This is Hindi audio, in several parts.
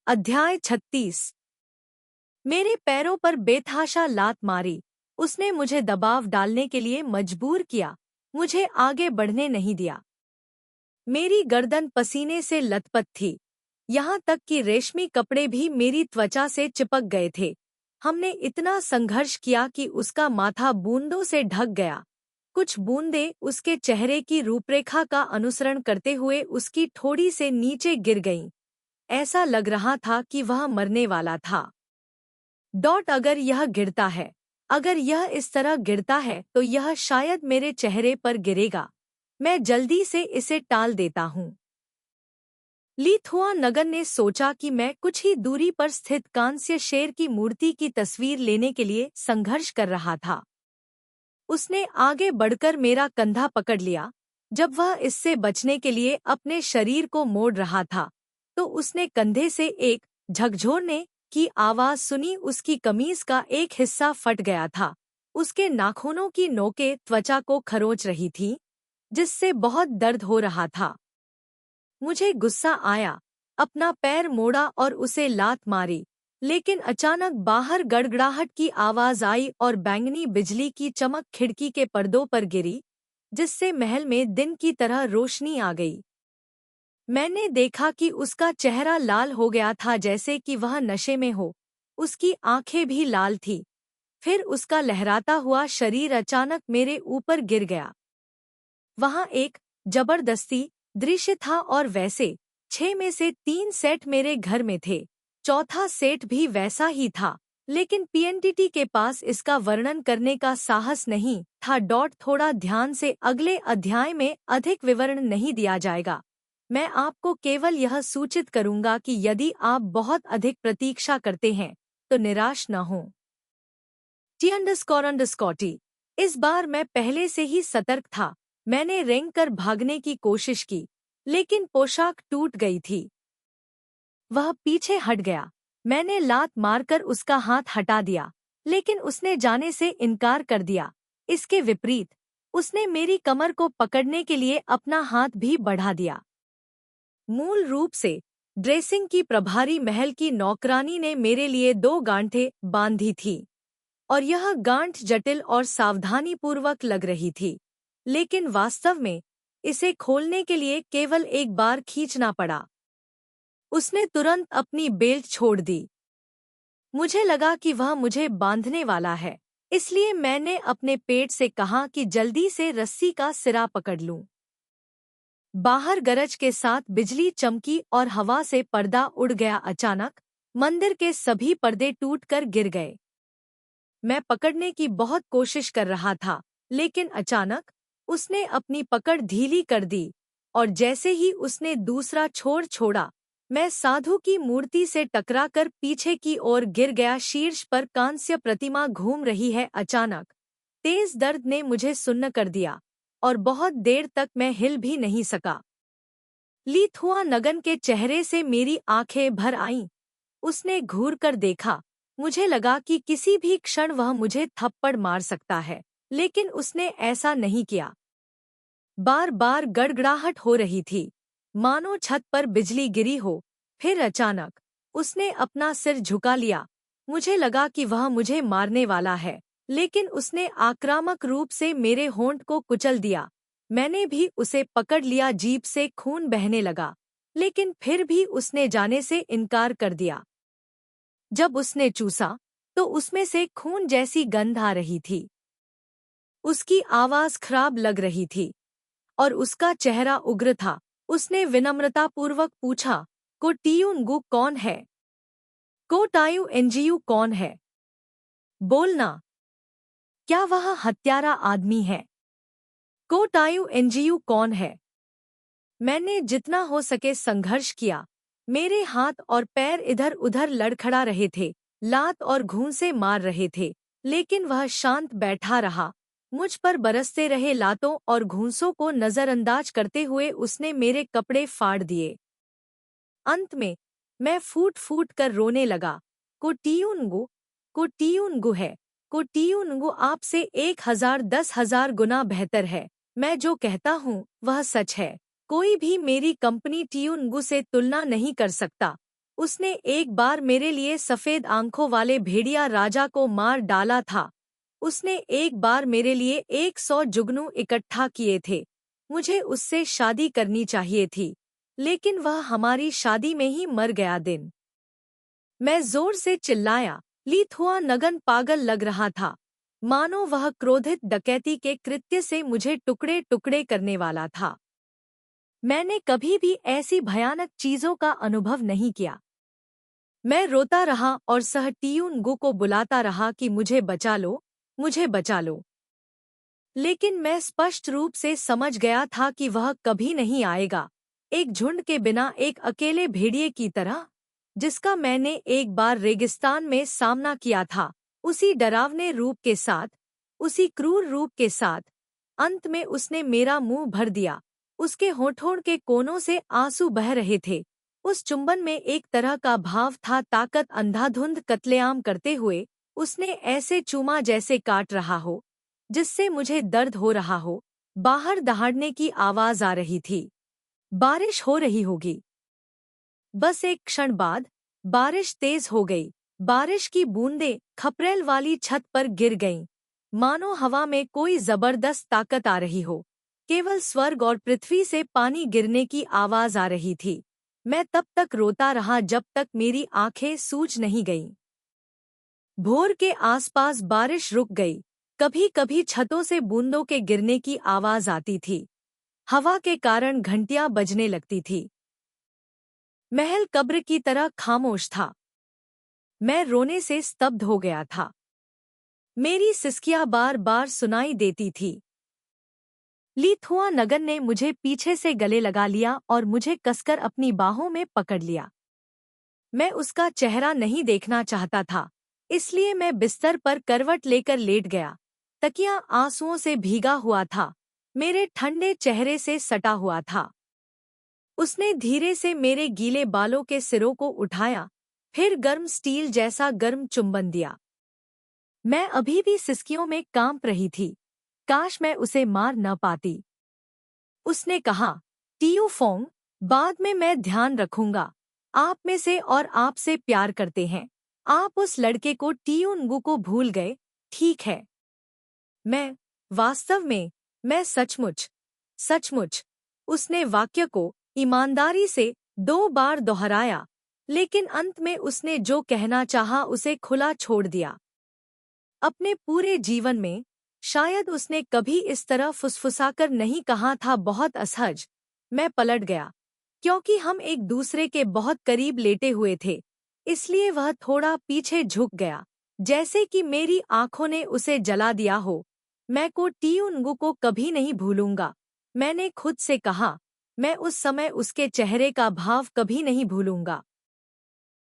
अध्याय 36। मेरे पैरों पर बेतहाशा लात मारी। उसने मुझे दबाव डालने के लिए मजबूर किया, मुझे आगे बढ़ने नहीं दिया। मेरी गर्दन पसीने से लथपथ थी, यहाँ तक कि रेशमी कपड़े भी मेरी त्वचा से चिपक गए थे। हमने इतना संघर्ष किया कि उसका माथा बूंदों से ढक गया। कुछ बूंदें उसके चेहरे की रूपरेखा का अनुसरण करते हुए उसकी ठोड़ी से नीचे गिर गईं। ऐसा लग रहा था कि वह मरने वाला था। अगर यह गिरता है, अगर यह इस तरह गिरता है तो यह शायद मेरे चेहरे पर गिरेगा। मैं जल्दी से इसे टाल देता हूँ। ली थुआ नगन ने सोचा कि मैं कुछ ही दूरी पर स्थित कांस्य शेर की मूर्ति की तस्वीर लेने के लिए संघर्ष कर रहा था। उसने आगे बढ़कर मेरा कंधा पकड़ लिया। जब वह इससे बचने के लिए अपने शरीर को मोड़ रहा था तो उसने कंधे से एक झकझोरने की आवाज सुनी। उसकी कमीज का एक हिस्सा फट गया था। उसके नाखूनों की नोकें त्वचा को खरोंच रही थीं, जिससे बहुत दर्द हो रहा था। मुझे गुस्सा आया, अपना पैर मोड़ा और उसे लात मारी, लेकिन अचानक बाहर गड़गड़ाहट की आवाज आई और बैंगनी बिजली की चमक खिड़की के पर्दों पर गिरी, जिससे महल में दिन की तरह रोशनी आ गई। मैंने देखा कि उसका चेहरा लाल हो गया था, जैसे कि वह नशे में हो। उसकी आंखें भी लाल थी। फिर उसका लहराता हुआ शरीर अचानक मेरे ऊपर गिर गया। वहाँ एक जबरदस्ती दृश्य था और वैसे 6 में से 3 सेट मेरे घर में थे। चौथा सेट भी वैसा ही था, लेकिन पीएनटीटी के पास इसका वर्णन करने का साहस नहीं था। थोड़ा ध्यान से, अगले अध्याय में अधिक विवरण नहीं दिया जाएगा। मैं आपको केवल यह सूचित करूंगा कि यदि आप बहुत अधिक प्रतीक्षा करते हैं तो निराश न हों। टी___टी। इस बार मैं पहले से ही सतर्क था। मैंने रेंग कर भागने की कोशिश की, लेकिन पोशाक टूट गई थी। वह पीछे हट गया। मैंने लात मारकर उसका हाथ हटा दिया, लेकिन उसने जाने से इनकार कर दिया। इसके विपरीत, उसने मेरी कमर को पकड़ने के लिए अपना हाथ भी बढ़ा दिया। मूल रूप से ड्रेसिंग की प्रभारी महल की नौकरानी ने मेरे लिए 2 गांठें बांधी थी, और यह गांठ जटिल और सावधानीपूर्वक लग रही थी, लेकिन वास्तव में इसे खोलने के लिए केवल एक बार खींचना पड़ा। उसने तुरंत अपनी बेल्ट छोड़ दी। मुझे लगा कि वह मुझे बांधने वाला है, इसलिए मैंने अपने पेट से कहा कि जल्दी से रस्सी का सिरा पकड़ लूं। बाहर गरज के साथ बिजली चमकी और हवा से पर्दा उड़ गया। अचानक मंदिर के सभी पर्दे टूटकर गिर गए। मैं पकड़ने की बहुत कोशिश कर रहा था, लेकिन अचानक उसने अपनी पकड़ ढीली कर दी, और जैसे ही उसने दूसरा छोर छोड़ा, मैं साधु की मूर्ति से टकराकर पीछे की ओर गिर गया। शीर्ष पर कांस्य प्रतिमा घूम रही है। अचानक तेज दर्द ने मुझे सुन्न कर दिया और बहुत देर तक मैं हिल भी नहीं सका। ली थुआ नगन के चेहरे से मेरी आंखें भर आईं। उसने घूर कर देखा। मुझे लगा कि किसी भी क्षण वह मुझे थप्पड़ मार सकता है, लेकिन उसने ऐसा नहीं किया। बार बार गड़गड़ाहट हो रही थी, मानो छत पर बिजली गिरी हो। फिर अचानक उसने अपना सिर झुका लिया। मुझे लगा कि वह मुझे मारने वाला है, लेकिन उसने आक्रामक रूप से मेरे होंठ को कुचल दिया। मैंने भी उसे पकड़ लिया। जीभ से खून बहने लगा, लेकिन फिर भी उसने जाने से इनकार कर दिया। जब उसने चूसा तो उसमें से खून जैसी गंध आ रही थी। उसकी आवाज खराब लग रही थी और उसका चेहरा उग्र था। उसने विनम्रतापूर्वक पूछा, कोटियुनगु कौन है? कोटायु एनजीयू कौन है? बोलना, क्या वह हत्यारा आदमी है? कोटायु एनजीयू कौन है? मैंने जितना हो सके संघर्ष किया। मेरे हाथ और पैर इधर उधर लड़खड़ा रहे थे, लात और घूंसे मार रहे थे, लेकिन वह शांत बैठा रहा। मुझ पर बरसते रहे लातों और घूंसों को नजरअंदाज करते हुए उसने मेरे कपड़े फाड़ दिए। अंत में मैं फूट फूट कर रोने लगा। कोटियुनगु, कोटियुनगु है। कोटियुनगु आपसे 1000 गुना बेहतर है। मैं जो कहता हूँ वह सच है। कोई भी मेरी कंपनी टियुनगु से तुलना नहीं कर सकता। उसने एक बार मेरे लिए सफेद आंखों वाले भेड़िया राजा को मार डाला था। उसने एक बार मेरे लिए 100 जुगनू इकट्ठा किए थे। मुझे उससे शादी करनी चाहिए थी, लेकिन वह हमारी शादी में ही मर गया। दिन मैं जोर से चिल्लाया। ली थुआ नगन पागल लग रहा था, मानो वह क्रोधित डकैती के कृत्य से मुझे टुकड़े टुकड़े करने वाला था। मैंने कभी भी ऐसी भयानक चीजों का अनुभव नहीं किया। मैं रोता रहा और सह टियुनगु को बुलाता रहा कि मुझे बचा लो, मुझे बचा लो। लेकिन मैं स्पष्ट रूप से समझ गया था कि वह कभी नहीं आएगा, एक झुंड के बिना, एक अकेले भेड़िए की तरह, जिसका मैंने एक बार रेगिस्तान में सामना किया था, उसी डरावने रूप के साथ, उसी क्रूर रूप के साथ। अंत में उसने मेरा मुंह भर दिया। उसके होठों के कोनों से आंसू बह रहे थे। उस चुंबन में एक तरह का भाव था, ताकत अंधाधुंध कत्लेआम करते हुए उसने ऐसे चूमा जैसे काट रहा हो, जिससे मुझे दर्द हो रहा हो। बाहर दहाड़ने की आवाज आ रही थी। बारिश हो रही होगी। बस एक क्षण बाद बारिश तेज हो गई। बारिश की बूंदें खपरेल वाली छत पर गिर गईं, मानो हवा में कोई जबरदस्त ताकत आ रही हो। केवल स्वर्ग और पृथ्वी से पानी गिरने की आवाज आ रही थी। मैं तब तक रोता रहा जब तक मेरी आंखें सूज नहीं गईं। भोर के आसपास बारिश रुक गई। कभी कभी छतों से बूंदों के गिरने की आवाज आती थी। हवा के कारण घंटियां बजने लगती थी। महल कब्र की तरह खामोश था। मैं रोने से स्तब्ध हो गया था। मेरी सिसकियां बार बार सुनाई देती थी। ली थुआ नगन ने मुझे पीछे से गले लगा लिया और मुझे कसकर अपनी बाहों में पकड़ लिया। मैं उसका चेहरा नहीं देखना चाहता था, इसलिए मैं बिस्तर पर करवट लेकर लेट गया। तकिया आंसुओं से भीगा हुआ था, मेरे ठंडे चेहरे से सटा हुआ था। उसने धीरे से मेरे गीले बालों के सिरों को उठाया, फिर गर्म स्टील जैसा गर्म चुंबन दिया। मैं अभी भी सिसकियों में कांप रही थी। काश मैं उसे मार न पाती। उसने कहा, टियू फोंग, बाद में मैं ध्यान रखूंगा। आप में से और आपसे प्यार करते हैं। आप उस लड़के को टियुनगु को भूल गए, ठीक है? वास्तव में, मैं सचमुच, सचमुच। उसने वाक्य को ईमानदारी से 2 बार दोहराया, लेकिन अंत में उसने जो कहना चाहा उसे खुला छोड़ दिया। अपने पूरे जीवन में शायद उसने कभी इस तरह फुसफुसाकर नहीं कहा था, बहुत असहज। मैं पलट गया, क्योंकि हम एक दूसरे के बहुत करीब लेटे हुए थे, इसलिए वह थोड़ा पीछे झुक गया, जैसे कि मेरी आंखों ने उसे जला दिया हो। मैं को टियुनगु को कभी नहीं भूलूंगा, मैंने खुद से कहा। मैं उस समय उसके चेहरे का भाव कभी नहीं भूलूंगा।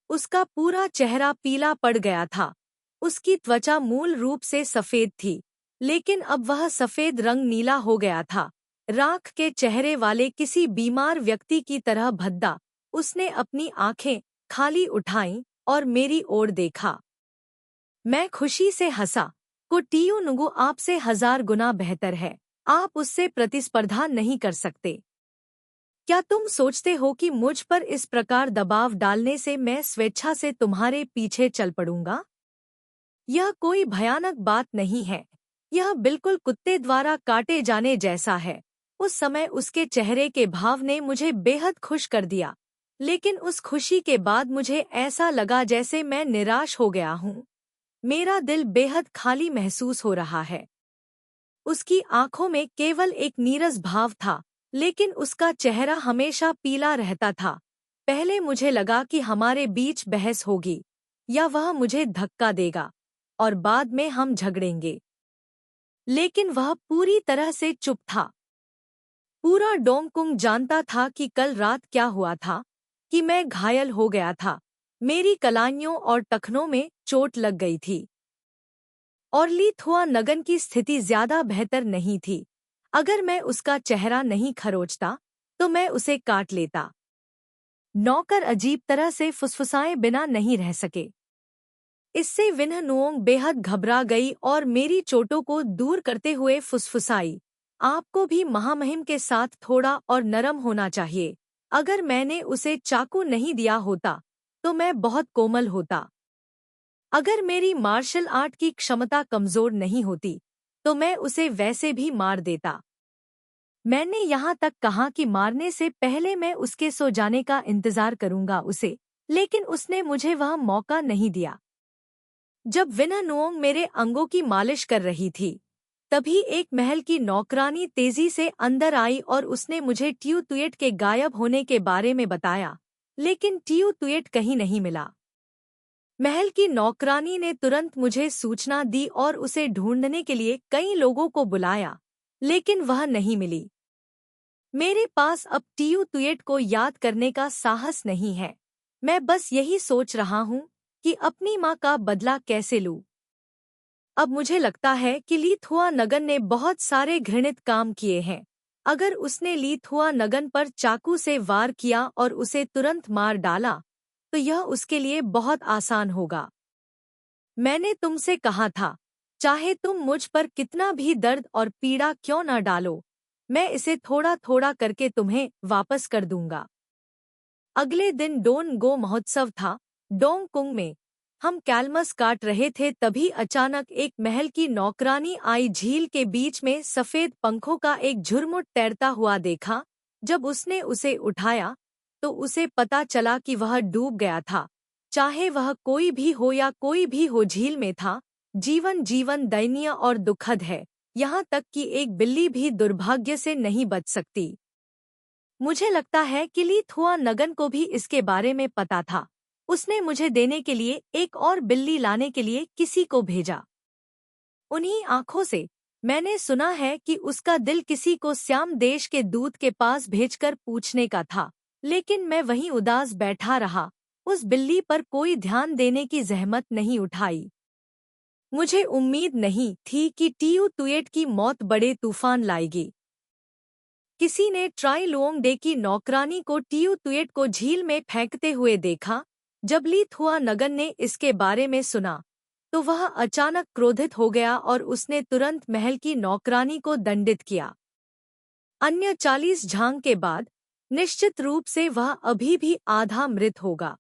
उसका पूरा चेहरा पीला पड़ गया था। उसकी त्वचा मूल रूप से सफेद थी, लेकिन अब वह सफेद रंग नीला हो गया था, राख के चेहरे वाले किसी बीमार व्यक्ति की तरह भद्दा। उसने अपनी आंखें खाली उठाईं और मेरी ओर देखा। मैं खुशी से हंसा। को टियुनगु आपसे 1000 गुना बेहतर है। आप उससे प्रतिस्पर्धा नहीं कर सकते। क्या तुम सोचते हो कि मुझ पर इस प्रकार दबाव डालने से मैं स्वेच्छा से तुम्हारे पीछे चल पड़ूंगा? यह कोई भयानक बात नहीं है। यह बिल्कुल कुत्ते द्वारा काटे जाने जैसा है। उस समय उसके चेहरे के भाव ने मुझे बेहद खुश कर दिया, लेकिन उस खुशी के बाद मुझे ऐसा लगा जैसे मैं निराश हो गया हूँ। मेरा दिल बेहद खाली महसूस हो रहा है। उसकी आंखों में केवल एक नीरस भाव था, लेकिन उसका चेहरा हमेशा पीला रहता था। पहले मुझे लगा कि हमारे बीच बहस होगी, या वह मुझे धक्का देगा, और बाद में हम झगड़ेंगे। लेकिन वह पूरी तरह से चुप था। पूरा डोंगकुंग जानता था कि कल रात क्या हुआ था, कि मैं घायल हो गया था। मेरी कलाइयों और टखनों में चोट लग गई थी। और ली थुआ नगन की स्थिति ज्यादा बेहतर नहीं थी। अगर मैं उसका चेहरा नहीं खरोचता, तो मैं उसे काट लेता। नौकर अजीब तरह से फुसफुसाए बिना नहीं रह सके। इससे विन्ह नुओंग बेहद घबरा गई और मेरी चोटों को दूर करते हुए फुसफुसाई, आपको भी महामहिम के साथ थोड़ा और नरम होना चाहिए। अगर मैंने उसे चाकू नहीं दिया होता, तो मैं बहुत कोमल होता। अगर मेरी मार्शल आर्ट की क्षमता कमजोर नहीं होती तो मैं उसे वैसे भी मार देता। मैंने यहाँ तक कहा कि मारने से पहले मैं उसके सो जाने का इंतजार करूंगा उसे, लेकिन उसने मुझे वह मौका नहीं दिया। जब विना नुओंग मेरे अंगों की मालिश कर रही थी, तभी एक महल की नौकरानी तेजी से अंदर आई और उसने मुझे ट्यू तुएट के गायब होने के बारे में बताया, लेकिन ट्यू तुएट कहीं नहीं मिला। महल की नौकरानी ने तुरंत मुझे सूचना दी और उसे ढूंढने के लिए कई लोगों को बुलाया, लेकिन वह नहीं मिली। मेरे पास अब ट्यू तुएट को याद करने का साहस नहीं है। मैं बस यही सोच रहा हूँ कि अपनी माँ का बदला कैसे लूँ। अब मुझे लगता है कि ली थुआ नगन ने बहुत सारे घृणित काम किए हैं। अगर उसने ली थुआ नगन पर चाकू से वार किया और उसे तुरंत मार डाला, तो यह उसके लिए बहुत आसान होगा। मैंने तुमसे कहा था, चाहे तुम मुझ पर कितना भी दर्द और पीड़ा क्यों न डालो, मैं इसे थोड़ा थोड़ा करके तुम्हें वापस कर दूंगा। अगले दिन डोन गो महोत्सव था, डोंग कुंग में। हम कैलमस काट रहे थे, तभी अचानक एक महल की नौकरानी आई। झील के बीच में सफेद पंखों का एक झुरमुट तैरता हुआ देखा। जब उसने उसे उठाया तो उसे पता चला कि वह डूब गया था। चाहे वह कोई भी हो या कोई भी हो, झील में था। जीवन जीवन दयनीय और दुखद है, यहाँ तक कि एक बिल्ली भी दुर्भाग्य से नहीं बच सकती। मुझे लगता है कि ली थुआ नगन को भी इसके बारे में पता था। उसने मुझे देने के लिए एक और बिल्ली लाने के लिए किसी को भेजा। उन्हीं आंखों से मैंने सुना है कि उसका दिल किसी को श्याम देश के दूत के पास भेजकर पूछने का था, लेकिन मैं वहीं उदास बैठा रहा, उस बिल्ली पर कोई ध्यान देने की जहमत नहीं उठाई। मुझे उम्मीद नहीं थी कि ट्यू तुएट की मौत बड़े तूफान लाएगी। किसी ने ट्राई लुओंग डे की नौकरानी को ट्यू तुएट को झील में फेंकते हुए देखा। जब ली थुआ नगन ने इसके बारे में सुना तो वह अचानक क्रोधित हो गया और उसने तुरंत महल की नौकरानी को दंडित किया। अन्य 40 झांग के बाद निश्चित रूप से वह अभी भी आधा मृत होगा।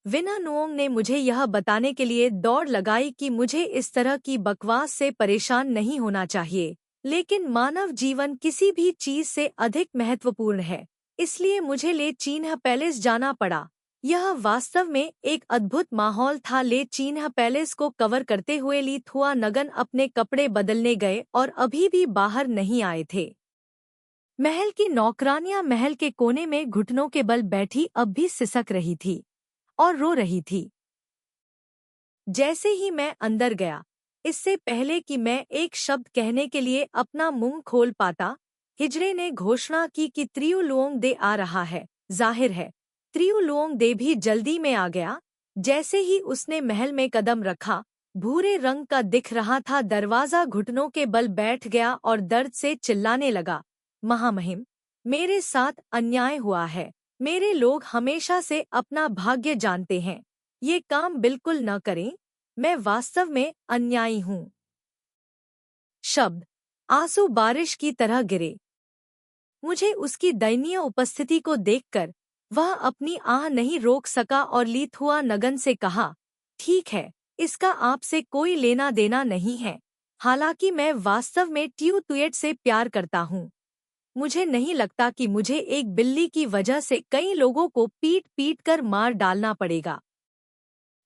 विना नुओंग ने मुझे यह बताने के लिए दौड़ लगाई कि मुझे इस तरह की बकवास से परेशान नहीं होना चाहिए, लेकिन मानव जीवन किसी भी चीज से अधिक महत्वपूर्ण है, इसलिए मुझे ले चीन्ह पैलेस जाना पड़ा। यह वास्तव में एक अद्भुत माहौल था। ले चीन्ह पैलेस को कवर करते हुए ली थुआ नगन अपने कपड़े बदलने गए और अभी भी बाहर नहीं आए थे। महल की नौकरानियां महल के कोने में घुटनों के बल बैठी अब भी सिसक रही थी और रो रही थी। जैसे ही मैं अंदर गया, इससे पहले कि मैं एक शब्द कहने के लिए अपना मुंह खोल पाता, हिजड़े ने घोषणा की कि त्रियु लुओंग दे आ रहा है। जाहिर है त्रियु लुओंग दे भी जल्दी में आ गया। जैसे ही उसने महल में कदम रखा, भूरे रंग का दिख रहा था, दरवाजा घुटनों के बल बैठ गया और दर्द से चिल्लाने लगा, महामहिम, मेरे साथ अन्याय हुआ है। मेरे लोग हमेशा से अपना भाग्य जानते हैं, ये काम बिल्कुल न करें। मैं वास्तव में अन्यायी हूँ। शब्द आंसू बारिश की तरह गिरे। मुझे उसकी दयनीय उपस्थिति को देखकर वह अपनी आह नहीं रोक सका और ली थुआ नगन से कहा, ठीक है, इसका आपसे कोई लेना देना नहीं है। हालांकि मैं वास्तव में ट्यू तुएट से प्यार करता हूँ। मुझे नहीं लगता कि मुझे एक बिल्ली की वजह से कई लोगों को पीट पीट कर मार डालना पड़ेगा।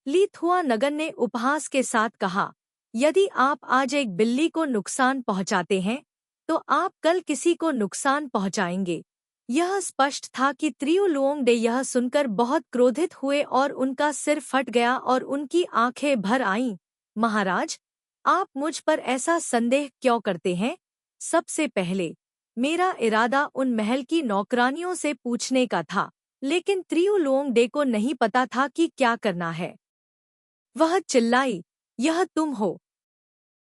ली थुआ नगन ने उपहास के साथ कहा, यदि आप आज एक बिल्ली को नुकसान पहुंचाते हैं, तो आप कल किसी को नुकसान पहुंचाएंगे। यह स्पष्ट था कि त्रियु लुओंग डे यह सुनकर बहुत क्रोधित हुए और उनका सिर फट गया और उनकी आंखें भर आईं। महाराज, आप मुझ पर ऐसा संदेह क्यों करते हैं? सबसे पहले मेरा इरादा उन महल की नौकरानियों से पूछने का था, लेकिन त्रियु लुओंग डे को नहीं पता था कि क्या करना है। वह चिल्लाई, यह तुम हो।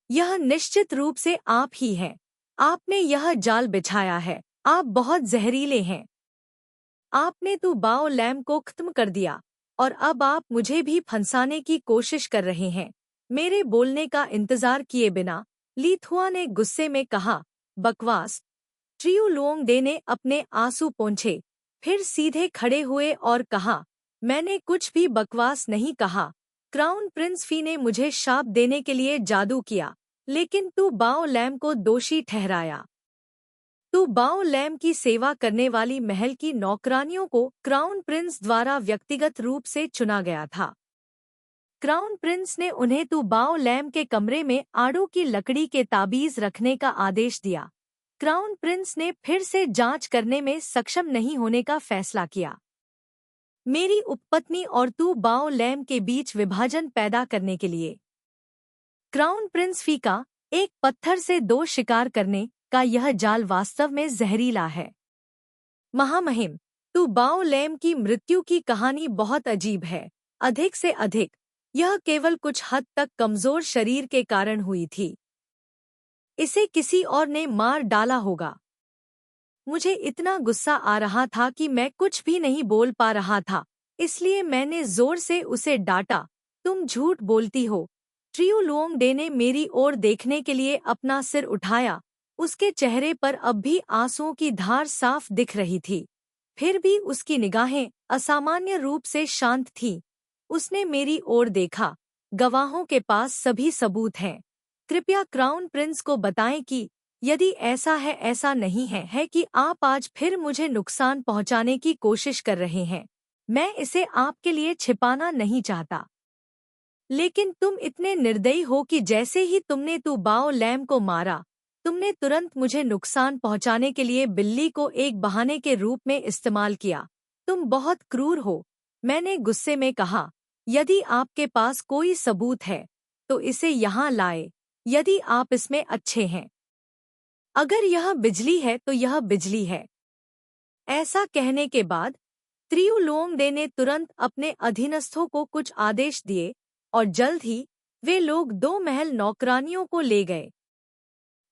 यह निश्चित रूप से आप ही हैं। आपने यह जाल बिछाया है। आप बहुत जहरीले हैं। आपने तो बाओ लैम को खत्म कर दिया और अब आप मुझे भी फंसाने की कोशिश कर रहे हैं। मेरे बोलने का इंतजार किए बिना ली थुआ ने गुस्से में कहा, बकवास। ट्रियु लुओंग डे ने अपने आंसू पोंछे, फिर सीधे खड़े हुए और कहा, मैंने कुछ भी बकवास नहीं कहा। क्राउन प्रिंस फी ने मुझे शाप देने के लिए जादू किया, लेकिन तू बाओ लैम को दोषी ठहराया। तू बाओ लैम की सेवा करने वाली महल की नौकरानियों को क्राउन प्रिंस द्वारा व्यक्तिगत रूप से चुना गया था। क्राउन प्रिंस ने उन्हें तू बाओ लैम के कमरे में आड़ू की लकड़ी के ताबीज रखने का आदेश दिया। क्राउन प्रिंस ने फिर से जांच करने में सक्षम नहीं होने का फैसला किया। मेरी उपपत्नी और तू बाओ लैम के बीच विभाजन पैदा करने के लिए क्राउन प्रिंस फी का एक पत्थर से दो शिकार करने का यह जाल वास्तव में जहरीला है। महामहिम, तू बाओ लैम की मृत्यु की कहानी बहुत अजीब है। अधिक से अधिक यह केवल कुछ हद तक कमजोर शरीर के कारण हुई थी। इसे किसी और ने मार डाला होगा। मुझे इतना गुस्सा आ रहा था कि मैं कुछ भी नहीं बोल पा रहा था, इसलिए मैंने जोर से उसे डांटा। तुम झूठ बोलती हो। ट्रियो लुओंग डे ने मेरी ओर देखने के लिए अपना सिर उठाया। उसके चेहरे पर अब भी आंसुओं की धार साफ दिख रही थी। फिर भी उसकी निगाहें असामान्य रूप से शांत थीं। उसने मेरी ओर देखा। गवाहों के पास सभी सबूत हैं। कृपया क्राउन प्रिंस को बताएं कि यदि ऐसा है, ऐसा नहीं है कि आप आज फिर मुझे नुकसान पहुंचाने की कोशिश कर रहे हैं। मैं इसे आपके लिए छिपाना नहीं चाहता, लेकिन तुम इतने निर्दयी हो कि जैसे ही तुमने तू बाओ लैम को मारा, तुमने तुरंत मुझे नुकसान पहुंचाने के लिए बिल्ली को एक बहाने के रूप में इस्तेमाल किया। तुम बहुत क्रूर हो। मैंने गुस्से में कहा, यदि आपके पास कोई सबूत है तो इसे यहाँ लाए, यदि आप इसमें अच्छे हैं। अगर यह बिजली है तो यह बिजली है। ऐसा कहने के बाद त्रियु लुओंग डे ने तुरंत अपने अधीनस्थों को कुछ आदेश दिए और जल्द ही वे लोग दो महल नौकरानियों को ले गए।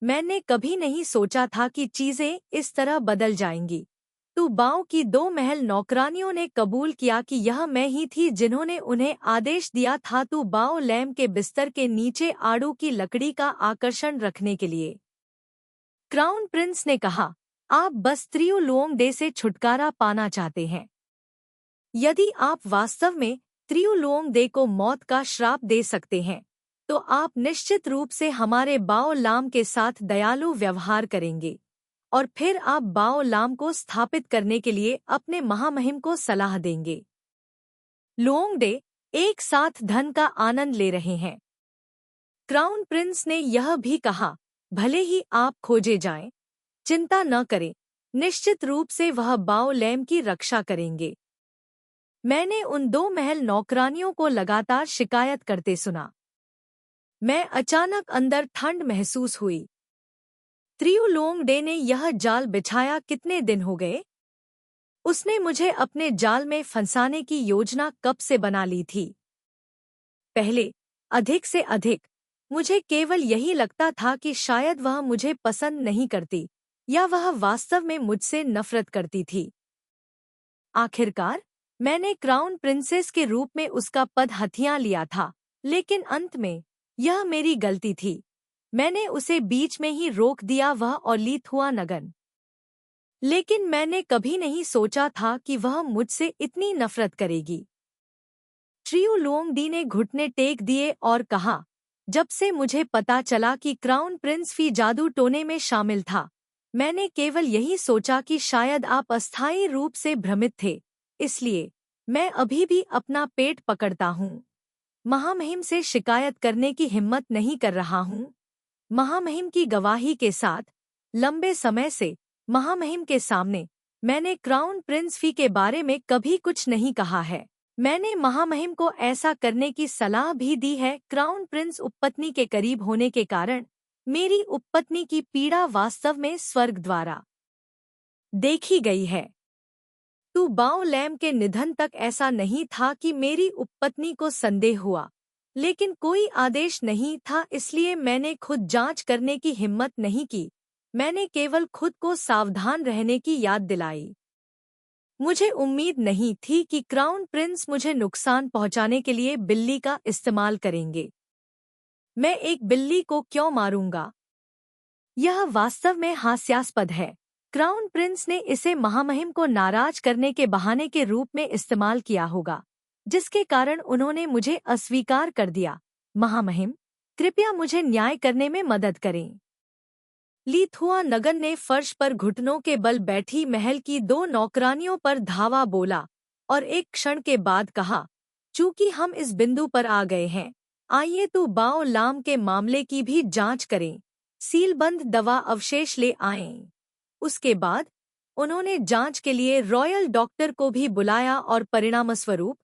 मैंने कभी नहीं सोचा था कि चीजें इस तरह बदल जाएंगी। तू बाओ की दो महल नौकरानियों ने कबूल किया कि यह मैं ही थी जिन्होंने उन्हें आदेश दिया था तू बाओ लैम के बिस्तर के नीचे आड़ू की लकड़ी का आकर्षण रखने के लिए। क्राउन प्रिंस ने कहा, आप बस त्रियु लुओंग डे से छुटकारा पाना चाहते हैं। यदि आप वास्तव में त्रियु लुओंग डे को मौत का श्राप दे सकते हैं, तो आप निश्चित रूप से हमारे बाओ लाम के साथ दयालु व्यवहार करेंगे, और फिर आप बाओ लाम को स्थापित करने के लिए अपने महामहिम को सलाह देंगे। लुओंग डे एक साथ धन का आनंद ले रहे हैं। क्राउन प्रिंस ने यह भी कहा, भले ही आप खोजे जाएं, चिंता न करें, निश्चित रूप से वह बाओ लैम की रक्षा करेंगे। मैंने उन दो महल नौकरानियों को लगातार शिकायत करते सुना। मैं अचानक अंदर ठंड महसूस हुई। त्रियु लुओंग डे ने यह जाल बिछाया कितने दिन हो गए? उसने मुझे अपने जाल में फंसाने की योजना कब से बना ली थी? पहले अधिक से अधिक मुझे केवल यही लगता था कि शायद वह मुझे पसंद नहीं करती, या वह वास्तव में मुझसे नफरत करती थी। आखिरकार मैंने क्राउन प्रिंसेस के रूप में उसका पद हथिया लिया था, लेकिन अंत में यह मेरी गलती थी। मैंने उसे बीच में ही रोक दिया, वह और ली थुआ नगन। लेकिन मैंने कभी नहीं सोचा था कि वह मुझसे इतनी नफरत करेगी। ट्रियु लुओंग डी ने घुटने टेक दिए और कहा, जब से मुझे पता चला कि क्राउन प्रिंस फी जादू टोने में शामिल था, मैंने केवल यही सोचा कि शायद आप अस्थायी रूप से भ्रमित थे, इसलिए मैं अभी भी अपना पेट पकड़ता हूँ। महामहिम से शिकायत करने की हिम्मत नहीं कर रहा हूँ। महामहिम की गवाही के साथ लंबे समय से महामहिम के सामने मैंने क्राउन प्रिंस फी के बारे में कभी कुछ नहीं कहा है। मैंने महामहिम को ऐसा करने की सलाह भी दी है। क्राउन प्रिंस उपपत्नी के करीब होने के कारण मेरी उपपत्नी की पीड़ा वास्तव में स्वर्ग द्वारा देखी गई है। तू बाओ लैम के निधन तक ऐसा नहीं था कि मेरी उपपत्नी को संदेह हुआ, लेकिन कोई आदेश नहीं था, इसलिए मैंने खुद जांच करने की हिम्मत नहीं की। मैंने केवल खुद को सावधान रहने की याद दिलाई। मुझे उम्मीद नहीं थी कि क्राउन प्रिंस मुझे नुकसान पहुंचाने के लिए बिल्ली का इस्तेमाल करेंगे। मैं एक बिल्ली को क्यों मारूंगा? यह वास्तव में हास्यास्पद है। क्राउन प्रिंस ने इसे महामहिम को नाराज करने के बहाने के रूप में इस्तेमाल किया होगा, जिसके कारण उन्होंने मुझे अस्वीकार कर दिया। महामहिम, कृपया मुझे न्याय करने में मदद करें। ली थुआ नगन ने फर्श पर घुटनों के बल बैठी महल की 2 नौकरानियों पर धावा बोला और एक क्षण के बाद कहा, चूंकि हम इस बिंदु पर आ गए हैं, आइए तो बाओ लाम के मामले की भी जांच करें। सीलबंद दवा अवशेष ले आएं। उसके बाद उन्होंने जांच के लिए रॉयल डॉक्टर को भी बुलाया और परिणामस्वरूप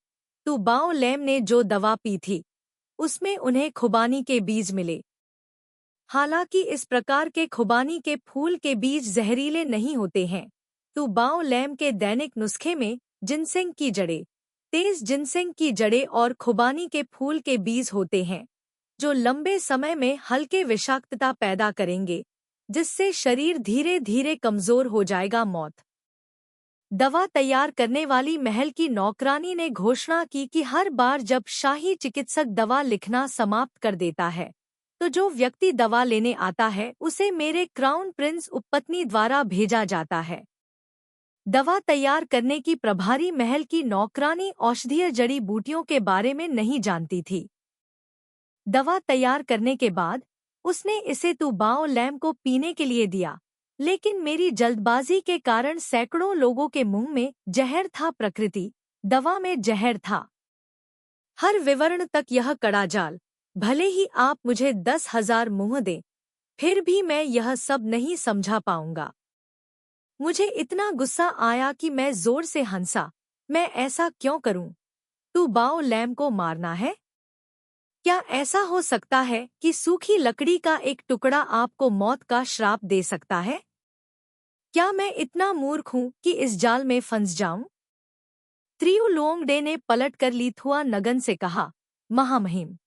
तू बाओ लैम ने जो दवा पी थी उसमें उन्हें खुबानी के बीज मिले। हालांकि इस प्रकार के खुबानी के फूल के बीज जहरीले नहीं होते हैं। तू बाओ लैम के दैनिक नुस्खे में जिनसेंग की जड़ें, तेज जिनसेंग की जड़ें और खुबानी के फूल के बीज होते हैं, जो लंबे समय में हल्के विषाक्तता पैदा करेंगे, जिससे शरीर धीरे धीरे कमजोर हो जाएगा। मौत। दवा तैयार करने वाली महल की नौकरानी ने घोषणा की कि हर बार जब शाही चिकित्सक दवा लिखना समाप्त कर देता है, तो जो व्यक्ति दवा लेने आता है उसे मेरे क्राउन प्रिंस उपपत्नी द्वारा भेजा जाता है। दवा तैयार करने की प्रभारी महल की नौकरानी औषधीय जड़ी बूटियों के बारे में नहीं जानती थी। दवा तैयार करने के बाद उसने इसे तू बाओ लैम को पीने के लिए दिया, लेकिन मेरी जल्दबाजी के कारण सैकड़ों लोगों के मुंह में जहर था। प्रकृति दवा में जहर था। हर विवरण तक यह कड़ा जाल। भले ही आप मुझे 10,000 मुंह दें, फिर भी मैं यह सब नहीं समझा पाऊंगा। मुझे इतना गुस्सा आया कि मैं जोर से हंसा। मैं ऐसा क्यों करूं? तू बाओ लैम को मारना है? क्या ऐसा हो सकता है कि सूखी लकड़ी का एक टुकड़ा आपको मौत का श्राप दे सकता है? क्या मैं इतना मूर्ख हूं कि इस जाल में फंस जाऊं? त्रियु लोंगडे ने पलटकर ली थुआ नगन से कहा, महामहिम।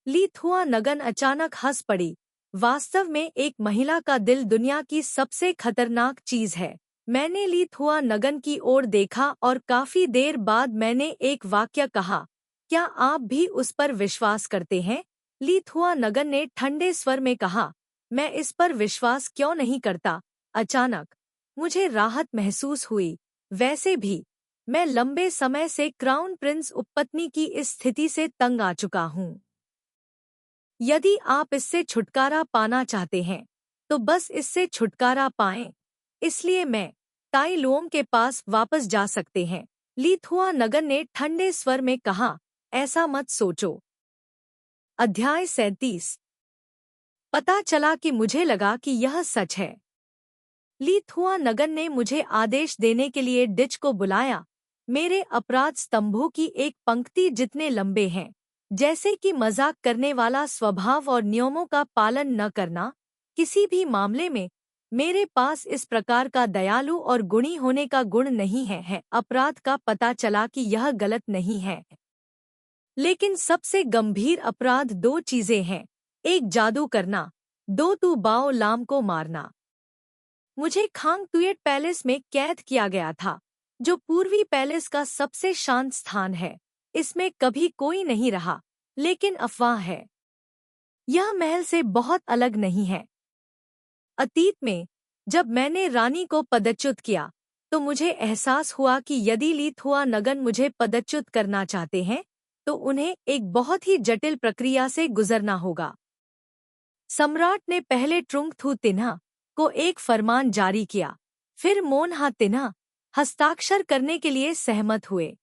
ली थुआ नगन अचानक हंस पड़ी। वास्तव में एक महिला का दिल दुनिया की सबसे खतरनाक चीज है। मैंने ली थुआ नगन की ओर देखा और काफी देर बाद मैंने एक वाक्य कहा, क्या आप भी उस पर विश्वास करते हैं? ली थुआ नगन ने ठंडे स्वर में कहा, मैं इस पर विश्वास क्यों नहीं करता। अचानक मुझे राहत महसूस हुई। वैसे भी मैं लंबे समय से क्राउन प्रिंस उपपत्नी की इस स्थिति से तंग आ चुका हूँ। यदि आप इससे छुटकारा पाना चाहते हैं तो बस इससे छुटकारा पाएं। इसलिए मैं ताई लुओंग के पास वापस जा सकते हैं। ली थुआ नगन ने ठंडे स्वर में कहा, ऐसा मत सोचो। अध्याय 37। पता चला कि मुझे लगा कि यह सच है। ली थुआ नगन ने मुझे आदेश देने के लिए डिच को बुलाया। मेरे अपराध स्तंभों की एक पंक्ति जितने लंबे हैं, जैसे कि मजाक करने वाला स्वभाव और नियमों का पालन न करना। किसी भी मामले में मेरे पास इस प्रकार का दयालु और गुणी होने का गुण नहीं है। अपराध का पता चला कि यह गलत नहीं है, लेकिन सबसे गंभीर अपराध 2 चीजें हैं। 1 जादू करना, 2 तू बाओ लाम को मारना। मुझे खांग तुएट पैलेस में कैद किया गया था, जो पूर्वी पैलेस का सबसे शांत स्थान है। इसमें कभी कोई नहीं रहा, लेकिन अफवाह है, यह महल से बहुत अलग नहीं है। अतीत में जब मैंने रानी को पदच्युत किया तो मुझे एहसास हुआ कि यदि ली थुआ नगन मुझे पदच्युत करना चाहते हैं तो उन्हें एक बहुत ही जटिल प्रक्रिया से गुजरना होगा। सम्राट ने पहले ट्रुंग थू तिन्हा को एक फरमान जारी किया, फिर मोनहा तिन्हा हस्ताक्षर करने के लिए सहमत हुए।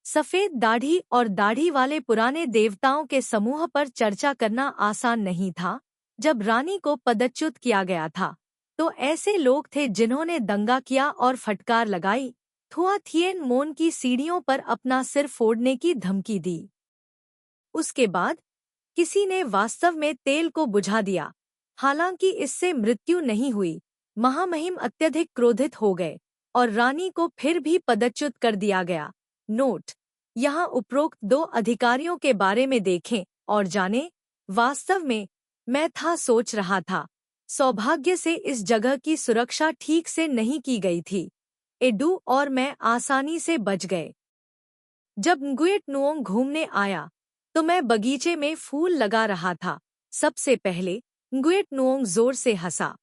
सफेद दाढ़ी और दाढ़ी वाले पुराने देवताओं के समूह पर चर्चा करना आसान नहीं था। जब रानी को पदच्युत किया गया था तो ऐसे लोग थे जिन्होंने दंगा किया और फटकार लगाई, थुआ थिएन मोन की सीढ़ियों पर अपना सिर फोड़ने की धमकी दी। उसके बाद किसी ने वास्तव में तेल को बुझा दिया। हालांकि इससे मृत्यु नहीं हुई। महामहिम अत्यधिक क्रोधित हो गए और रानी को फिर भी पदच्युत कर दिया गया। नोट: यहाँ उपरोक्त 2 अधिकारियों के बारे में देखें और जानें। वास्तव में मैं सोच रहा था, सौभाग्य से इस जगह की सुरक्षा ठीक से नहीं की गई थी। एडू और मैं आसानी से बच गए। जब nguyen nuong घूमने आया तो मैं बगीचे में फूल लगा रहा था। सबसे पहले nguyen nuong जोर से हंसा,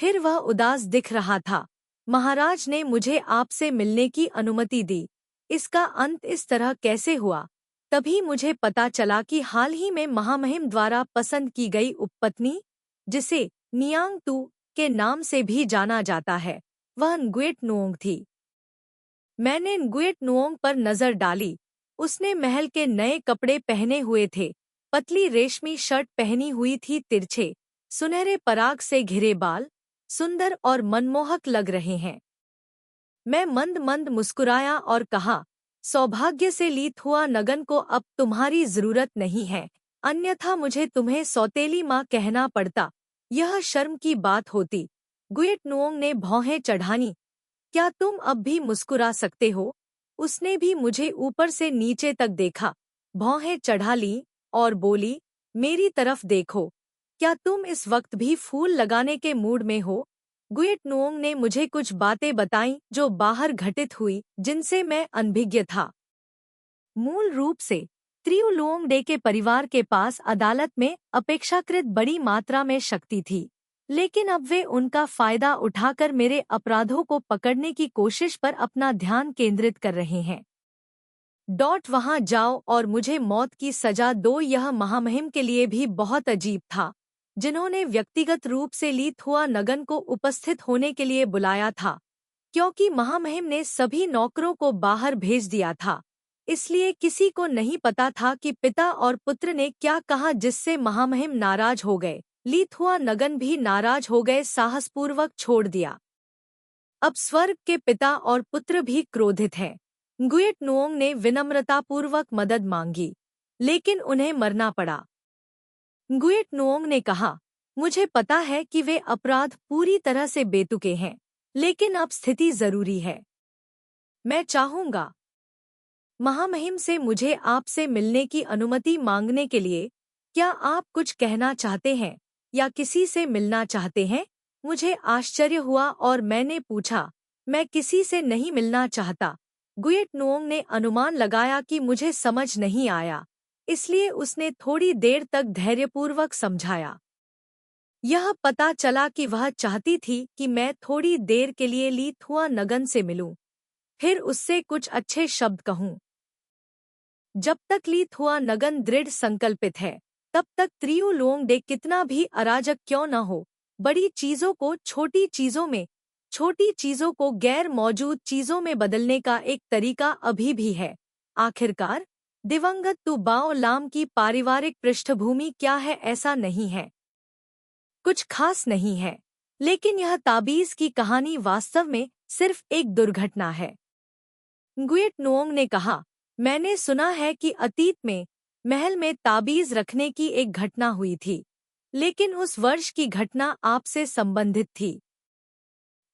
फिर वह उदास दिख रहा था। महाराज ने मुझे आपसे मिलने की अनुमति दी। इसका अंत इस तरह कैसे हुआ? तभी मुझे पता चला कि हाल ही में महामहिम द्वारा पसंद की गई उपपत्नी, जिसे नियांग तू के नाम से भी जाना जाता है, वह nguyen nuong थी। मैंने nguyen nuong पर नजर डाली। उसने महल के नए कपड़े पहने हुए थे, पतली रेशमी शर्ट पहनी हुई थी, तिरछे सुनहरे पराग से घिरे बाल सुंदर और मनमोहक लग रहे हैं। मैं मंद मंद मुस्कुराया और कहा, सौभाग्य से लीत हुआ नगन को अब तुम्हारी जरूरत नहीं है, अन्यथा मुझे तुम्हें सौतेली माँ कहना पड़ता। यह शर्म की बात होती। nguyen nuong ने भौहें चढ़ानी। क्या तुम अब भी मुस्कुरा सकते हो? उसने भी मुझे ऊपर से नीचे तक देखा, भौहें चढ़ा ली और बोली, मेरी तरफ देखो। क्या तुम इस वक्त भी फूल लगाने के मूड में हो? nguyen nuong ने मुझे कुछ बातें बताईं जो बाहर घटित हुई, जिनसे मैं अनभिज्ञ था। मूल रूप से त्रिउ लुओंग डे के परिवार के पास अदालत में अपेक्षाकृत बड़ी मात्रा में शक्ति थी, लेकिन अब वे उनका फायदा उठाकर मेरे अपराधों को पकड़ने की कोशिश पर अपना ध्यान केंद्रित कर रहे हैं। वहां जाओ और मुझे मौत की सजा दो। यह महामहिम के लिए भी बहुत अजीब था, जिन्होंने व्यक्तिगत रूप से लीत हुआ नगन को उपस्थित होने के लिए बुलाया था। क्योंकि महामहिम ने सभी नौकरों को बाहर भेज दिया था, इसलिए किसी को नहीं पता था कि पिता और पुत्र ने क्या कहा, जिससे महामहिम नाराज हो गए। लीत हुआ नगन भी नाराज हो गए, साहसपूर्वक छोड़ दिया। अब स्वर्ग के पिता और पुत्र भी क्रोधित हैं। nguyen nuong ने विनम्रतापूर्वक मदद मांगी, लेकिन उन्हें मरना पड़ा। nguyen nuong ने कहा, मुझे पता है कि वे अपराध पूरी तरह से बेतुके हैं, लेकिन अब स्थिति जरूरी है। मैं चाहूंगा महामहिम से मुझे आपसे मिलने की अनुमति मांगने के लिए। क्या आप कुछ कहना चाहते हैं या किसी से मिलना चाहते हैं? मुझे आश्चर्य हुआ और मैंने पूछा, मैं किसी से नहीं मिलना चाहता। nguyen nuong ने अनुमान लगाया कि मुझे समझ नहीं आया, इसलिए उसने थोड़ी देर तक धैर्यपूर्वक समझाया। यह पता चला कि वह चाहती थी कि मैं थोड़ी देर के लिए लीत हुआ नगन से मिलूं, फिर उससे कुछ अच्छे शब्द कहूं। जब तक लीत हुआ नगन दृढ़ संकल्पित है, तब तक त्रिउ लुओंग डे कितना भी अराजक क्यों न हो, बड़ी चीजों को छोटी चीजों में, छोटी चीजों को गैर मौजूद चीजों में बदलने का एक तरीका अभी भी है। आखिरकार दिवंगत तु बाओ लाम की पारिवारिक पृष्ठभूमि क्या है? ऐसा नहीं है, कुछ खास नहीं है, लेकिन यह ताबीज की कहानी वास्तव में सिर्फ एक दुर्घटना है। nguyen nuong ने कहा, मैंने सुना है कि अतीत में महल में ताबीज रखने की एक घटना हुई थी, लेकिन उस वर्ष की घटना आपसे संबंधित थी।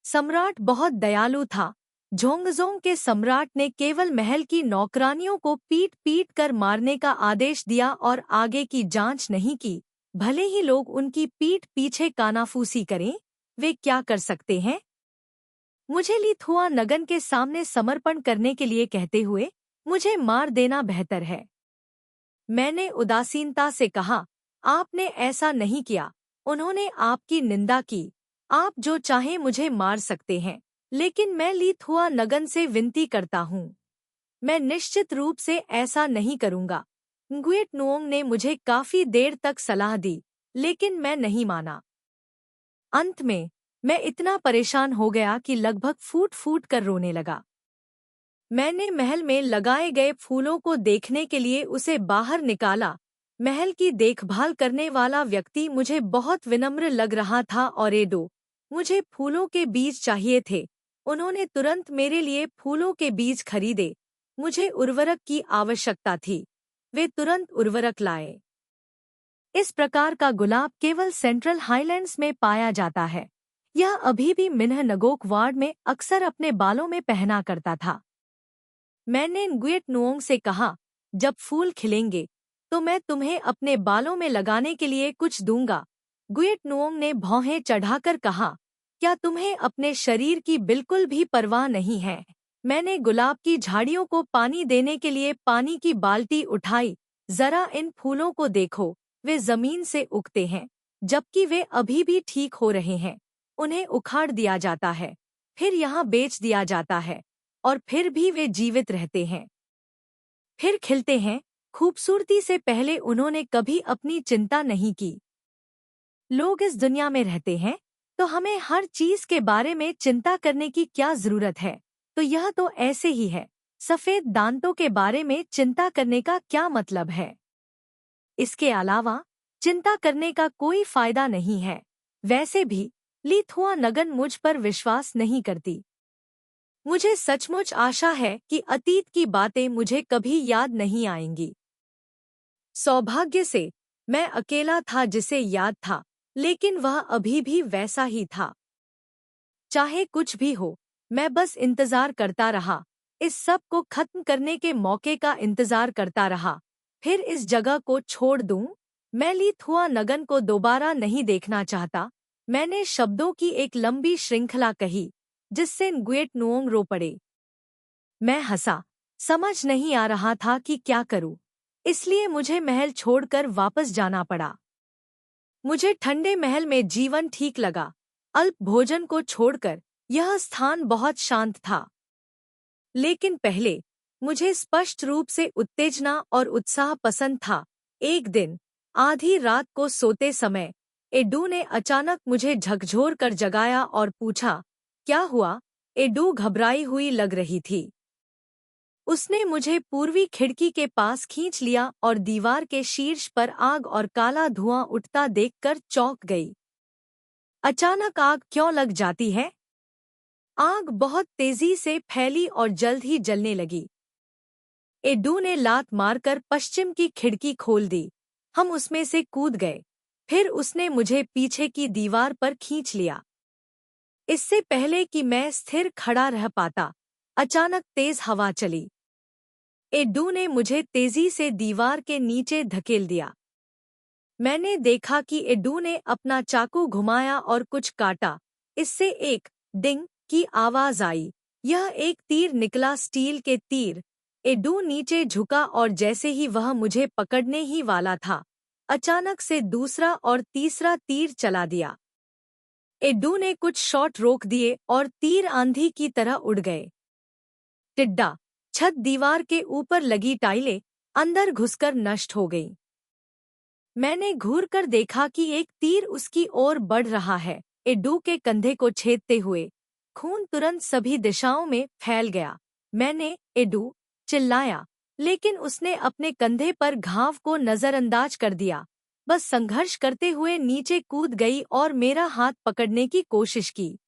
सम्राट बहुत दयालु था। झोंगजोंग के सम्राट ने केवल महल की नौकरानियों को पीट पीट कर मारने का आदेश दिया और आगे की जांच नहीं की। भले ही लोग उनकी पीठ पीछे कानाफूसी करें, वे क्या कर सकते हैं? मुझे लीत हुआ नगन के सामने समर्पण करने के लिए कहते हुए मुझे मार देना बेहतर है। मैंने उदासीनता से कहा, आपने ऐसा नहीं किया। उन्होंने आपकी निंदा की। आप जो चाहें मुझे मार सकते हैं, लेकिन मैं लीत हुआ नगन से विनती करता हूँ, मैं निश्चित रूप से ऐसा नहीं करूँगा। nguyen nuong ने मुझे काफी देर तक सलाह दी, लेकिन मैं नहीं माना। अंत में मैं इतना परेशान हो गया कि लगभग फूट फूट कर रोने लगा। मैंने महल में लगाए गए फूलों को देखने के लिए उसे बाहर निकाला। महल की देखभाल करने वाला व्यक्ति मुझे बहुत विनम्र लग रहा था और एडो, मुझे फूलों के बीज चाहिए थे। उन्होंने तुरंत मेरे लिए फूलों के बीज खरीदे। मुझे उर्वरक की आवश्यकता थी, वे तुरंत उर्वरक लाए। इस प्रकार का गुलाब केवल सेंट्रल हाईलैंड्स में पाया जाता है। यह अभी भी मिन्ह नगोक वार्ड में अक्सर अपने बालों में पहना करता था। मैंने nguyen nuong से कहा, जब फूल खिलेंगे तो मैं तुम्हें अपने बालों में लगाने के लिए कुछ दूंगा। nguyen nuong ने भौहें चढ़ाकर कहा, क्या तुम्हें अपने शरीर की बिल्कुल भी परवाह नहीं है? मैंने गुलाब की झाड़ियों को पानी देने के लिए पानी की बाल्टी उठाई। जरा इन फूलों को देखो, वे जमीन से उगते हैं, जबकि वे अभी भी ठीक हो रहे हैं। उन्हें उखाड़ दिया जाता है, फिर यहाँ बेच दिया जाता है, और फिर भी वे जीवित रहते हैं, फिर खिलते हैं खूबसूरती से। पहले उन्होंने कभी अपनी चिंता नहीं की। लोग इस दुनिया में रहते हैं, तो हमें हर चीज के बारे में चिंता करने की क्या जरूरत है? तो यह तो ऐसे ही है। सफेद दांतों के बारे में चिंता करने का क्या मतलब है? इसके अलावा चिंता करने का कोई फायदा नहीं है। वैसे भी ली थुआ नगन मुझ पर विश्वास नहीं करती। मुझे सचमुच आशा है कि अतीत की बातें मुझे कभी याद नहीं आएंगी। सौभाग्य से मैं अकेला था जिसे याद था, लेकिन वह अभी भी वैसा ही था। चाहे कुछ भी हो, मैं बस इंतजार करता रहा, इस सब को खत्म करने के मौके का इंतजार करता रहा। फिर इस जगह को छोड़ दूं? मैं ली थुआ नगन को दोबारा नहीं देखना चाहता। मैंने शब्दों की एक लंबी श्रृंखला कही, जिससे nguyen nuong रो पड़े। मैं हंसा, समझ नहीं आ रहा था कि क्या करूं, इसलिए मुझे महल छोड़कर वापस जाना पड़ा। मुझे ठंडे महल में जीवन ठीक लगा। अल्प भोजन को छोड़कर यह स्थान बहुत शांत था। लेकिन पहले मुझे स्पष्ट रूप से उत्तेजना और उत्साह पसंद था। एक दिन आधी रात को सोते समय एडू ने अचानक मुझे झकझोर कर जगाया और पूछा, क्या हुआ? एडू घबराई हुई लग रही थी। उसने मुझे पूर्वी खिड़की के पास खींच लिया और दीवार के शीर्ष पर आग और काला धुआं उठता देखकर चौंक गई। अचानक आग क्यों लग जाती है? आग बहुत तेजी से फैली और जल्द ही जलने लगी। एडू ने लात मारकर पश्चिम की खिड़की खोल दी। हम उसमें से कूद गए। फिर उसने मुझे पीछे की दीवार पर खींच लिया। इससे पहले कि मैं स्थिर खड़ा रह पाता, अचानक तेज हवा चली। एडू ने मुझे तेजी से दीवार के नीचे धकेल दिया। मैंने देखा कि एडू ने अपना चाकू घुमाया और कुछ काटा। इससे एक डिंग की आवाज आई। यह एक तीर निकला, स्टील के तीर। एडू नीचे झुका और जैसे ही वह मुझे पकड़ने ही वाला था, अचानक से दूसरा और तीसरा तीर चला दिया। एडू ने कुछ शॉट रोक दिए और तीर आंधी की तरह उड़ गए। टिड्डा छत, दीवार के ऊपर लगी टाइलें अंदर घुसकर नष्ट हो गईं। मैंने घूरकर देखा कि एक तीर उसकी ओर बढ़ रहा है, एडू के कंधे को छेदते हुए। खून तुरंत सभी दिशाओं में फैल गया। मैंने एडू चिल्लाया, लेकिन उसने अपने कंधे पर घाव को नजरअंदाज कर दिया। बस संघर्ष करते हुए नीचे कूद गई और मेरा हाथ पकड़ने की कोशिश की।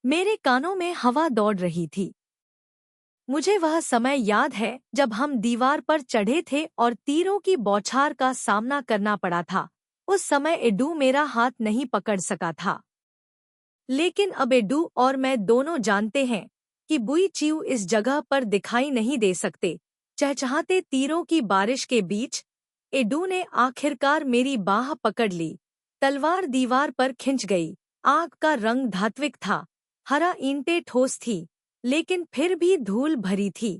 मेरे कानों में हवा दौड़ रही थी। मुझे वह समय याद है जब हम दीवार पर चढ़े थे और तीरों की बौछार का सामना करना पड़ा था। उस समय एडू मेरा हाथ नहीं पकड़ सका था। लेकिन अब एडू और मैं दोनों जानते हैं कि बुई चिऊ इस जगह पर दिखाई नहीं दे सकते। चहचहाते तीरों की बारिश के बीच एडू ने आखिरकार मेरी बाह पकड़ ली। तलवार दीवार पर खिंच गई। आग का रंग धात्विक था। हरा ईंटें ठोस थी, लेकिन फिर भी धूल भरी थी।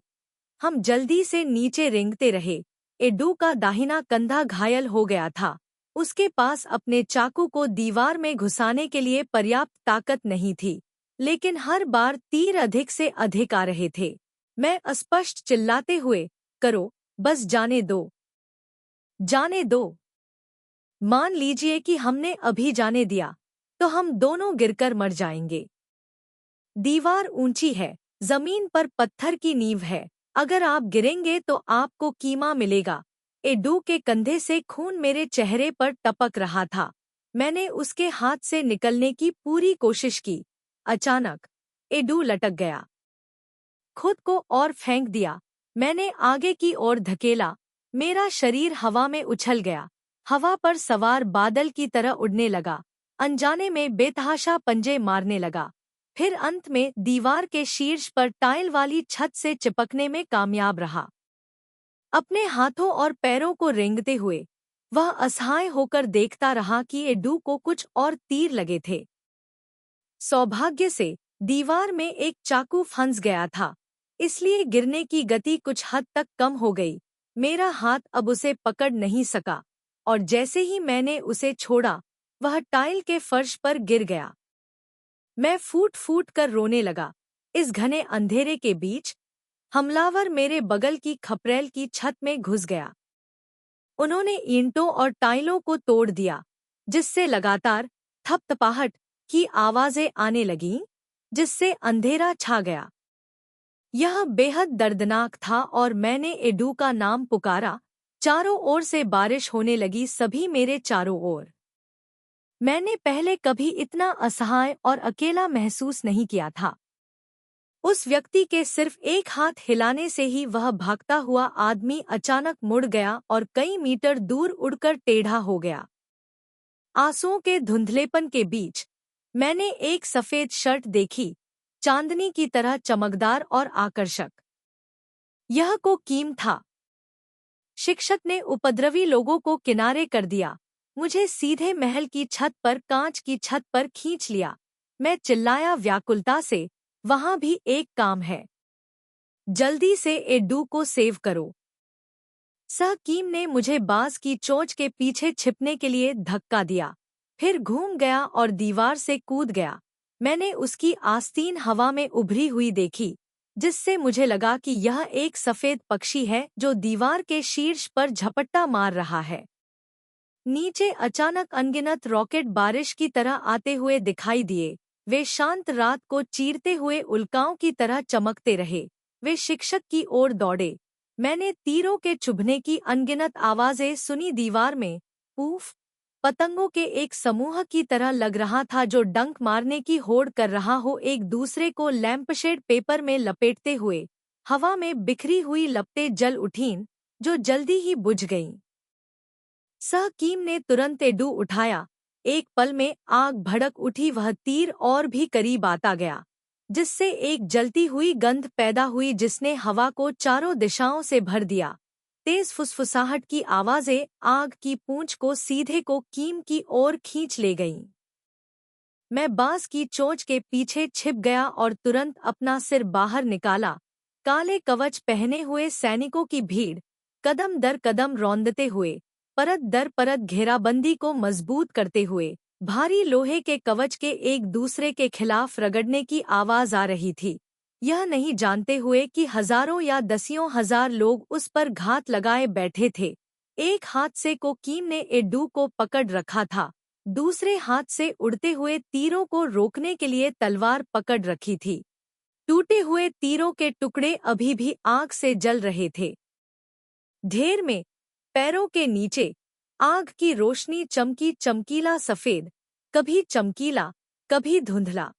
हम जल्दी से नीचे रेंगते रहे। एडू का दाहिना कंधा घायल हो गया था। उसके पास अपने चाकू को दीवार में घुसाने के लिए पर्याप्त ताकत नहीं थी, लेकिन हर बार तीर अधिक से अधिक आ रहे थे। मैं अस्पष्ट चिल्लाते हुए, करो, बस जाने दो, जाने दो। मान लीजिए कि हमने अभी जाने दिया, तो हम दोनों गिरकर मर जाएंगे। दीवार ऊंची है, जमीन पर पत्थर की नींव है। अगर आप गिरेंगे तो आपको कीमा मिलेगा। एडू के कंधे से खून मेरे चेहरे पर टपक रहा था। मैंने उसके हाथ से निकलने की पूरी कोशिश की। अचानक एडू लटक गया। खुद को और फेंक दिया। मैंने आगे की ओर धकेला। मेरा शरीर हवा में उछल गया। हवा पर सवार बादल की तरह उड़ने लगा। अनजाने में बेतहाशा पंजे मारने लगा। फिर अंत में दीवार के शीर्ष पर टाइल वाली छत से चिपकने में कामयाब रहा। अपने हाथों और पैरों को रेंगते हुए वह असहाय होकर देखता रहा कि एडू को कुछ और तीर लगे थे। सौभाग्य से दीवार में एक चाकू फंस गया था, इसलिए गिरने की गति कुछ हद तक कम हो गई। मेरा हाथ अब उसे पकड़ नहीं सका, और जैसे ही मैंने उसे छोड़ा, वह टाइल के फर्श पर गिर गया। मैं फूट फूट कर रोने लगा। इस घने अंधेरे के बीच हमलावर मेरे बगल की खपरेल की छत में घुस गया। उन्होंने ईंटों और टाइलों को तोड़ दिया, जिससे लगातार थपथपाहट की आवाजें आने लगीं, जिससे अंधेरा छा गया। यह बेहद दर्दनाक था और मैंने एडू का नाम पुकारा। चारों ओर से बारिश होने लगी, सभी मेरे चारों ओर। मैंने पहले कभी इतना असहाय और अकेला महसूस नहीं किया था। उस व्यक्ति के सिर्फ एक हाथ हिलाने से ही वह भागता हुआ आदमी अचानक मुड़ गया और कई मीटर दूर उड़कर टेढ़ा हो गया। आंसुओं के धुंधलेपन के बीच मैंने एक सफेद शर्ट देखी, चांदनी की तरह चमकदार और आकर्षक। यह को कीम था। शिक्षक ने उपद्रवी लोगों को किनारे कर दिया, मुझे सीधे महल की छत पर, कांच की छत पर खींच लिया। मैं चिल्लाया व्याकुलता से, वहां भी एक काम है, जल्दी से एडू को सेव करो। सहकीम ने मुझे बांस की चोंच के पीछे छिपने के लिए धक्का दिया, फिर घूम गया और दीवार से कूद गया। मैंने उसकी आस्तीन हवा में उभरी हुई देखी, जिससे मुझे लगा कि यह एक सफेद पक्षी है जो दीवार के शीर्ष पर झपट्टा मार रहा है। नीचे अचानक अनगिनत रॉकेट बारिश की तरह आते हुए दिखाई दिए। वे शांत रात को चीरते हुए उल्काओं की तरह चमकते रहे। वे शिक्षक की ओर दौड़े। मैंने तीरों के चुभने की अनगिनत आवाजें सुनी। दीवार में उफ, पतंगों के एक समूह की तरह लग रहा था जो डंक मारने की होड़ कर रहा हो, एक दूसरे को लैंपशेड पेपर में लपेटते हुए। हवा में बिखरी हुई लपटें जल उठीं, जो जल्दी ही बुझ गईं। सहकीम ने तुरंत एडू उठाया। एक पल में आग भड़क उठी। वह तीर और भी करीब आता गया, जिससे एक जलती हुई गंध पैदा हुई जिसने हवा को चारों दिशाओं से भर दिया। तेज फुसफुसाहट की आवाजें आग की पूंछ को सीधे को कीम की ओर खींच ले गईं। मैं बांस की चोंच के पीछे छिप गया और तुरंत अपना सिर बाहर निकाला। काले कवच पहने हुए सैनिकों की भीड़ कदम दर कदम रौंदते हुए, परत दर परत घेराबंदी को मजबूत करते हुए, भारी लोहे के कवच के एक दूसरे के खिलाफ रगड़ने की आवाज आ रही थी, यह नहीं जानते हुए कि हजारों या दसियों हजार लोग उस पर घात लगाए बैठे थे। एक हाथ से कोकीम ने एडू को पकड़ रखा था, दूसरे हाथ से उड़ते हुए तीरों को रोकने के लिए तलवार पकड़ रखी थी। टूटे हुए तीरों के टुकड़े अभी भी आग से जल रहे थे। ढेर में पैरों के नीचे आग की रोशनी चमकी, चमकीला सफेद, कभी चमकीला, कभी धुंधला।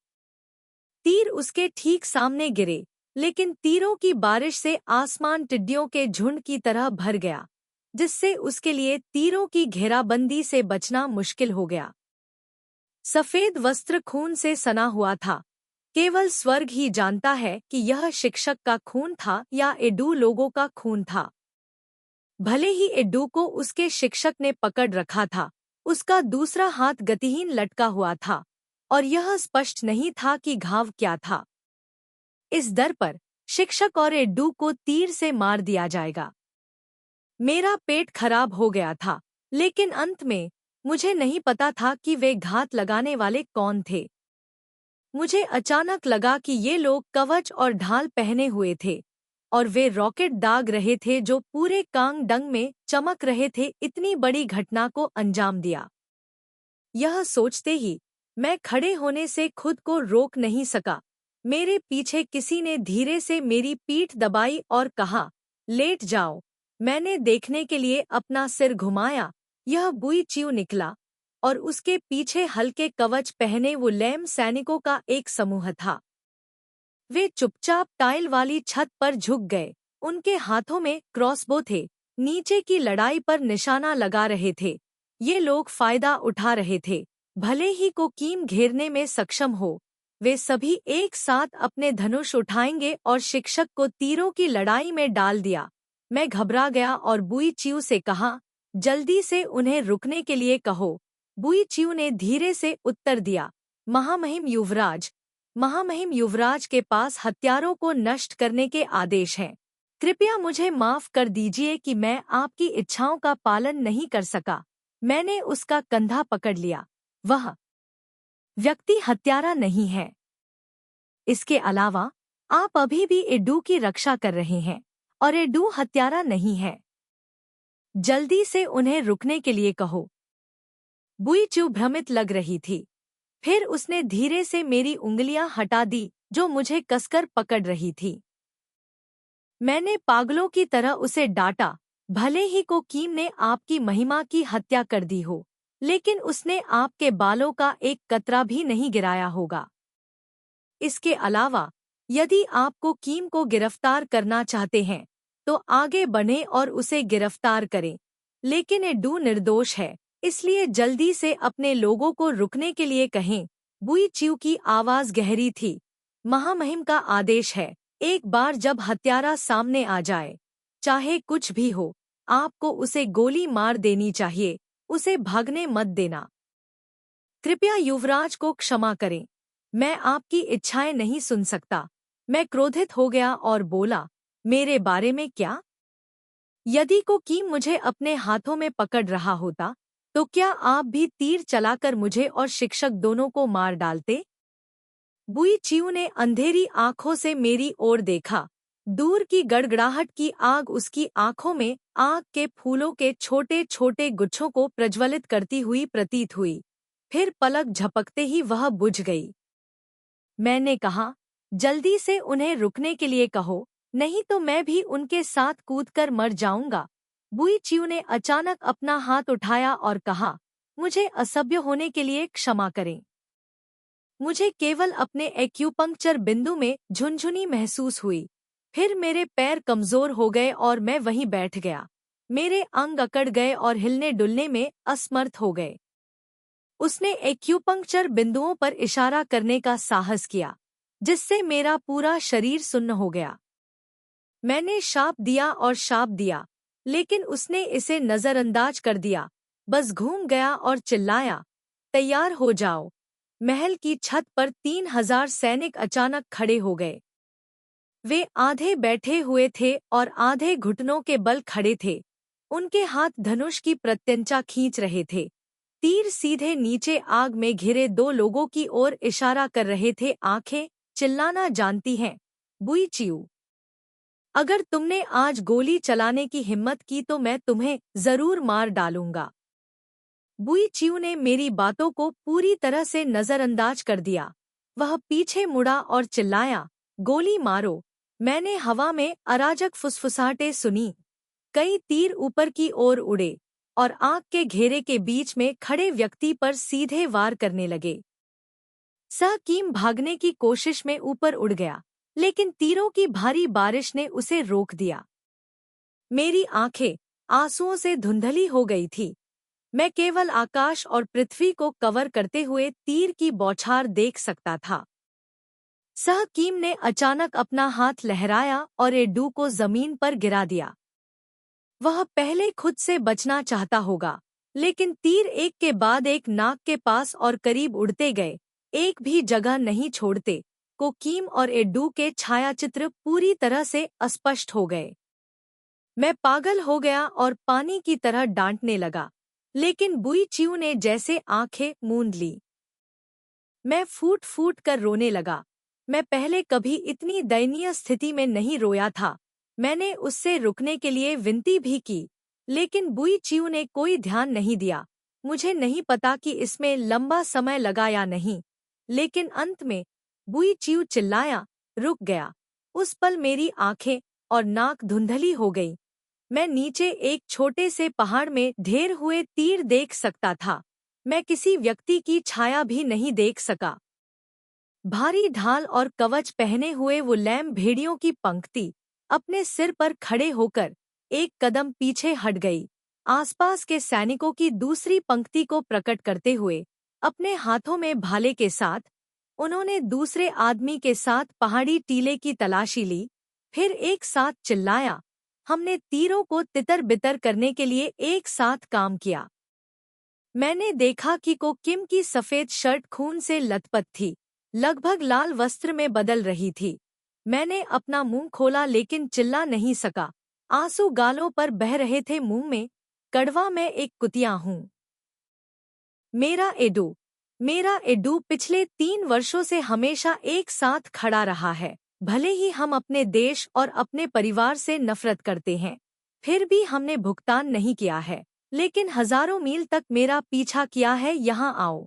तीर उसके ठीक सामने गिरे, लेकिन तीरों की बारिश से आसमान टिड्डियों के झुंड की तरह भर गया, जिससे उसके लिए तीरों की घेराबंदी से बचना मुश्किल हो गया। सफेद वस्त्र खून से सना हुआ था। केवल स्वर्ग ही जानता है कि यह शिक्षक का खून था या एडू लोगों का खून था। भले ही एडू को उसके शिक्षक ने पकड़ रखा था, उसका दूसरा हाथ गतिहीन लटका हुआ था, और यह स्पष्ट नहीं था कि घाव क्या था। इस दर पर शिक्षक और एडू को तीर से मार दिया जाएगा। मेरा पेट खराब हो गया था, लेकिन अंत में मुझे नहीं पता था कि वे घात लगाने वाले कौन थे। मुझे अचानक लगा कि ये लोग कवच और ढाल पहने हुए थे, और वे रॉकेट दाग रहे थे जो पूरे कांग डंग में चमक रहे थे। इतनी बड़ी घटना को अंजाम दिया, यह सोचते ही मैं खड़े होने से खुद को रोक नहीं सका। मेरे पीछे किसी ने धीरे से मेरी पीठ दबाई और कहा, लेट जाओ। मैंने देखने के लिए अपना सिर घुमाया। यह बुई चिऊ निकला, और उसके पीछे हल्के कवच पहने वो लैम सैनिकों का एक समूह था। वे चुपचाप टाइल वाली छत पर झुक गए। उनके हाथों में क्रॉसबो थे, नीचे की लड़ाई पर निशाना लगा रहे थे। ये लोग फायदा उठा रहे थे, भले ही कोकीम घेरने में सक्षम हो। वे सभी एक साथ अपने धनुष उठाएंगे और शिक्षक को तीरों की लड़ाई में डाल दिया। मैं घबरा गया और बुई चिऊ से कहा, जल्दी से उन्हें रुकने के लिए कहो। बुई चिऊ ने धीरे से उत्तर दिया, महामहिम युवराज, महामहिम युवराज के पास हत्यारों को नष्ट करने के आदेश हैं। कृपया मुझे माफ कर दीजिए कि मैं आपकी इच्छाओं का पालन नहीं कर सका। मैंने उसका कंधा पकड़ लिया। वह व्यक्ति हत्यारा नहीं है। इसके अलावा आप अभी भी एडू की रक्षा कर रहे हैं और एडू हत्यारा नहीं है। जल्दी से उन्हें रुकने के लिए कहो। बुईचू भ्रमित लग रही थी। फिर उसने धीरे से मेरी उंगलियां हटा दी जो मुझे कसकर पकड़ रही थी। मैंने पागलों की तरह उसे डांटा। भले ही को कीम ने आपकी महिमा की हत्या कर दी हो, लेकिन उसने आपके बालों का एक कतरा भी नहीं गिराया होगा। इसके अलावा यदि आपको कीम को गिरफ्तार करना चाहते हैं तो आगे बढ़ें और उसे गिरफ्तार करें, लेकिन एडू निर्दोष है, इसलिए जल्दी से अपने लोगों को रुकने के लिए कहें। बुईच्यू की आवाज गहरी थी। महामहिम का आदेश है, एक बार जब हत्यारा सामने आ जाए, चाहे कुछ भी हो, आपको उसे गोली मार देनी चाहिए, उसे भागने मत देना। कृपया युवराज को क्षमा करें, मैं आपकी इच्छाएं नहीं सुन सकता। मैं क्रोधित हो गया और बोला, मेरे बारे में क्या? यदि को कीम मुझे अपने हाथों में पकड़ रहा होता तो क्या आप भी तीर चलाकर मुझे और शिक्षक दोनों को मार डालते? बुईच्यू ने अंधेरी आंखों से मेरी ओर देखा। दूर की गड़गड़ाहट की आग उसकी आंखों में आग के फूलों के छोटे छोटे गुच्छों को प्रज्वलित करती हुई प्रतीत हुई। फिर पलक झपकते ही वह बुझ गई। मैंने कहा, जल्दी से उन्हें रुकने के लिए कहो, नहीं तो मैं भी उनके साथ कूदकर मर जाऊंगा। बुईच्यू ने अचानक अपना हाथ उठाया और कहा, मुझे असभ्य होने के लिए क्षमा करें। मुझे केवल अपने एक्यूपंक्चर बिंदु में झुनझुनी महसूस हुई। फिर मेरे पैर कमजोर हो गए और मैं वहीं बैठ गया। मेरे अंग अकड़ गए और हिलने डुलने में असमर्थ हो गए। उसने एक्यूपंक्चर बिंदुओं पर इशारा करने का साहस किया, जिससे मेरा पूरा शरीर सुन्न हो गया। मैंने शाप दिया और शाप दिया, लेकिन उसने इसे नजरअंदाज कर दिया, बस घूम गया और चिल्लाया, तैयार हो जाओ। महल की छत पर 3000 सैनिक अचानक खड़े हो गए। वे आधे बैठे हुए थे और आधे घुटनों के बल खड़े थे। उनके हाथ धनुष की प्रत्यंचा खींच रहे थे। तीर सीधे नीचे आग में घिरे 2 लोगों की ओर इशारा कर रहे थे। आंखें चिल्लाना जानती हैं, बुईच्यू। अगर तुमने आज गोली चलाने की हिम्मत की तो मैं तुम्हें जरूर मार डालूंगा। बुईच्यू ने मेरी बातों को पूरी तरह से नजरअंदाज कर दिया। वह पीछे मुड़ा और चिल्लाया, गोली मारो। मैंने हवा में अराजक फुसफुसाहटें सुनी। कई तीर ऊपर की ओर उड़े और आग के घेरे के बीच में खड़े व्यक्ति पर सीधे वार करने लगे। सहकीम भागने की कोशिश में ऊपर उड़ गया, लेकिन तीरों की भारी बारिश ने उसे रोक दिया। मेरी आंखें आंसुओं से धुंधली हो गई थी। मैं केवल आकाश और पृथ्वी को कवर करते हुए तीर की बौछार देख सकता था। सहकीम ने अचानक अपना हाथ लहराया और एडू को जमीन पर गिरा दिया। वह पहले खुद से बचना चाहता होगा, लेकिन तीर एक के बाद एक नाक के पास और करीब उड़ते गए, एक भी जगह नहीं छोड़ते। कोकीम और एडू के छायाचित्र पूरी तरह से अस्पष्ट हो गए। मैं पागल हो गया और पानी की तरह डांटने लगा, लेकिन बुईच्यू ने जैसे आंखें मूंद ली। मैं फूट फूट कर रोने लगा। मैं पहले कभी इतनी दयनीय स्थिति में नहीं रोया था। मैंने उससे रुकने के लिए विनती भी की, लेकिन बुईच्यू ने कोई ध्यान नहीं दिया। मुझे नहीं पता कि इसमें लंबा समय लगा या नहीं, लेकिन अंत में बुईच्यू चिल्लाया, रुक गया। उस पल मेरी आंखें और नाक धुंधली हो गई। मैं नीचे एक छोटे से पहाड़ में ढेर हुए तीर देख सकता था। मैं किसी व्यक्ति की छाया भी नहीं देख सका। भारी ढाल और कवच पहने हुए वो लैम भेड़ियों की पंक्ति अपने सिर पर खड़े होकर एक कदम पीछे हट गई। आसपास के सैनिकों की दूसरी पंक्ति को प्रकट करते हुए अपने हाथों में भाले के साथ उन्होंने दूसरे आदमी के साथ पहाड़ी टीले की तलाशी ली। फिर एक साथ चिल्लाया, हमने तीरों को तितर बितर करने के लिए एक साथ काम किया। मैंने देखा कि कोकिम की सफेद शर्ट खून से लथपथ थी, लगभग लाल वस्त्र में बदल रही थी। मैंने अपना मुंह खोला लेकिन चिल्ला नहीं सका। आंसू गालों पर बह रहे थे मुंह में। कड़वा, मैं एक कुतिया हूँ। मेरा एडू। मेरा एडू पिछले 3 वर्षों से हमेशा एक साथ खड़ा रहा है। भले ही हम अपने देश और अपने परिवार से नफरत करते हैं, फिर भी हमने भुगतान नहीं किया है, लेकिन हजारों मील तक मेरा पीछा किया है। यहाँ आओ।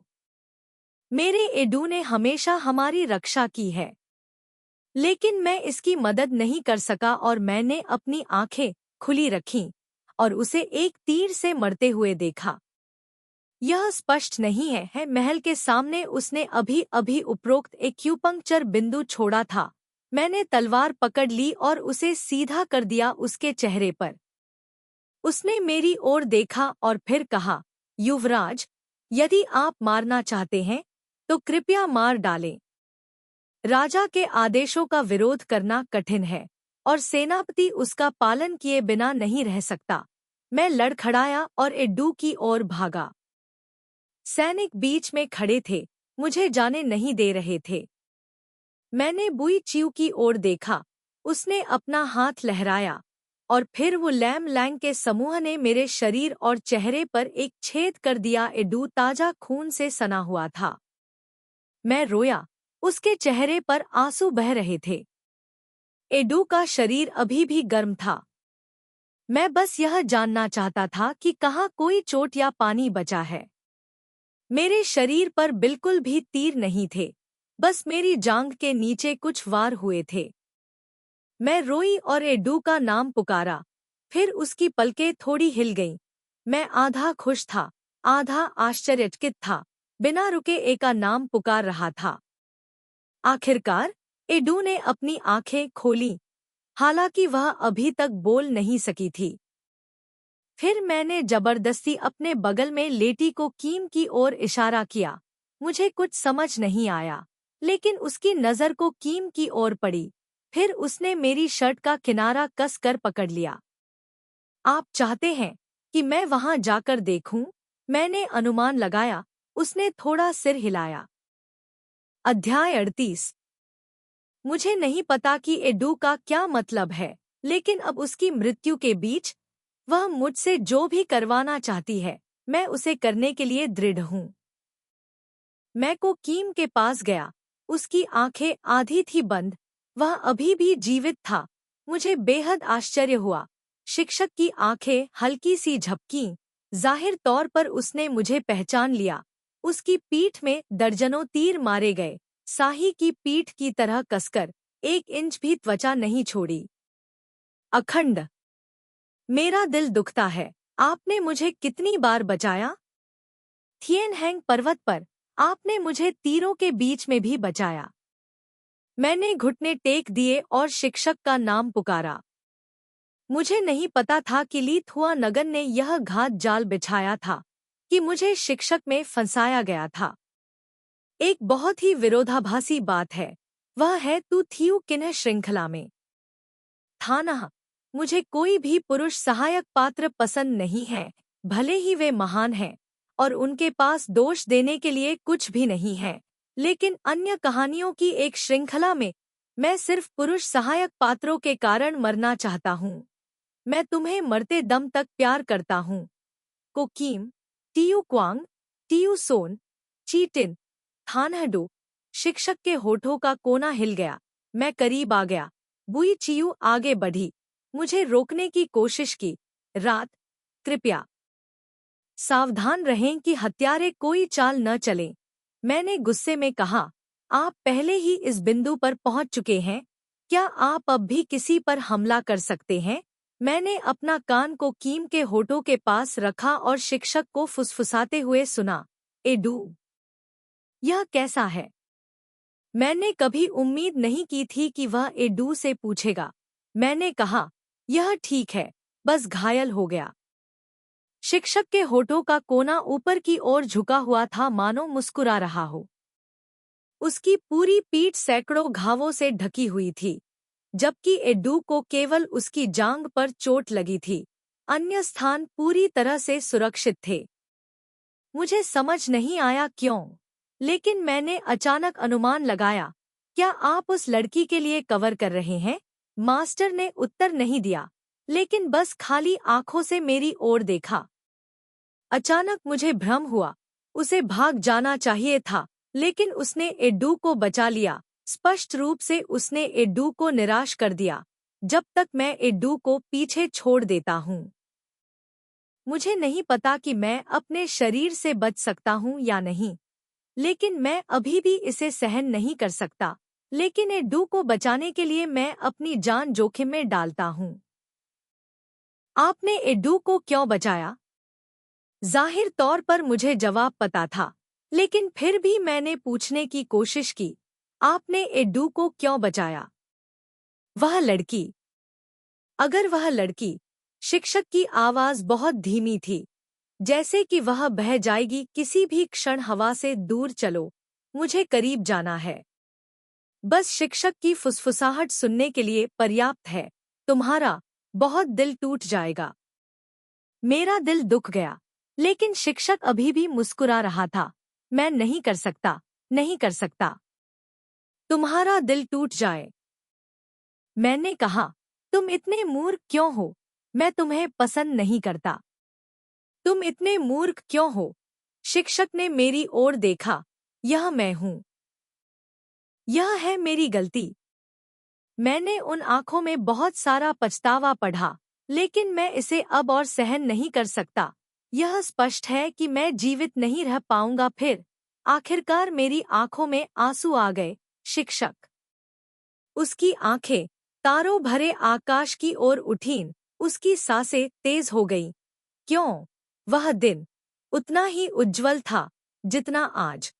मेरे एडू ने हमेशा हमारी रक्षा की है, लेकिन मैं इसकी मदद नहीं कर सका और मैंने अपनी आंखें खुली रखीं और उसे एक तीर से मरते हुए देखा। यह स्पष्ट नहीं है महल के सामने उसने अभी अभी उपरोक्त एक्यूपंक्चर बिंदु छोड़ा था। मैंने तलवार पकड़ ली और उसे सीधा कर दिया उसके चेहरे पर। उसने मेरी ओर देखा और फिर कहा, युवराज, यदि आप मारना चाहते हैं तो कृपया मार डालें। राजा के आदेशों का विरोध करना कठिन है और सेनापति उसका पालन किए बिना नहीं रह सकता। मैं लड़खड़ाया और एड्डू की ओर भागा। सैनिक बीच में खड़े थे, मुझे जाने नहीं दे रहे थे। मैंने बुई चिऊ की ओर देखा, उसने अपना हाथ लहराया और फिर वो लैम लैंग के समूह ने मेरे शरीर और चेहरे पर एक छेद कर दिया। एडू ताजा खून से सना हुआ था। मैं रोया, उसके चेहरे पर आंसू बह रहे थे। एडू का शरीर अभी भी गर्म था। मैं बस यह जानना चाहता था कि कहाँ कोई चोट या पानी बचा है। मेरे शरीर पर बिल्कुल भी तीर नहीं थे, बस मेरी जांघ के नीचे कुछ वार हुए थे। मैं रोई और एडू का नाम पुकारा, फिर उसकी पलकें थोड़ी हिल गईं। मैं आधा खुश था, आधा आश्चर्यचकित था, बिना रुके एका नाम पुकार रहा था। आखिरकार एडू ने अपनी आंखें खोलीं, हालांकि वह अभी तक बोल नहीं सकी थी। फिर मैंने जबरदस्ती अपने बगल में लेटी को कीम की ओर इशारा किया। मुझे कुछ समझ नहीं आया, लेकिन उसकी नज़र को कीम की ओर पड़ी। फिर उसने मेरी शर्ट का किनारा कस कर पकड़ लिया। आप चाहते हैं कि मैं वहां जाकर देखूं? मैंने अनुमान लगाया। उसने थोड़ा सिर हिलाया। अध्याय 38। मुझे नहीं पता कि एडू का क्या मतलब है, लेकिन अब उसकी मृत्यु के बीच वह मुझसे जो भी करवाना चाहती है, मैं उसे करने के लिए दृढ़ हूं। मैं को कीम के पास गया। उसकी आंखें आधी थी बंद, वह अभी भी जीवित था। मुझे बेहद आश्चर्य हुआ। शिक्षक की आंखें हल्की सी झपकीं। जाहिर तौर पर उसने मुझे पहचान लिया। उसकी पीठ में दर्जनों तीर मारे गए, साही की पीठ की तरह कसकर, 1 इंच भी त्वचा नहीं छोड़ी। अखंड। मेरा दिल दुखता है। आपने मुझे कितनी बार बचाया? थिएन हैंग पर्वत पर आपने मुझे तीरों के बीच में भी बचाया। मैंने घुटने टेक दिए और शिक्षक का नाम पुकारा। मुझे नहीं पता था कि ली थुआ नगन ने यह घात जाल बिछाया था, कि मुझे शिक्षक में फंसाया गया था। एक बहुत ही विरोधाभासी बात है, वह है तू थियू किन्ह श्रृंखला में था ना। मुझे कोई भी पुरुष सहायक पात्र पसंद नहीं है, भले ही वे महान हैं और उनके पास दोष देने के लिए कुछ भी नहीं है, लेकिन अन्य कहानियों की एक श्रृंखला में मैं सिर्फ पुरुष सहायक पात्रों के कारण मरना चाहता हूँ। मैं तुम्हें मरते दम तक प्यार करता हूँ। कोकीम, टीयू क्वांग, टीयू सोन, चीटिन, थानहडू। शिक्षक के होठों का कोना हिल गया। मैं करीब आ गया। बुई चियू आगे बढ़ी, मुझे रोकने की कोशिश की। रात, कृपया सावधान रहें कि हत्यारे कोई चाल न चलें। मैंने गुस्से में कहा, आप पहले ही इस बिंदु पर पहुंच चुके हैं, क्या आप अब भी किसी पर हमला कर सकते हैं? मैंने अपना कान को कीम के होठों के पास रखा और शिक्षक को फुसफुसाते हुए सुना, एडू, यह कैसा है? मैंने कभी उम्मीद नहीं की थी कि वह एडू से पूछेगा। मैंने कहा, यह ठीक है, बस घायल हो गया। शिक्षक के होठों का कोना ऊपर की ओर झुका हुआ था, मानो मुस्कुरा रहा हो। उसकी पूरी पीठ सैकड़ों घावों से ढकी हुई थी, जबकि एडू को केवल उसकी जांघ पर चोट लगी थी। अन्य स्थान पूरी तरह से सुरक्षित थे। मुझे समझ नहीं आया क्यों, लेकिन मैंने अचानक अनुमान लगाया, क्या आप उस लड़की के लिए कवर कर रहे हैं? मास्टर ने उत्तर नहीं दिया, लेकिन बस खाली आंखों से मेरी ओर देखा। अचानक मुझे भ्रम हुआ। उसे भाग जाना चाहिए था, लेकिन उसने एड्डू को बचा लिया। स्पष्ट रूप से उसने एड्डू को निराश कर दिया। जब तक मैं एड्डू को पीछे छोड़ देता हूँ, मुझे नहीं पता कि मैं अपने शरीर से बच सकता हूँ या नहीं, लेकिन मैं अभी भी इसे सहन नहीं कर सकता। लेकिन एड्डू को बचाने के लिए मैं अपनी जान जोखिम में डालता हूँ। आपने एड्डू को क्यों बचाया? जाहिर तौर पर मुझे जवाब पता था, लेकिन फिर भी मैंने पूछने की कोशिश की, आपने एड्डू को क्यों बचाया? वह लड़की। अगर वह लड़की, शिक्षक की आवाज बहुत धीमी थी, जैसे कि वह बह जाएगी किसी भी क्षण। हवा से दूर चलो, मुझे करीब जाना है। बस शिक्षक की फुसफुसाहट सुनने के लिए पर्याप्त है। तुम्हारा बहुत दिल टूट जाएगा। मेरा दिल दुख गया, लेकिन शिक्षक अभी भी मुस्कुरा रहा था। मैं नहीं कर सकता, नहीं कर सकता। तुम्हारा दिल टूट जाए। मैंने कहा, तुम इतने मूर्ख क्यों हो? मैं तुम्हें पसंद नहीं करता। तुम इतने मूर्ख क्यों हो? शिक्षक ने मेरी ओर देखा। यह मैं हूँ। यह है मेरी गलती। मैंने उन आंखों में बहुत सारा पछतावा पढ़ा, लेकिन मैं इसे अब और सहन नहीं कर सकता। यह स्पष्ट है कि मैं जीवित नहीं रह पाऊंगा फिर। आखिरकार मेरी आंखों में आंसू आ गए। शिक्षक। उसकी आंखें तारों भरे आकाश की ओर उठीं, उसकी सांसें तेज हो गईं। क्यों? वह दिन उतना ही उज्जवल था जितना आज।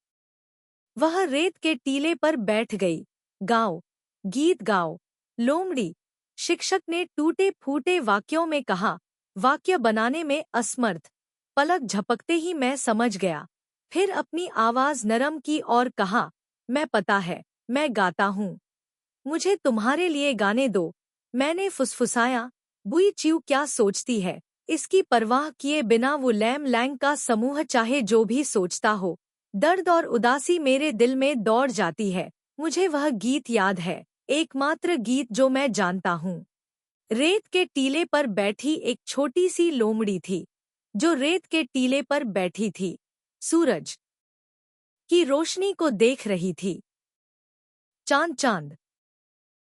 वह रेत के टीले पर बैठ गई। गाओ, गीत गाओ, लोमड़ी। शिक्षक ने टूटे फूटे वाक्यों में कहा, वाक्य बनाने में असमर्थ। पलक झपकते ही मैं समझ गया। फिर अपनी आवाज नरम की और कहा, मैं पता है, मैं गाता हूँ। मुझे तुम्हारे लिए गाने दो। मैंने फुसफुसाया, बुई च्यू क्या सोचती है? इसकी परवाह किए बिना वो लैम लैंग का समूह चाहे जो भी सोचता हो। दर्द और उदासी मेरे दिल में दौड़ जाती है। मुझे वह गीत याद है, एकमात्र गीत जो मैं जानता हूँ। रेत के टीले पर बैठी एक छोटी सी लोमड़ी थी, जो रेत के टीले पर बैठी थी, सूरज की रोशनी को देख रही थी। चांद चांद।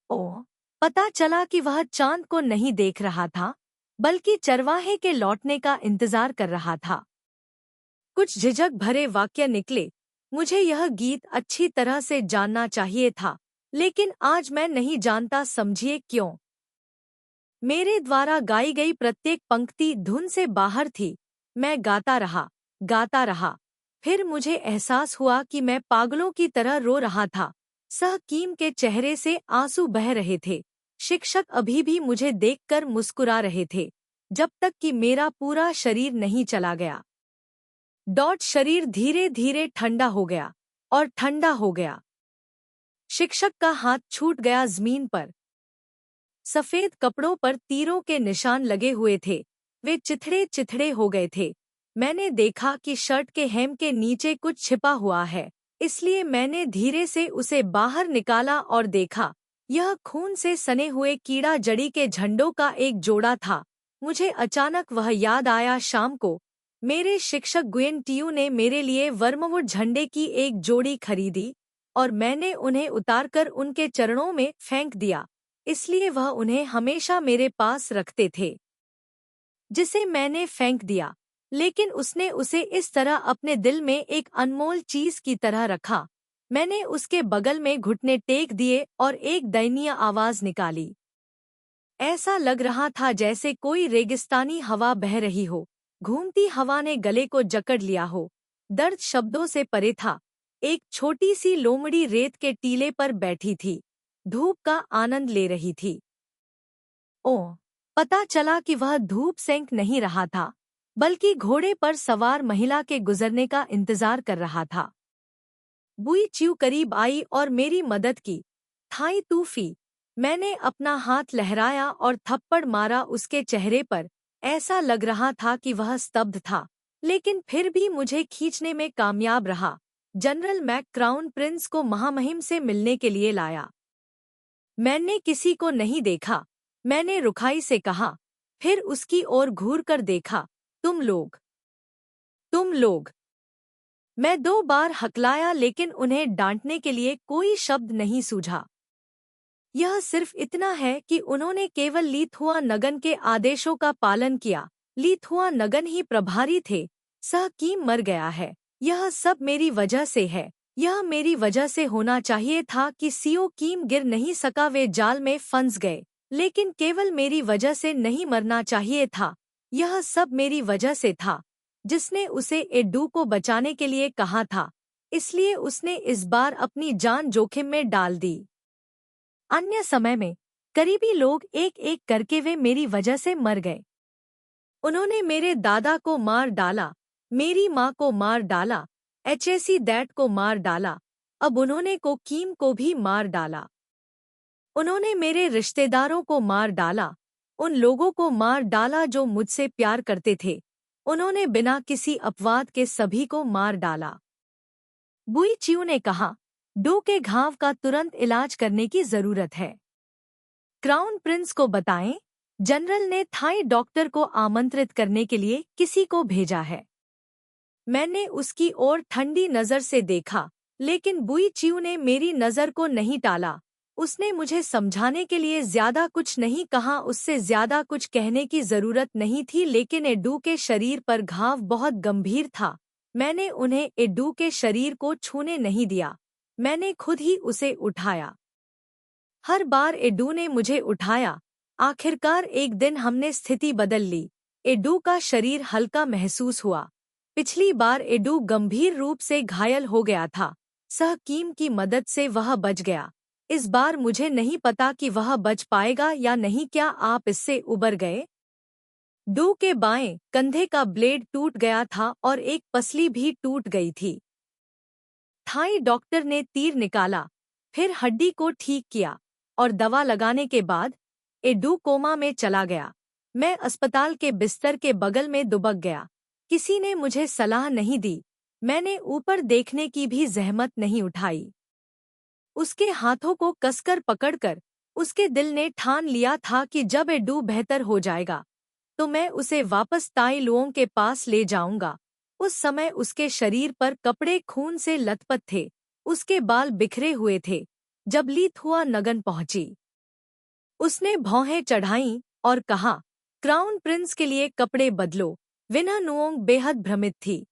ओह, पता चला कि वह चांद को नहीं देख रहा था, बल्कि चरवाहे के लौटने का इंतजार कर रहा था। कुछ झिझक भरे वाक्य निकले। मुझे यह गीत अच्छी तरह से जानना चाहिए था, लेकिन आज मैं नहीं जानता। समझिए क्यों? मेरे द्वारा गाई गई प्रत्येक पंक्ति धुन से बाहर थी। मैं गाता रहा, गाता रहा। फिर मुझे एहसास हुआ कि मैं पागलों की तरह रो रहा था। सहकीम के चेहरे से आंसू बह रहे थे। शिक्षक अभी भी मुझे देखकर मुस्कुरा रहे थे, जब तक कि मेरा पूरा शरीर नहीं चला गया। शरीर धीरे धीरे ठंडा हो गया और ठंडा हो गया। शिक्षक का हाथ छूट गया जमीन पर। सफेद कपड़ों पर तीरों के निशान लगे हुए थे। वे चिथड़े चिथड़े हो गए थे। मैंने देखा कि शर्ट के हेम के नीचे कुछ छिपा हुआ है, इसलिए मैंने धीरे से उसे बाहर निकाला और देखा। यह खून से सने हुए कीड़ा जड़ी के झंडों का एक जोड़ा था। मुझे अचानक वह याद आया। शाम को मेरे शिक्षक गुएन टियू ने मेरे लिए वर्मवुड झंडे की एक जोड़ी खरीदी और मैंने उन्हें उतारकर उनके चरणों में फेंक दिया, इसलिए वह उन्हें हमेशा मेरे पास रखते थे। जिसे मैंने फेंक दिया, लेकिन उसने उसे इस तरह अपने दिल में एक अनमोल चीज की तरह रखा। मैंने उसके बगल में घुटने टेक दिए और एक दयनीय आवाज निकाली। ऐसा लग रहा था जैसे कोई रेगिस्तानी हवा बह रही हो। घूमती हवा ने गले को जकड़ लिया हो। दर्द शब्दों से परे था। एक छोटी सी लोमड़ी रेत के टीले पर बैठी थी, धूप का आनंद ले रही थी। ओह, पता चला कि वह धूप सेंक नहीं रहा था, बल्कि घोड़े पर सवार महिला के गुजरने का इंतजार कर रहा था। बुई च्यू करीब आई और मेरी मदद की। थाई तूफी। मैंने अपना हाथ लहराया और थप्पड़ मारा उसके चेहरे पर। ऐसा लग रहा था कि वह स्तब्ध था, लेकिन फिर भी मुझे खींचने में कामयाब रहा। जनरल मैक क्राउन प्रिंस को महामहिम से मिलने के लिए लाया। मैंने किसी को नहीं देखा। मैंने रुखाई से कहा, फिर उसकी ओर घूर कर देखा। तुम लोग मैं 2 बार हकलाया लेकिन उन्हें डांटने के लिए कोई शब्द नहीं सूझा। यह सिर्फ इतना है कि उन्होंने केवल लीथुआ नगन के आदेशों का पालन किया। लीथुआ नगन ही प्रभारी थे। सह कीम मर गया है। यह सब मेरी वजह से है। यह मेरी वजह से होना चाहिए था कि सीओ कीम गिर नहीं सका, वे जाल में फंस गए। लेकिन केवल मेरी वजह से नहीं मरना चाहिए था। यह सब मेरी वजह से था। जिसने उसे एडू को बचाने के लिए कहा था, इसलिए उसने इस बार अपनी जान जोखिम में डाल दी। अन्य समय में करीबी लोग एक एक करके वे मेरी वजह से मर गए। उन्होंने मेरे दादा को मार डाला, मेरी माँ को मार डाला, एचएसी डैड को मार डाला, अब उन्होंने कोकीम को भी मार डाला। उन्होंने मेरे रिश्तेदारों को मार डाला, उन लोगों को मार डाला जो मुझसे प्यार करते थे। उन्होंने बिना किसी अपवाद के सभी को मार डाला। बुई चियू ने कहा, डो के घाव का तुरंत इलाज करने की जरूरत है। क्राउन प्रिंस को बताएं, जनरल ने थाई डॉक्टर को आमंत्रित करने के लिए किसी को भेजा है। मैंने उसकी ओर ठंडी नजर से देखा, लेकिन बुई चियू ने मेरी नजर को नहीं टाला। उसने मुझे समझाने के लिए ज्यादा कुछ नहीं कहा, उससे ज्यादा कुछ कहने की जरूरत नहीं थी, लेकिन एडू के शरीर पर घाव बहुत गंभीर था। मैंने उन्हें एडू के शरीर को छूने नहीं दिया, मैंने खुद ही उसे उठाया। हर बार एडू ने मुझे उठाया। आखिरकार एक दिन हमने स्थिति बदल ली। एडू का शरीर हल्का महसूस हुआ। पिछली बार एडू गंभीर रूप से घायल हो गया था। सह कीम की मदद से वह बच गया। इस बार मुझे नहीं पता कि वह बच पाएगा या नहीं। क्या आप इससे उबर गए? डू के बाएं कंधे का ब्लेड टूट गया था और एक पसली भी टूट गई थी। थाई डॉक्टर ने तीर निकाला, फिर हड्डी को ठीक किया और दवा लगाने के बाद एडू कोमा में चला गया। मैं अस्पताल के बिस्तर के बगल में दुबक गया। किसी ने मुझे सलाह नहीं दी। मैंने ऊपर देखने की भी जहमत नहीं उठाई। उसके हाथों को कसकर पकड़कर उसके दिल ने ठान लिया था कि जब एडू बेहतर हो जाएगा तो मैं उसे वापस ताई लुओंग के पास ले जाऊंगा। उस समय उसके शरीर पर कपड़े खून से लथपथ थे, उसके बाल बिखरे हुए थे। जब लीथुआ नगन पहुंची, उसने भौहें चढ़ाईं और कहा, क्राउन प्रिंस के लिए कपड़े बदलो। विना नुओंग बेहद भ्रमित थी।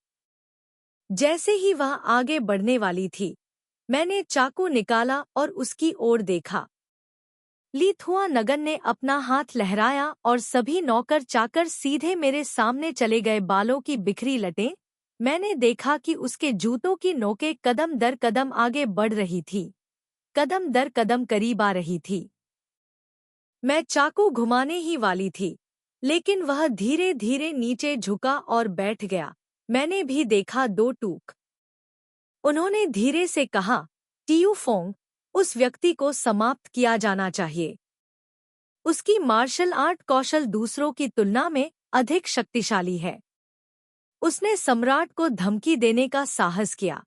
जैसे ही वह आगे बढ़ने वाली थी, मैंने चाकू निकाला और उसकी ओर देखा। लीथुआ नगन ने अपना हाथ लहराया और सभी नौकर चाकर सीधे मेरे सामने चले गए। बालों की बिखरी लटें, मैंने देखा कि उसके जूतों की नोकें कदम दर कदम आगे बढ़ रही थी, कदम दर कदम करीब आ रही थी। मैं चाकू घुमाने ही वाली थी, लेकिन वह धीरे धीरे नीचे झुका और बैठ गया। मैंने भी देखा 2 टूक। उन्होंने धीरे से कहा, टियू फोंग, उस व्यक्ति को समाप्त किया जाना चाहिए। उसकी मार्शल आर्ट कौशल दूसरों की तुलना में अधिक शक्तिशाली है। उसने सम्राट को धमकी देने का साहस किया।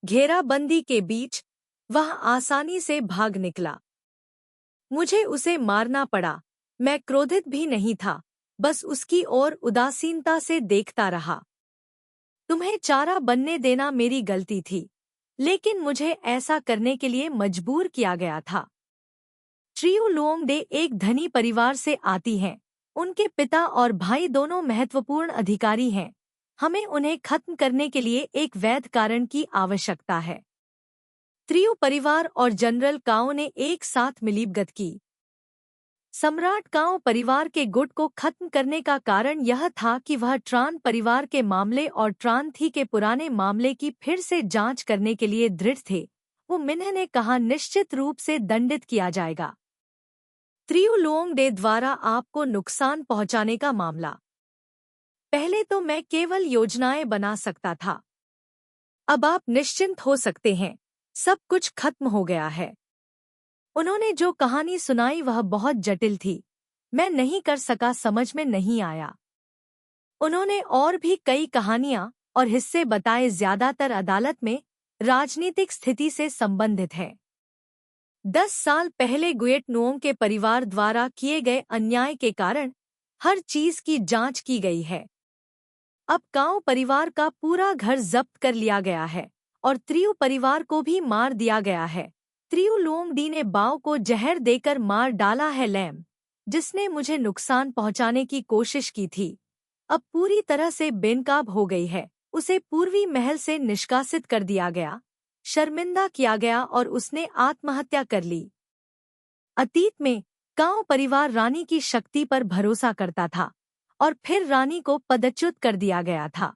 घेराबंदी के बीच वह आसानी से भाग निकला। मुझे उसे मारना पड़ा। मैं क्रोधित भी नहीं था, बस उसकी ओर उदासीनता से देखता रहा। तुम्हें चारा बनने देना मेरी गलती थी, लेकिन मुझे ऐसा करने के लिए मजबूर किया गया था। ट्रियू लुओंगडे एक धनी परिवार से आती हैं। उनके पिता और भाई दोनों महत्वपूर्ण अधिकारी हैं। हमें उन्हें खत्म करने के लिए एक वैध कारण की आवश्यकता है। त्रियू परिवार और जनरल काओ ने एक साथ मिलीभगत की। सम्राट काओ परिवार के गुट को खत्म करने का कारण यह था कि वह ट्रान परिवार के मामले और ट्रान थी के पुराने मामले की फिर से जांच करने के लिए दृढ़ थे। वो मिन्ह ने कहा, निश्चित रूप से दंडित किया जाएगा। त्रियू लुओंगडे द्वारा आपको नुकसान पहुंचाने का मामला। पहले तो मैं केवल योजनाएं बना सकता था। अब आप निश्चिंत हो सकते हैं, सब कुछ खत्म हो गया है। उन्होंने जो कहानी सुनाई वह बहुत जटिल थी। मैं नहीं कर सका, समझ में नहीं आया। उन्होंने और भी कई कहानियां और हिस्से बताए, ज्यादातर अदालत में राजनीतिक स्थिति से संबंधित है। 10 साल पहले गुएट नुओंग के परिवार द्वारा किए गए अन्याय के कारण हर चीज की जांच की गई है। अब काओ परिवार का पूरा घर जब्त कर लिया गया है और त्रियु परिवार को भी मार दिया गया है। त्रियु लोमड़ी ने बाव को जहर देकर मार डाला है। लैम, जिसने मुझे नुकसान पहुंचाने की कोशिश की थी, अब पूरी तरह से बेनकाब हो गई है। उसे पूर्वी महल से निष्कासित कर दिया गया, शर्मिंदा किया गया और उसने आत्महत्या कर ली। अतीत में काओ परिवार रानी की शक्ति पर भरोसा करता था और फिर रानी को पदच्युत कर दिया गया था।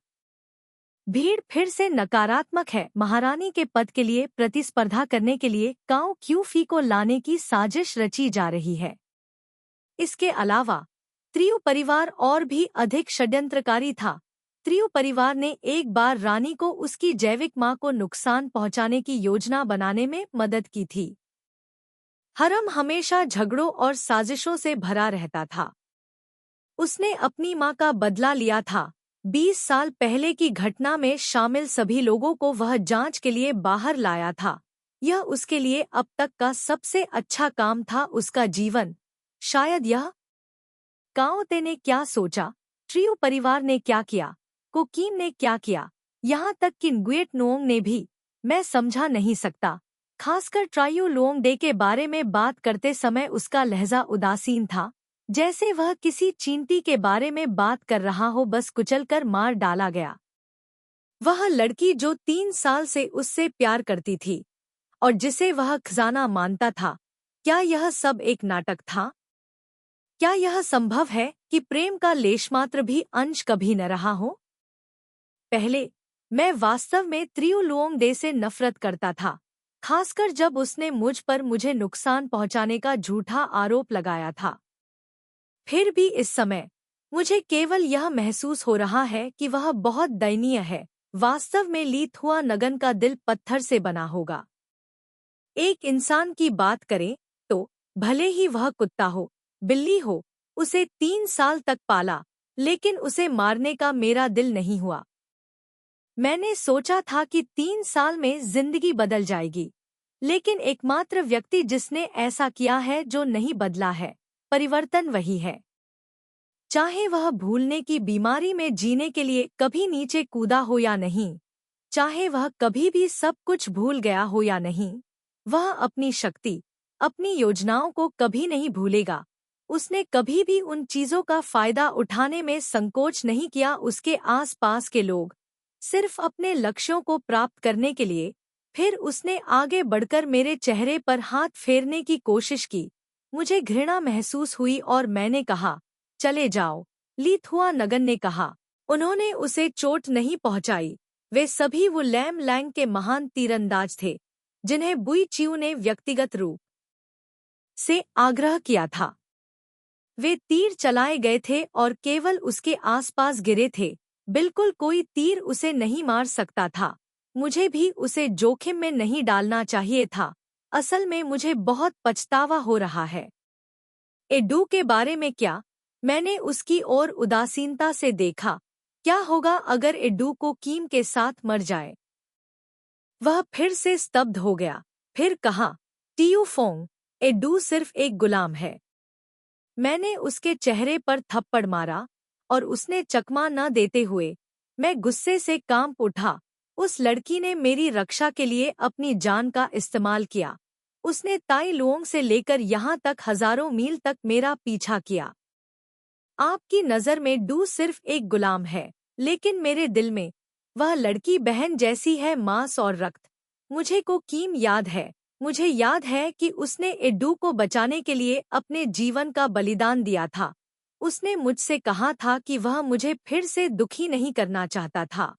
भीड़ फिर से नकारात्मक है। महारानी के पद के लिए प्रतिस्पर्धा करने के लिए काओ क्यूफी को लाने की साजिश रची जा रही है। इसके अलावा त्रियु परिवार और भी अधिक षड्यंत्रकारी था। त्रियु परिवार ने एक बार रानी को उसकी जैविक मां को नुकसान पहुंचाने की योजना बनाने में मदद की थी। हरम हमेशा झगड़ों और साजिशों से भरा रहता था। उसने अपनी मां का बदला लिया था। 20 साल पहले की घटना में शामिल सभी लोगों को वह जांच के लिए बाहर लाया था। यह उसके लिए अब तक का सबसे अच्छा काम था। उसका जीवन शायद यह। काओते ने क्या सोचा, ट्रियो परिवार ने क्या किया, कोकीम ने क्या किया, यहाँ तक कि न्गुयेट नोंग ने भी, मैं समझा नहीं सकता। खासकर ट्राइयो लोंग डे के बारे में बात करते समय उसका लहजा उदासीन था, जैसे वह किसी चींटी के बारे में बात कर रहा हो। बस कुचलकर मार डाला गया। वह लड़की जो 3 साल से उससे प्यार करती थी और जिसे वह खजाना मानता था, क्या यह सब एक नाटक था? क्या यह संभव है कि प्रेम का लेशमात्र भी अंश कभी न रहा हो? पहले मैं वास्तव में त्रियो लुओंग डे से नफरत करता था, खासकर जब उसने मुझ पर मुझे नुकसान पहुंचाने का झूठा आरोप लगाया था। फिर भी इस समय मुझे केवल यह महसूस हो रहा है कि वह बहुत दयनीय है। वास्तव में ली थुआ नगन का दिल पत्थर से बना होगा। एक इंसान की बात करें तो भले ही वह कुत्ता हो, बिल्ली हो, उसे 3 साल तक पाला, लेकिन उसे मारने का मेरा दिल नहीं हुआ। मैंने सोचा था कि 3 साल में जिंदगी बदल जाएगी, लेकिन एकमात्र व्यक्ति जिसने ऐसा किया है जो नहीं बदला है, परिवर्तन वही है। चाहे वह भूलने की बीमारी में जीने के लिए कभी नीचे कूदा हो या नहीं, चाहे वह कभी भी सब कुछ भूल गया हो या नहीं, वह अपनी शक्ति, अपनी योजनाओं को कभी नहीं भूलेगा। उसने कभी भी उन चीजों का फायदा उठाने में संकोच नहीं किया। उसके आसपास के लोग सिर्फ अपने लक्ष्यों को प्राप्त करने के लिए। फिर उसने आगे बढ़कर मेरे चेहरे पर हाथ फेरने की कोशिश की। मुझे घृणा महसूस हुई और मैंने कहा, चले जाओ। ली थुआ नगन ने कहा। उन्होंने उसे चोट नहीं पहुंचाई। वे सभी वो लैम लैंग के महान तीरंदाज थे जिन्हें बुई चिऊ ने व्यक्तिगत रूप से आग्रह किया था। वे तीर चलाए गए थे और केवल उसके आसपास गिरे थे। बिल्कुल कोई तीर उसे नहीं मार सकता था। मुझे भी उसे जोखिम में नहीं डालना चाहिए था। असल में मुझे बहुत पछतावा हो रहा है। एडू के बारे में क्या? मैंने उसकी ओर उदासीनता से देखा। क्या होगा अगर एडू को कीम के साथ मर जाए? वह फिर से स्तब्ध हो गया, फिर कहा, टियू फोंग, एडू सिर्फ एक गुलाम है। मैंने उसके चेहरे पर थप्पड़ मारा और उसने चकमा न देते हुए, मैं गुस्से से कांप उठा। उस लड़की ने मेरी रक्षा के लिए अपनी जान का इस्तेमाल किया। उसने ताई लुओंग से लेकर यहाँ तक हजारों मील तक मेरा पीछा किया। आपकी नज़र में डू सिर्फ एक गुलाम है, लेकिन मेरे दिल में वह लड़की बहन जैसी है, मांस और रक्त। मुझे को कीम याद है। मुझे याद है कि उसने एडू को बचाने के लिए अपने जीवन का बलिदान दिया था। उसने मुझसे कहा था कि वह मुझे फिर से दुखी नहीं करना चाहता था।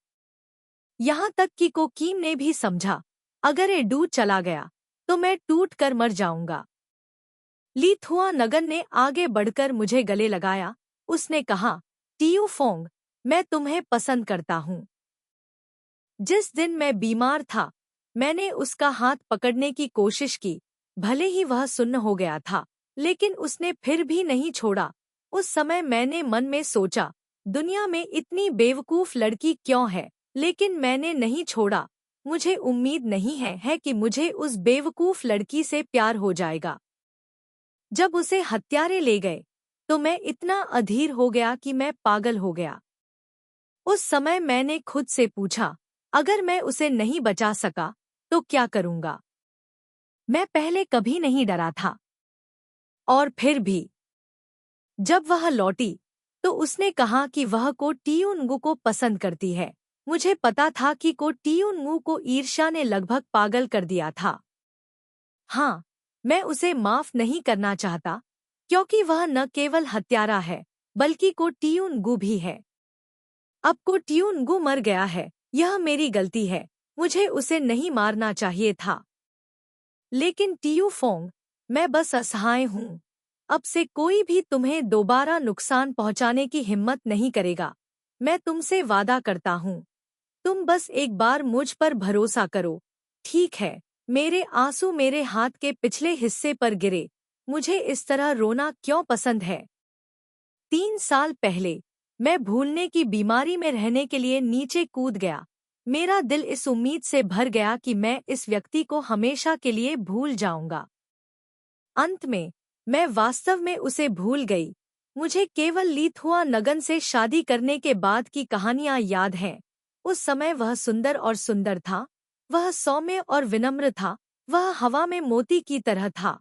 यहाँ तक कि कोकीम ने भी समझा, अगर एडू चला गया तो मैं टूट कर मर जाऊंगा। ली थुआ नगन ने आगे बढ़कर मुझे गले लगाया। उसने कहा, टियू फोंग, मैं तुम्हें पसंद करता हूँ। जिस दिन मैं बीमार था, मैंने उसका हाथ पकड़ने की कोशिश की। भले ही वह सुन्न हो गया था, लेकिन उसने फिर भी नहीं छोड़ा। उस समय मैंने मन में सोचा, दुनिया में इतनी बेवकूफ लड़की क्यों है, लेकिन मैंने नहीं छोड़ा। मुझे उम्मीद नहीं है कि मुझे उस बेवकूफ लड़की से प्यार हो जाएगा। जब उसे हत्यारे ले गए तो मैं इतना अधीर हो गया कि मैं पागल हो गया। उस समय मैंने खुद से पूछा, अगर मैं उसे नहीं बचा सका तो क्या करूंगा। मैं पहले कभी नहीं डरा था। और फिर भी जब वह लौटी तो उसने कहा कि वह को टियुनगु को पसंद करती है। मुझे पता था कि को टियुनगु को ईर्ष्या ने लगभग पागल कर दिया था। हाँ, मैं उसे माफ नहीं करना चाहता, क्योंकि वह न केवल हत्यारा है बल्कि को टियुनगु भी है। अब को टियुनगु मर गया है, यह मेरी गलती है। मुझे उसे नहीं मारना चाहिए था। लेकिन टियू फोंग, मैं बस असहाय हूँ। अब से कोई भी तुम्हें दोबारा नुकसान पहुंचाने की हिम्मत नहीं करेगा। मैं तुमसे वादा करता हूँ। तुम बस एक बार मुझ पर भरोसा करो। ठीक है। मेरे आंसू मेरे हाथ के पिछले हिस्से पर गिरे। मुझे इस तरह रोना क्यों पसंद है? 3 साल पहले मैं भूलने की बीमारी में रहने के लिए नीचे कूद गया। मेरा दिल इस उम्मीद से भर गया कि मैं इस व्यक्ति को हमेशा के लिए भूल जाऊंगा। अंत में मैं वास्तव में उसे भूल गई। मुझे केवल लीथुआ नगन से शादी करने के बाद की कहानियां याद हैं। उस समय वह सुंदर और सुंदर था। वह सौम्य और विनम्र था। वह हवा में मोती की तरह था।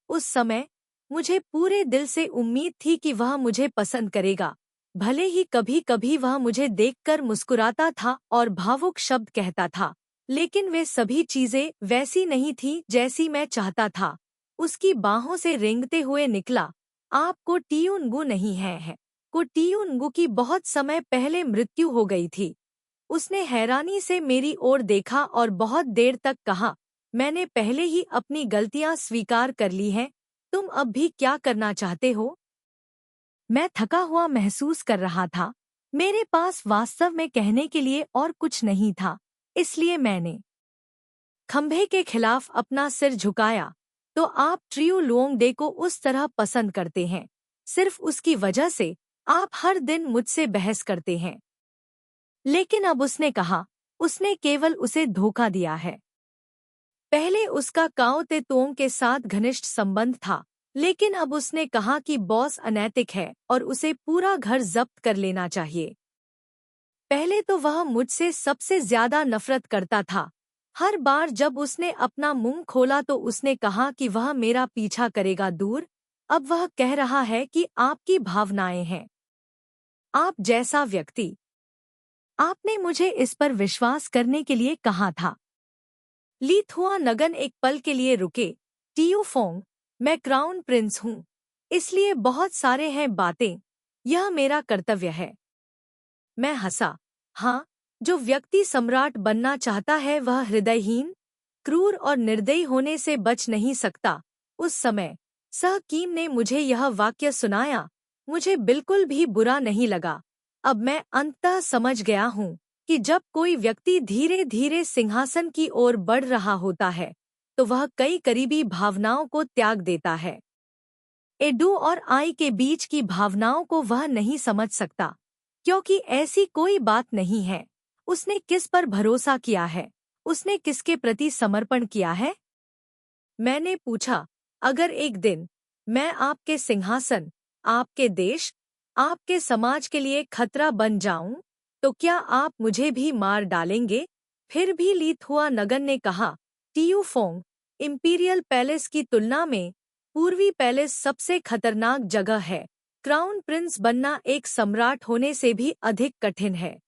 उस समय मुझे पूरे दिल से उम्मीद थी कि वह मुझे पसंद करेगा। भले ही कभी-कभी वह मुझे देखकर मुस्कुराता था और भावुक शब्द कहता था, लेकिन वे सभी चीजें वैसी नहीं थी जैसी मैं चाहता था। उसकी बाहों से रेंगते हुए निकला, आपको टियुनगु नहीं है। को टियुनगु की बहुत समय पहले मृत्यु हो गई थी। उसने हैरानी से मेरी ओर देखा और बहुत देर तक कहा, मैंने पहले ही अपनी गलतियां स्वीकार कर ली हैं। तुम अब भी क्या करना चाहते हो? मैं थका हुआ महसूस कर रहा था। मेरे पास वास्तव में कहने के लिए और कुछ नहीं था। इसलिए मैंने खंभे के खिलाफ अपना सिर झुकाया। तो आप ट्रियो लुओंग डे को उस तरह पसंद करते हैं, सिर्फ उसकी वजह से आप हर दिन मुझसे बहस करते हैं। लेकिन अब उसने कहा, उसने केवल उसे धोखा दिया है। पहले उसका काओ ते तोंग के साथ घनिष्ठ संबंध था, लेकिन अब उसने कहा कि बॉस अनैतिक है और उसे पूरा घर जब्त कर लेना चाहिए। पहले तो वह मुझसे सबसे ज्यादा नफरत करता था। हर बार जब उसने अपना मुंह खोला तो उसने कहा कि वह मेरा पीछा करेगा दूर। अब वह कह रहा है कि आपकी भावनाएं हैं। आप जैसा व्यक्ति। आपने मुझे इस पर विश्वास करने के लिए कहा था। लीथुआ नगन एक पल के लिए रुके। टियू फोंग, मैं क्राउन प्रिंस हूँ, इसलिए बहुत सारे हैं बातें। यह मेरा कर्तव्य है। मैं हंसा। हाँ, जो व्यक्ति सम्राट बनना चाहता है वह हृदयहीन, क्रूर और निर्दयी होने से बच नहीं सकता। उस समय सह कीम ने मुझे यह वाक्य सुनाया। मुझे बिल्कुल भी बुरा नहीं लगा। अब मैं अंततः समझ गया हूँ कि जब कोई व्यक्ति धीरे धीरे सिंहासन की ओर बढ़ रहा होता है तो वह कई करीबी भावनाओं को त्याग देता है। एडू और आई के बीच की भावनाओं को वह नहीं समझ सकता, क्योंकि ऐसी कोई बात नहीं है। उसने किस पर भरोसा किया है? उसने किसके प्रति समर्पण किया है? मैंने पूछा, अगर एक दिन मैं आपके सिंहासन, आपके देश, आपके समाज के लिए खतरा बन जाऊं, तो क्या आप मुझे भी मार डालेंगे? फिर भी लीथुआ नगन ने कहा, टियू फोंग, इंपीरियल पैलेस की तुलना में पूर्वी पैलेस सबसे खतरनाक जगह है। क्राउन प्रिंस बनना एक सम्राट होने से भी अधिक कठिन है।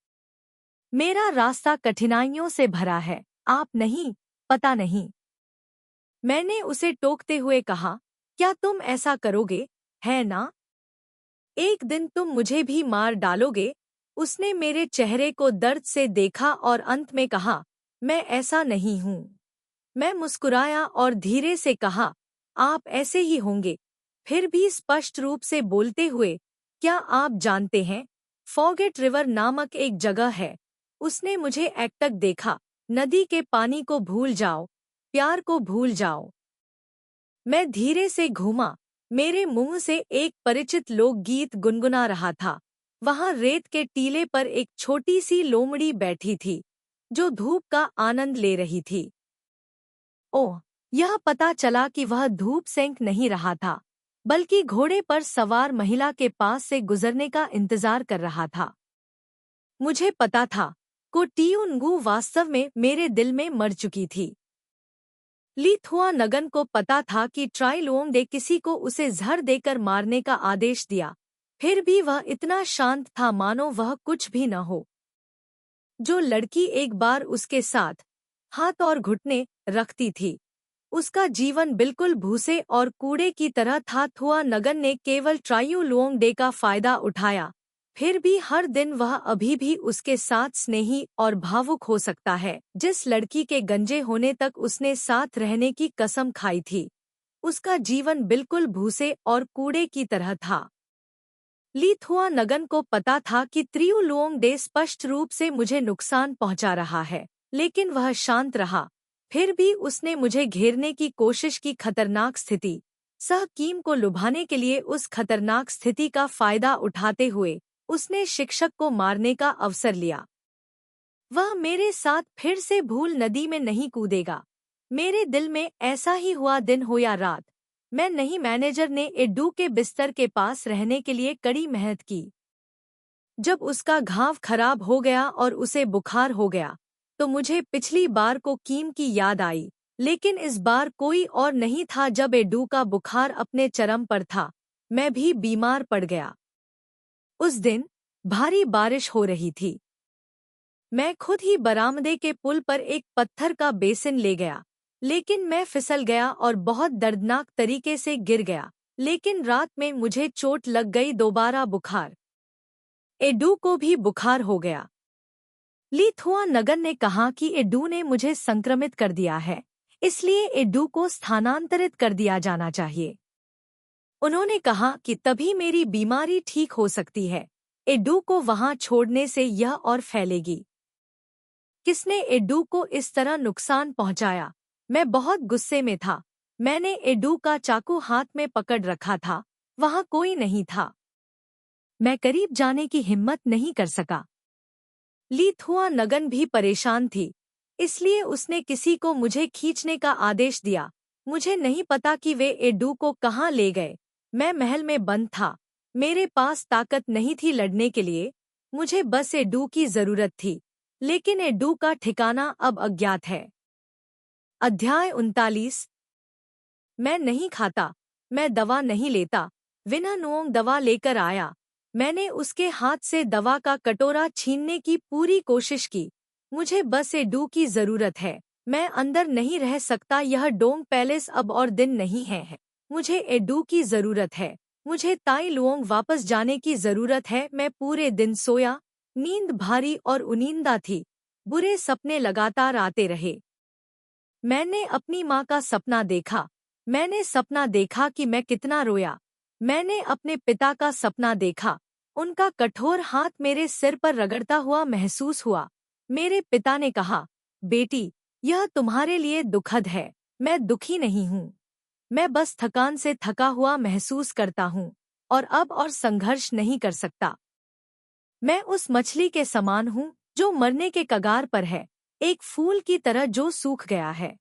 मेरा रास्ता कठिनाइयों से भरा है, आप नहीं, पता नहीं। मैंने उसे टोकते हुए कहा, क्या तुम ऐसा करोगे, है ना? एक दिन तुम मुझे भी मार डालोगे। उसने मेरे चेहरे को दर्द से देखा और अंत में कहा, मैं ऐसा नहीं हूँ। मैं मुस्कुराया और धीरे से कहा, आप ऐसे ही होंगे। फिर भी स्पष्ट रूप से बोलते हुए, क्या आप जानते हैं, फॉगेट रिवर नामक एक जगह है। उसने मुझे एकटक देखा। नदी के पानी को भूल जाओ, प्यार को भूल जाओ। मैं धीरे से घूमा। मेरे मुंह से एक परिचित लोकगीत गुनगुना रहा था। वहां रेत के टीले पर एक छोटी सी लोमड़ी बैठी थी, जो धूप का आनंद ले रही थी। ओह, यह पता चला कि वह धूप सेंक नहीं रहा था, बल्कि घोड़े पर सवार महिला के पास से गुजरने का इंतजार कर रहा था। मुझे पता था को टियुनगु वास्तव में मेरे दिल में मर चुकी थी। ली थुआ नगन को पता था कि ट्राई लुओंग ने किसी को उसे जहर देकर मारने का आदेश दिया, फिर भी वह इतना शांत था मानो वह कुछ भी न हो। जो लड़की एक बार उसके साथ हाथ और घुटने रखती थी, उसका जीवन बिल्कुल भूसे और कूड़े की तरह था। थुआ नगन ने केवल ट्रायू लुओंग डे का फायदा उठाया, फिर भी हर दिन वह अभी भी उसके साथ स्नेही और भावुक हो सकता है। जिस लड़की के गंजे होने तक उसने साथ रहने की कसम खाई थी, उसका जीवन बिल्कुल भूसे और कूड़े की तरह था। ली थुआ नगन को पता था कि त्रियू लुओंग डे स्पष्ट रूप से मुझे नुकसान पहुंचा रहा है, लेकिन वह शांत रहा। फिर भी उसने मुझे घेरने की कोशिश की। खतरनाक स्थिति। सह कीम को लुभाने के लिए उस खतरनाक स्थिति का फायदा उठाते हुए उसने शिक्षक को मारने का अवसर लिया। वह मेरे साथ फिर से भूल नदी में नहीं कूदेगा। मेरे दिल में ऐसा ही हुआ, दिन हो या रात। मैं नहीं। मैनेजर ने एडू के बिस्तर के पास रहने के लिए कड़ी मेहनत की। जब उसका घाव खराब हो गया और उसे बुखार हो गया, तो मुझे पिछली बार को कीम की याद आई, लेकिन इस बार कोई और नहीं था। जब एडू का बुखार अपने चरम पर था, मैं भी बीमार पड़ गया। उस दिन भारी बारिश हो रही थी। मैं खुद ही बरामदे के पुल पर एक पत्थर का बेसिन ले गया, लेकिन मैं फिसल गया और बहुत दर्दनाक तरीके से गिर गया। लेकिन रात में मुझे चोट लग गई। दोबारा बुखार। एडू को भी बुखार हो गया। ली थुआ नगन ने कहा कि एडू ने मुझे संक्रमित कर दिया है, इसलिए एडू को स्थानांतरित कर दिया जाना चाहिए। उन्होंने कहा कि तभी मेरी बीमारी ठीक हो सकती है। एडू को वहां छोड़ने से यह और फैलेगी। किसने एडू को इस तरह नुकसान पहुंचाया? मैं बहुत गुस्से में था। मैंने एडू का चाकू हाथ में पकड़ रखा था। वहां कोई नहीं था। मैं करीब जाने की हिम्मत नहीं कर सका। ली थुआ नगन भी परेशान थी, इसलिए उसने किसी को मुझे खींचने का आदेश दिया। मुझे नहीं पता कि वे एडू को कहाँ ले गए। मैं महल में बंद था। मेरे पास ताकत नहीं थी लड़ने के लिए। मुझे बस एडू की जरूरत थी, लेकिन एडू का ठिकाना अब अज्ञात है। अध्याय 39। मैं नहीं खाता, मैं दवा नहीं लेता। विना नुओंग दवा लेकर आया। मैंने उसके हाथ से दवा का कटोरा छीनने की पूरी कोशिश की। मुझे बस एडू की जरूरत है। मैं अंदर नहीं रह सकता। यह डोंग पैलेस अब और दिन नहीं है। मुझे एडू की जरूरत है। मुझे ताई लुओंग वापस जाने की जरूरत है। मैं पूरे दिन सोया। नींद भारी और उनींदा थी। बुरे सपने लगातार आते रहे। मैंने अपनी माँ का सपना देखा। मैंने सपना देखा कि मैं कितना रोया। मैंने अपने पिता का सपना देखा। उनका कठोर हाथ मेरे सिर पर रगड़ता हुआ महसूस हुआ। मेरे पिता ने कहा, बेटी, यह तुम्हारे लिए दुखद है। मैं दुखी नहीं हूँ। मैं बस थकान से थका हुआ महसूस करता हूँ और अब और संघर्ष नहीं कर सकता। मैं उस मछली के समान हूँ जो मरने के कगार पर है, एक फूल की तरह जो सूख गया है।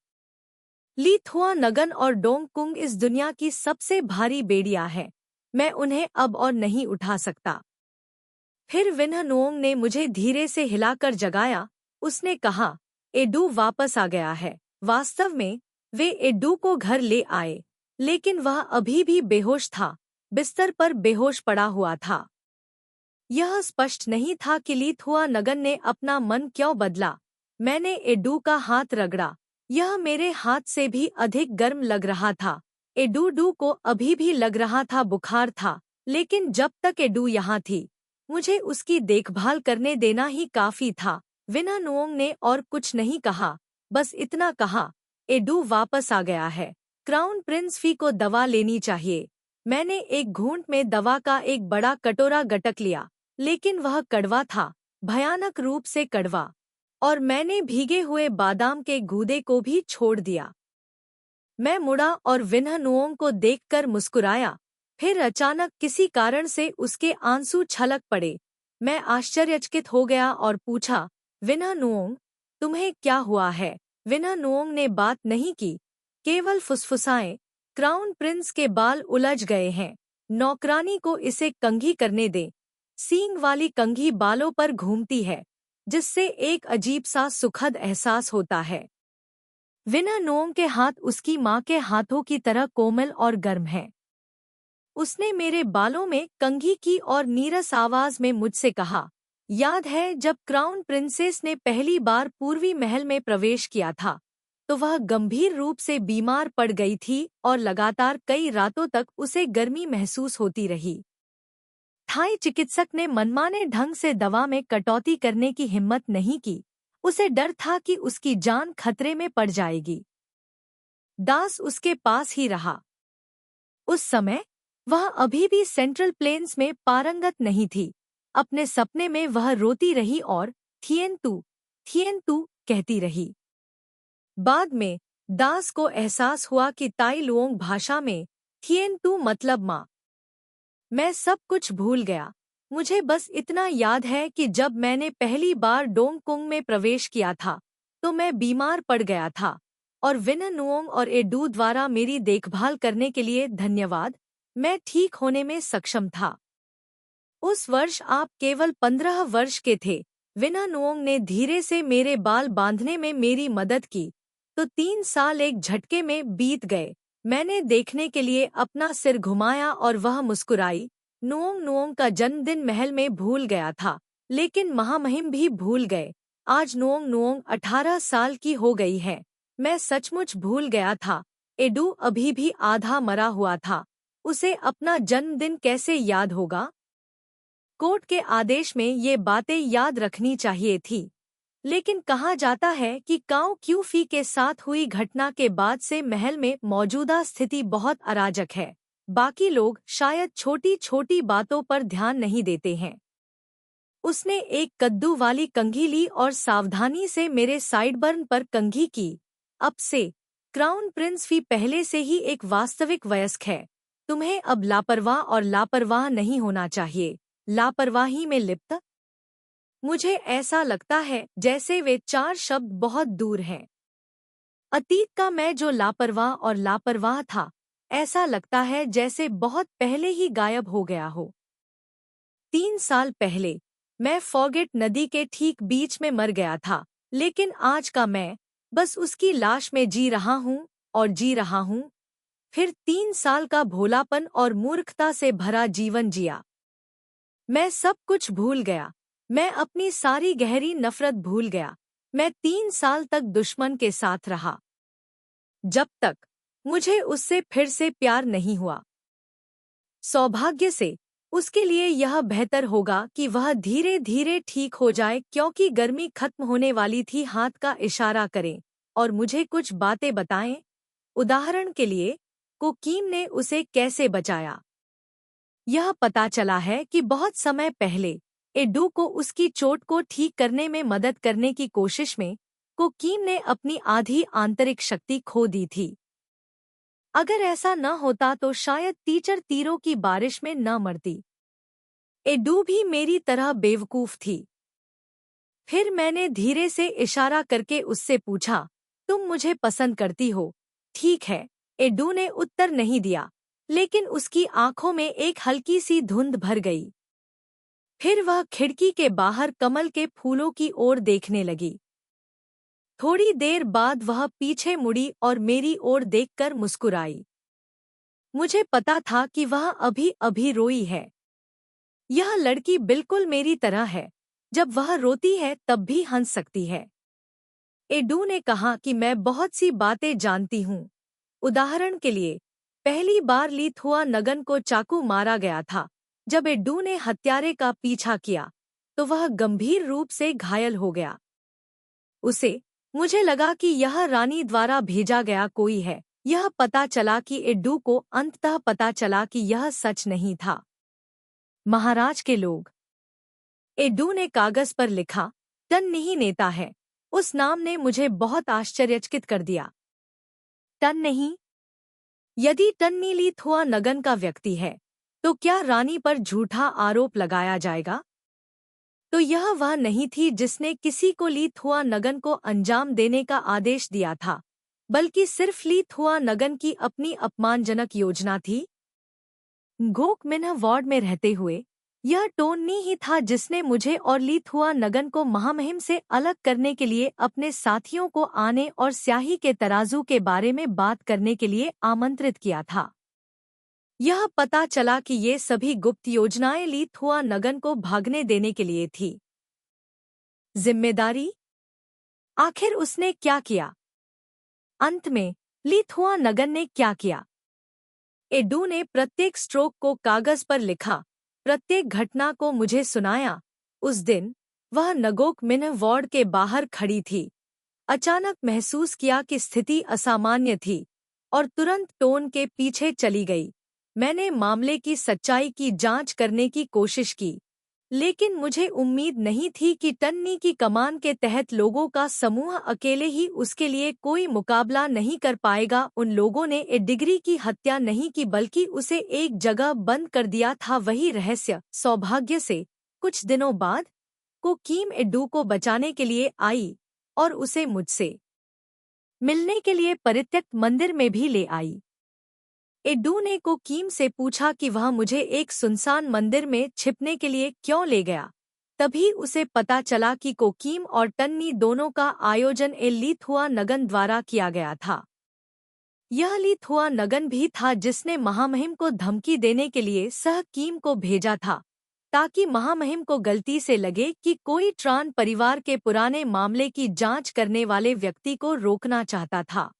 ली थुआ नगन और डोंग कुंग इस दुनिया की सबसे भारी बेड़ियां हैं। मैं उन्हें अब और नहीं उठा सकता। फिर विन्ह नुओंग ने मुझे धीरे से हिलाकर जगाया। उसने कहा, एडू वापस आ गया है। वास्तव में वे एडू को घर ले आए, लेकिन वह अभी भी बेहोश था, बिस्तर पर बेहोश पड़ा हुआ था। यह स्पष्ट नहीं था कि ली थुआ नगन ने अपना मन क्यों बदला। मैंने एडू का हाथ रगड़ा। यह मेरे हाथ से भी अधिक गर्म लग रहा था। एडू को अभी भी लग रहा था बुखार था, लेकिन जब तक एडू यहाँ थी, मुझे उसकी देखभाल करने देना ही काफी था। विना नुओंग ने और कुछ नहीं कहा, बस इतना कहा, एडू वापस आ गया है। क्राउन प्रिंस फी को दवा लेनी चाहिए। मैंने एक घूंट में दवा का एक बड़ा कटोरा गटक लिया, लेकिन वह कड़वा था, भयानक रूप से कड़वा, और मैंने भीगे हुए बादाम के गूदे को भी छोड़ दिया। मैं मुड़ा और विन्ह नुओंग को देखकर मुस्कुराया। फिर अचानक किसी कारण से उसके आंसू छलक पड़े। मैं आश्चर्यचकित हो गया और पूछा, विन्ह नुओंग, तुम्हें क्या हुआ है? विन्ह नुओंग ने बात नहीं की, केवल फुसफुसाए, क्राउन प्रिंस के बाल उलझ गए हैं। नौकरानी को इसे कंघी करने दे। सींग वाली कंघी बालों पर घूमती है, जिससे एक अजीब सा सुखद एहसास होता है। विना नोंग के हाथ उसकी माँ के हाथों की तरह कोमल और गर्म है। उसने मेरे बालों में कंघी की और नीरस आवाज में मुझसे कहा, याद है जब क्राउन प्रिंसेस ने पहली बार पूर्वी महल में प्रवेश किया था, तो वह गंभीर रूप से बीमार पड़ गई थी और लगातार कई रातों तक उसे गर्मी महसूस होती रही। थाई चिकित्सक ने मनमाने ढंग से दवा में कटौती करने की हिम्मत नहीं की। उसे डर था कि उसकी जान खतरे में पड़ जाएगी। दास उसके पास ही रहा। उस समय वह अभी भी सेंट्रल प्लेन्स में पारंगत नहीं थी। अपने सपने में वह रोती रही और थियन तू कहती रही। बाद में दास को एहसास हुआ कि ताई लुओंग भाषा में थियन तू मतलब माँ। मैं सब कुछ भूल गया। मुझे बस इतना याद है कि जब मैंने पहली बार डोंगकुंग में प्रवेश किया था, तो मैं बीमार पड़ गया था और विन नुओंग और एडू द्वारा मेरी देखभाल करने के लिए धन्यवाद, मैं ठीक होने में सक्षम था। उस वर्ष आप केवल 15 वर्ष के थे। विना नुओंग ने धीरे से मेरे बाल बांधने में मेरी मदद की, तो 3 साल एक झटके में बीत गए। मैंने देखने के लिए अपना सिर घुमाया और वह मुस्कुराई। नुओंग का जन्मदिन महल में भूल गया था, लेकिन महामहिम भी भूल गए। आज नुओंग 18 साल की हो गई है। मैं सचमुच भूल गया था। एडू अभी भी आधा मरा हुआ था। उसे अपना जन्मदिन कैसे याद होगा? कोर्ट के आदेश में ये बातें याद रखनी चाहिए थी, लेकिन कहा जाता है कि काओ क्यूफी के साथ हुई घटना के बाद से महल में मौजूदा स्थिति बहुत अराजक है। बाकी लोग शायद छोटी छोटी बातों पर ध्यान नहीं देते हैं। उसने एक कद्दू वाली कंघी ली और सावधानी से मेरे साइडबर्न पर कंघी की। अब से क्राउन प्रिंस भी पहले से ही एक वास्तविक वयस्क है। तुम्हें अब लापरवाह और लापरवाह नहीं होना चाहिए। लापरवाही में लिप्त? मुझे ऐसा लगता है जैसे वे 4 शब्द बहुत दूर हैं। अतीत का मैं जो लापरवाह और लापरवाह था, ऐसा लगता है जैसे बहुत पहले ही गायब हो गया हो। 3 साल पहले मैं फॉगेट नदी के ठीक बीच में मर गया था, लेकिन आज का मैं बस उसकी लाश में जी रहा हूँ और जी रहा हूँ। फिर 3 साल का भोलापन और मूर्खता से भरा जीवन जिया। मैं सब कुछ भूल गया। मैं अपनी सारी गहरी नफरत भूल गया। मैं 3 साल तक दुश्मन के साथ रहा, जब तक मुझे उससे फिर से प्यार नहीं हुआ। सौभाग्य से उसके लिए यह बेहतर होगा कि वह धीरे धीरे ठीक हो जाए, क्योंकि गर्मी खत्म होने वाली थी। हाथ का इशारा करें और मुझे कुछ बातें बताएं। उदाहरण के लिए, कोकीम ने उसे कैसे बचाया। यह पता चला है कि बहुत समय पहले एडू को उसकी चोट को ठीक करने में मदद करने की कोशिश में कोकीम ने अपनी आधी आंतरिक शक्ति खो दी थी। अगर ऐसा न होता तो शायद टीचर तीरों की बारिश में न मरती। एडू भी मेरी तरह बेवकूफ थी। फिर मैंने धीरे से इशारा करके उससे पूछा, तुम मुझे पसंद करती हो? ठीक है, एडू ने उत्तर नहीं दिया, लेकिन उसकी आंखों में एक हल्की सी धुंध भर गई। फिर वह खिड़की के बाहर कमल के फूलों की ओर देखने लगी। थोड़ी देर बाद वह पीछे मुड़ी और मेरी ओर देखकर मुस्कुराई। मुझे पता था कि वह अभी अभी रोई है। यह लड़की बिल्कुल मेरी तरह है। जब वह रोती है तब भी हंस सकती है। एडू ने कहा कि मैं बहुत सी बातें जानती हूँ। उदाहरण के लिए, पहली बार ली थुआ नगन को चाकू मारा गया था। जब एडू ने हत्यारे का पीछा किया, तो वह गंभीर रूप से घायल हो गया। मुझे लगा कि यह रानी द्वारा भेजा गया कोई है। यह पता चला कि एडू को अंततः पता चला कि यह सच नहीं था। महाराज के लोग। एडू ने कागज पर लिखा, टन्निही नेता है। उस नाम ने मुझे बहुत आश्चर्यचकित कर दिया। टन्निही? यदि टन्नी ली थुआ नगन का व्यक्ति है, तो क्या रानी पर झूठा आरोप लगाया जाएगा? तो यह वह नहीं थी जिसने किसी को ली थुआ नगन को अंजाम देने का आदेश दिया था, बल्कि सिर्फ ली थुआ नगन की अपनी अपमानजनक योजना थी। गोक मिन्ह वार्ड में रहते हुए यह टोन्नी ही था जिसने मुझे और ली थुआ नगन को महामहिम से अलग करने के लिए अपने साथियों को आने और स्याही के तराजू के बारे में बात करने के लिए आमंत्रित किया था। यह पता चला कि ये सभी गुप्त योजनाएं ली थुआ नगन को भागने देने के लिए थी। जिम्मेदारी? आखिर उसने क्या किया? अंत में ली थुआ नगन ने क्या किया? एडू ने प्रत्येक स्ट्रोक को कागज पर लिखा, प्रत्येक घटना को मुझे सुनाया। उस दिन वह नगोक मिन्ह वार्ड के बाहर खड़ी थी। अचानक महसूस किया कि स्थिति असामान्य थी और तुरंत टोन के पीछे चली गई। मैंने मामले की सच्चाई की जांच करने की कोशिश की, लेकिन मुझे उम्मीद नहीं थी कि टन्नी की कमान के तहत लोगों का समूह अकेले ही उसके लिए कोई मुकाबला नहीं कर पाएगा। उन लोगों ने एडिग्री की हत्या नहीं की बल्कि उसे एक जगह बंद कर दिया था। वही रहस्य। सौभाग्य से कुछ दिनों बाद कोकीम एडू को बचाने के लिए आई और उसे मुझसे मिलने के लिए परित्यक्त मंदिर में भी ले आई। एडू ने कोकीम से पूछा कि वह मुझे एक सुनसान मंदिर में छिपने के लिए क्यों ले गया। तभी उसे पता चला कि कोकीम और टन्नी दोनों का आयोजन ली थुआ नगन द्वारा किया गया था। यह ली थुआ नगन भी था जिसने महामहिम को धमकी देने के लिए सहकीम को भेजा था, ताकि महामहिम को गलती से लगे कि कोई ट्रान परिवार के पुराने मामले की जांच करने वाले व्यक्ति को रोकना चाहता था।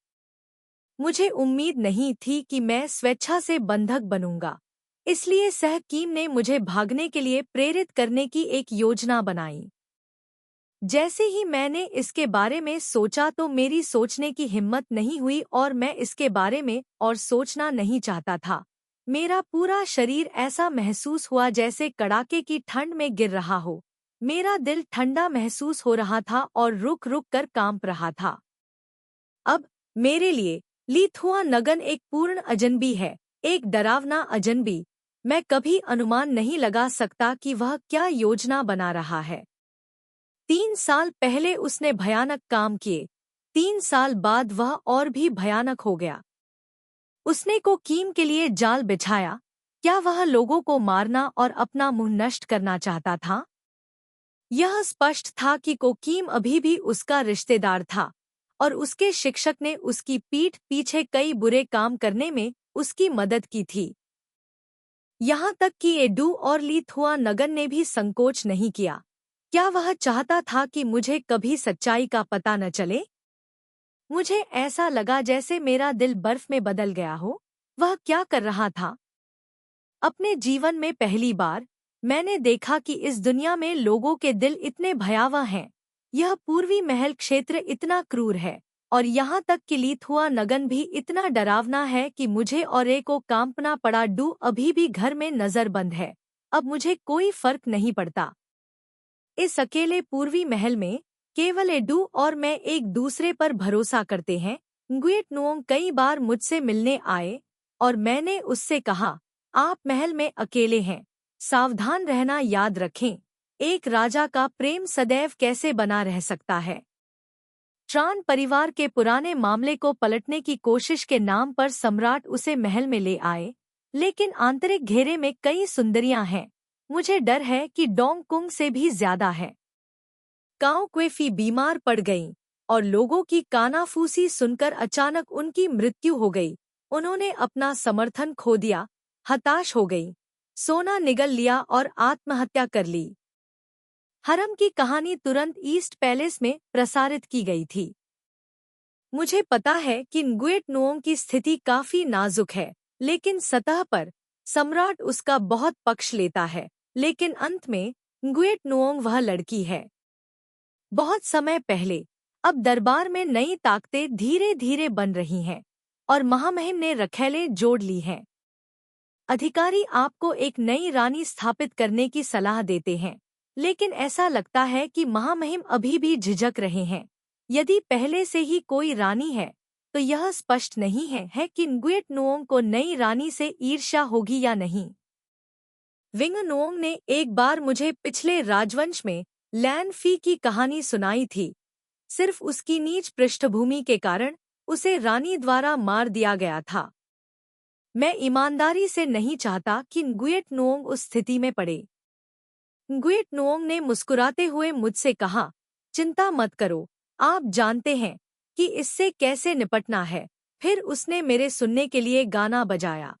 मुझे उम्मीद नहीं थी कि मैं स्वेच्छा से बंधक बनूंगा, इसलिए सहकीम ने मुझे भागने के लिए प्रेरित करने की एक योजना बनाई। जैसे ही मैंने इसके बारे में सोचा तो मेरी सोचने की हिम्मत नहीं हुई और मैं इसके बारे में और सोचना नहीं चाहता था। मेरा पूरा शरीर ऐसा महसूस हुआ जैसे कड़ाके की ठंड में गिर रहा हो। मेरा दिल ठंडा महसूस हो रहा था और रुक रुक कर कांप रहा था। अब मेरे लिए ली थुआ नगन एक पूर्ण अजनबी है, एक डरावना अजनबी। मैं कभी अनुमान नहीं लगा सकता कि वह क्या योजना बना रहा है। 3 साल पहले उसने भयानक काम किए, 3 साल बाद वह और भी भयानक हो गया। उसने कोकीम के लिए जाल बिछाया। क्या वह लोगों को मारना और अपना मुंह नष्ट करना चाहता था? यह स्पष्ट था कि कोकीम अभी भी उसका रिश्तेदार था और उसके शिक्षक ने उसकी पीठ पीछे कई बुरे काम करने में उसकी मदद की थी। यहाँ तक कि एडू और ली थुआ नगन ने भी संकोच नहीं किया। क्या वह चाहता था कि मुझे कभी सच्चाई का पता न चले? मुझे ऐसा लगा जैसे मेरा दिल बर्फ में बदल गया हो। वह क्या कर रहा था? अपने जीवन में पहली बार मैंने देखा कि इस दुनिया में लोगों के दिल इतने भयावह हैं। यह पूर्वी महल क्षेत्र इतना क्रूर है और यहाँ तक कि ली थुआ नगन भी इतना डरावना है कि मुझे और ए को कांपना पड़ा। डू अभी भी घर में नजरबंद है। अब मुझे कोई फर्क नहीं पड़ता। इस अकेले पूर्वी महल में केवल एडू और मैं एक दूसरे पर भरोसा करते हैं। nguyen nuong कई बार मुझसे मिलने आए और मैंने उससे कहा, आप महल में अकेले हैं, सावधान रहना याद रखें। एक राजा का प्रेम सदैव कैसे बना रह सकता है। ट्रान परिवार के पुराने मामले को पलटने की कोशिश के नाम पर सम्राट उसे महल में ले आए, लेकिन आंतरिक घेरे में कई सुंदरियां हैं। मुझे डर है कि डोंग कुंग से भी ज्यादा है। काओ क्वेफी बीमार पड़ गईं और लोगों की कानाफूसी सुनकर अचानक उनकी मृत्यु हो गई। उन्होंने अपना समर्थन खो दिया, हताश हो गई, सोना निगल लिया और आत्महत्या कर ली। हरम की कहानी तुरंत ईस्ट पैलेस में प्रसारित की गई थी। मुझे पता है कि nguyen nuong की स्थिति काफी नाजुक है, लेकिन सतह पर सम्राट उसका बहुत पक्ष लेता है, लेकिन अंत में nguyen nuong वह लड़की है। बहुत समय पहले अब दरबार में नई ताकतें धीरे धीरे बन रही हैं और महामहिम ने रखैलें जोड़ ली हैं। अधिकारी आपको एक नई रानी स्थापित करने की सलाह देते हैं, लेकिन ऐसा लगता है कि महामहिम अभी भी झिझक रहे हैं। यदि पहले से ही कोई रानी है तो यह स्पष्ट नहीं है कि nguyen nuong को नई रानी से ईर्ष्या होगी या नहीं। विंग नुओंग ने एक बार मुझे पिछले राजवंश में लैन फी की कहानी सुनाई थी। सिर्फ उसकी नीच पृष्ठभूमि के कारण उसे रानी द्वारा मार दिया गया था। मैं ईमानदारी से नहीं चाहता कि nguyen nuong उस स्थिति में पड़े। गुइट नुओंग ने मुस्कुराते हुए मुझसे कहा, चिंता मत करो, आप जानते हैं कि इससे कैसे निपटना है। फिर उसने मेरे सुनने के लिए गाना बजाया।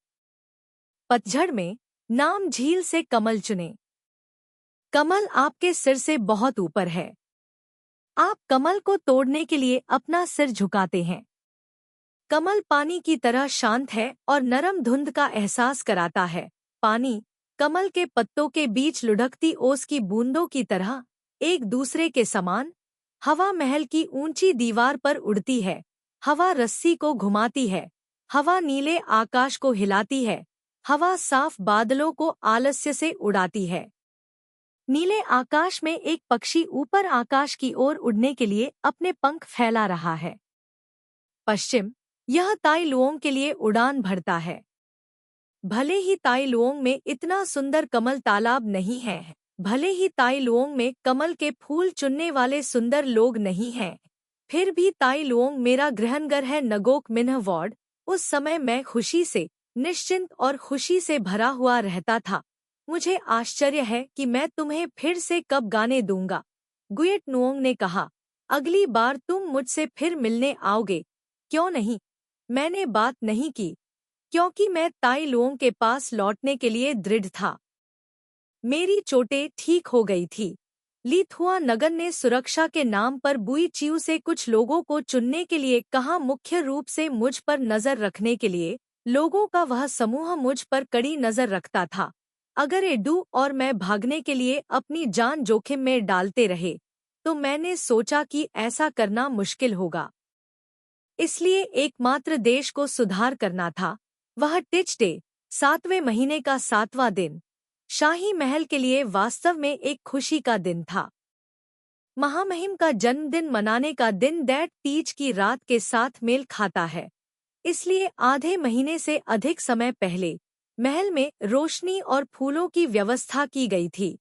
पतझड़ में नाम झील से कमल चुने। कमल आपके सिर से बहुत ऊपर है। आप कमल को तोड़ने के लिए अपना सिर झुकाते हैं। कमल पानी की तरह शांत है और नरम धुंध का एहसास कराता है। पानी कमल के पत्तों के बीच लुढ़कती ओस की बूंदों की तरह एक दूसरे के समान। हवा महल की ऊंची दीवार पर उड़ती है। हवा रस्सी को घुमाती है। हवा नीले आकाश को हिलाती है। हवा साफ बादलों को आलस्य से उड़ाती है। नीले आकाश में एक पक्षी ऊपर आकाश की ओर उड़ने के लिए अपने पंख फैला रहा है। पश्चिम यह ताई लुओंग के लिए उड़ान भरता है। भले ही ताई लुओंग में इतना सुंदर कमल तालाब नहीं है, भले ही ताई लुओंग में कमल के फूल चुनने वाले सुंदर लोग नहीं हैं, फिर भी ताई लुओंग मेरा गृहनगर है। Ngoc Minh ward. उस समय मैं खुशी से, निश्चिंत और खुशी से भरा हुआ रहता था। मुझे आश्चर्य है कि मैं तुम्हें फिर से कब गाने दूंगा। गुइट नुओंग ने कहा, अगली बार तुम मुझसे फिर मिलने आओगे, क्यों नहीं? मैंने बात नहीं की, क्योंकि मैं ताई लुओंग के पास लौटने के लिए दृढ़ था। मेरी चोटें ठीक हो गई थी। लीथुआ नगन ने सुरक्षा के नाम पर बुई चिऊ से कुछ लोगों को चुनने के लिए कहा। मुख्य रूप से मुझ पर नजर रखने के लिए लोगों का वह समूह मुझ पर कड़ी नजर रखता था। अगर एडू और मैं भागने के लिए अपनी जान जोखिम में डालते रहे तो मैंने सोचा कि ऐसा करना मुश्किल होगा। इसलिए एकमात्र देश को सुधार करना था। वह टिच डे, 7वें महीने का 7वां दिन, शाही महल के लिए वास्तव में एक खुशी का दिन था। महामहिम का जन्मदिन मनाने का दिन दैट तीज की रात के साथ मेल खाता है। इसलिए आधे महीने से अधिक समय पहले महल में रोशनी और फूलों की व्यवस्था की गई थी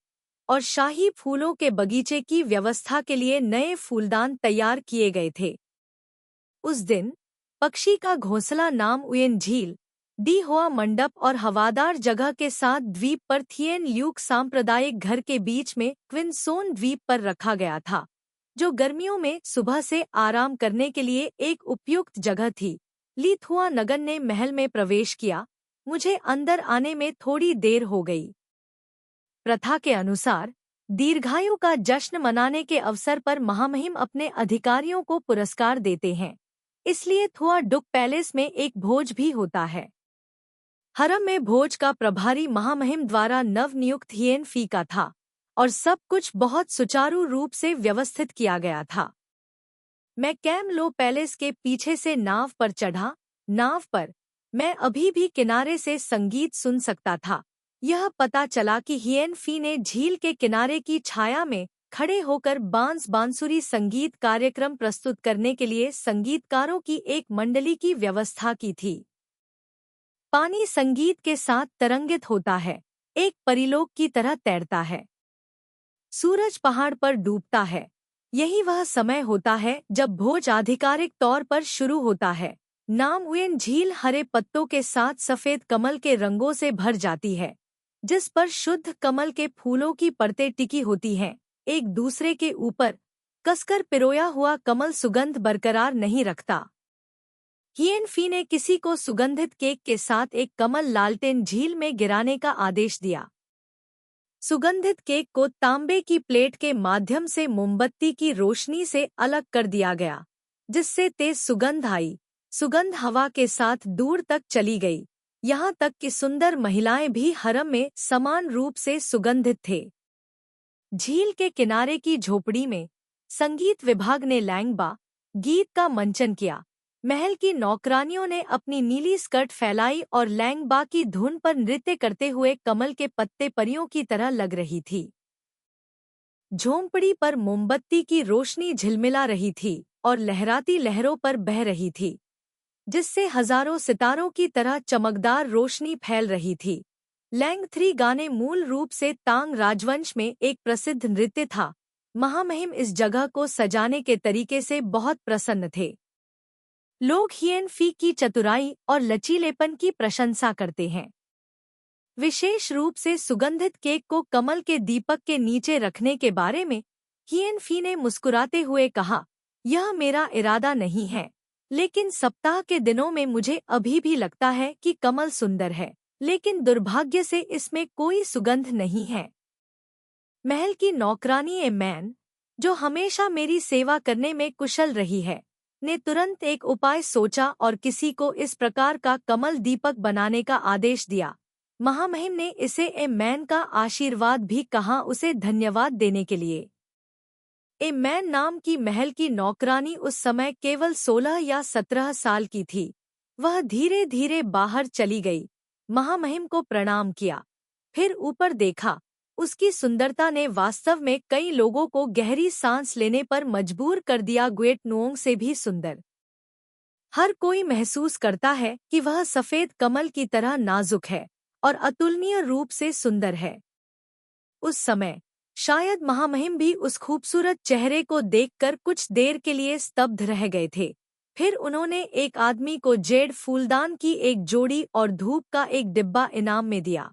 और शाही फूलों के बगीचे की व्यवस्था के लिए नए फूलदान तैयार किए गए थे। उस दिन पक्षी का घोंसला नाम उयन झील, डी हुआ मंडप और हवादार जगह के साथ द्वीप पर थिएन ल्यूक सांप्रदायिक घर के बीच में क्विनसोन द्वीप पर रखा गया था, जो गर्मियों में सुबह से आराम करने के लिए एक उपयुक्त जगह थी। लीथुआ नगन ने महल में प्रवेश किया। मुझे अंदर आने में थोड़ी देर हो गई। प्रथा के अनुसार दीर्घायु का जश्न मनाने के अवसर पर महामहिम अपने अधिकारियों को पुरस्कार देते हैं। इसलिए थुआ डुक पैलेस में एक भोज भी होता है। हरम में भोज का प्रभारी महामहिम द्वारा नवनियुक्त हिएन फी का था और सब कुछ बहुत सुचारू रूप से व्यवस्थित किया गया था। मैं कैम लो पैलेस के पीछे से नाव पर चढ़ा। नाव पर मैं अभी भी किनारे से संगीत सुन सकता था। यह पता चला कि हिएन फी ने झील के किनारे की छाया में खड़े होकर बांसुरी संगीत कार्यक्रम प्रस्तुत करने के लिए संगीतकारों की एक मंडली की व्यवस्था की थी। पानी संगीत के साथ तरंगित होता है, एक परिलोक की तरह तैरता है। सूरज पहाड़ पर डूबता है। यही वह समय होता है जब भोज आधिकारिक तौर पर शुरू होता है। नामउयन झील हरे पत्तों के साथ सफेद कमल के रंगों से भर जाती है, जिस पर शुद्ध कमल के फूलों की परतें टिकी होती हैं, एक दूसरे के ऊपर। कसकर पिरोया हुआ कमल सुगंध बरकरार नहीं रखता। हिएन फी ने किसी को सुगंधित केक के साथ एक कमल लालटेन झील में गिराने का आदेश दिया। सुगंधित केक को तांबे की प्लेट के माध्यम से मोमबत्ती की रोशनी से अलग कर दिया गया, जिससे तेज सुगंध आई। सुगंध हवा के साथ दूर तक चली गई, यहाँ तक कि सुंदर महिलाएं भी हरम में समान रूप से सुगंधित थे। झील के किनारे की झोपड़ी में संगीत विभाग ने लैंगबा गीत का मंचन किया। महल की नौकरानियों ने अपनी नीली स्कर्ट फैलाई और लैंगबा की धुन पर नृत्य करते हुए कमल के पत्ते परियों की तरह लग रही थी। झोंपड़ी पर मोमबत्ती की रोशनी झिलमिला रही थी और लहराती लहरों पर बह रही थी, जिससे हजारों सितारों की तरह चमकदार रोशनी फैल रही थी। लैंग थ्री गाने मूल रूप से तांग राजवंश में एक प्रसिद्ध नृत्य था। महामहिम इस जगह को सजाने के तरीके से बहुत प्रसन्न थे। लोग हिएन फी की चतुराई और लचीलेपन की प्रशंसा करते हैं। विशेष रूप से सुगंधित केक को कमल के दीपक के नीचे रखने के बारे में हिएन फी ने मुस्कुराते हुए कहा, यह मेरा इरादा नहीं है, लेकिन सप्ताह के दिनों में मुझे अभी भी लगता है कि कमल सुंदर है, लेकिन दुर्भाग्य से इसमें कोई सुगंध नहीं है। महल की नौकरानी ए मैन, जो हमेशा मेरी सेवा करने में कुशल रही है, ने तुरंत एक उपाय सोचा और किसी को इस प्रकार का कमल दीपक बनाने का आदेश दिया। महामहिम ने इसे ए मैन का आशीर्वाद भी कहा, उसे धन्यवाद देने के लिए। ए मैन नाम की महल की नौकरानी उस समय केवल 16 या 17 साल की थी। वह धीरे धीरे बाहर चली गई, महामहिम को प्रणाम किया, फिर ऊपर देखा। उसकी सुंदरता ने वास्तव में कई लोगों को गहरी सांस लेने पर मजबूर कर दिया, ग्वेट नुओंग से भी सुंदर। हर कोई महसूस करता है कि वह सफेद कमल की तरह नाजुक है और अतुलनीय रूप से सुंदर है। उस समय शायद महामहिम भी उस खूबसूरत चेहरे को देखकर कुछ देर के लिए स्तब्ध रह गए थे। फिर उन्होंने एक आदमी को जेड फूलदान की एक जोड़ी और धूप का एक डिब्बा इनाम में दिया।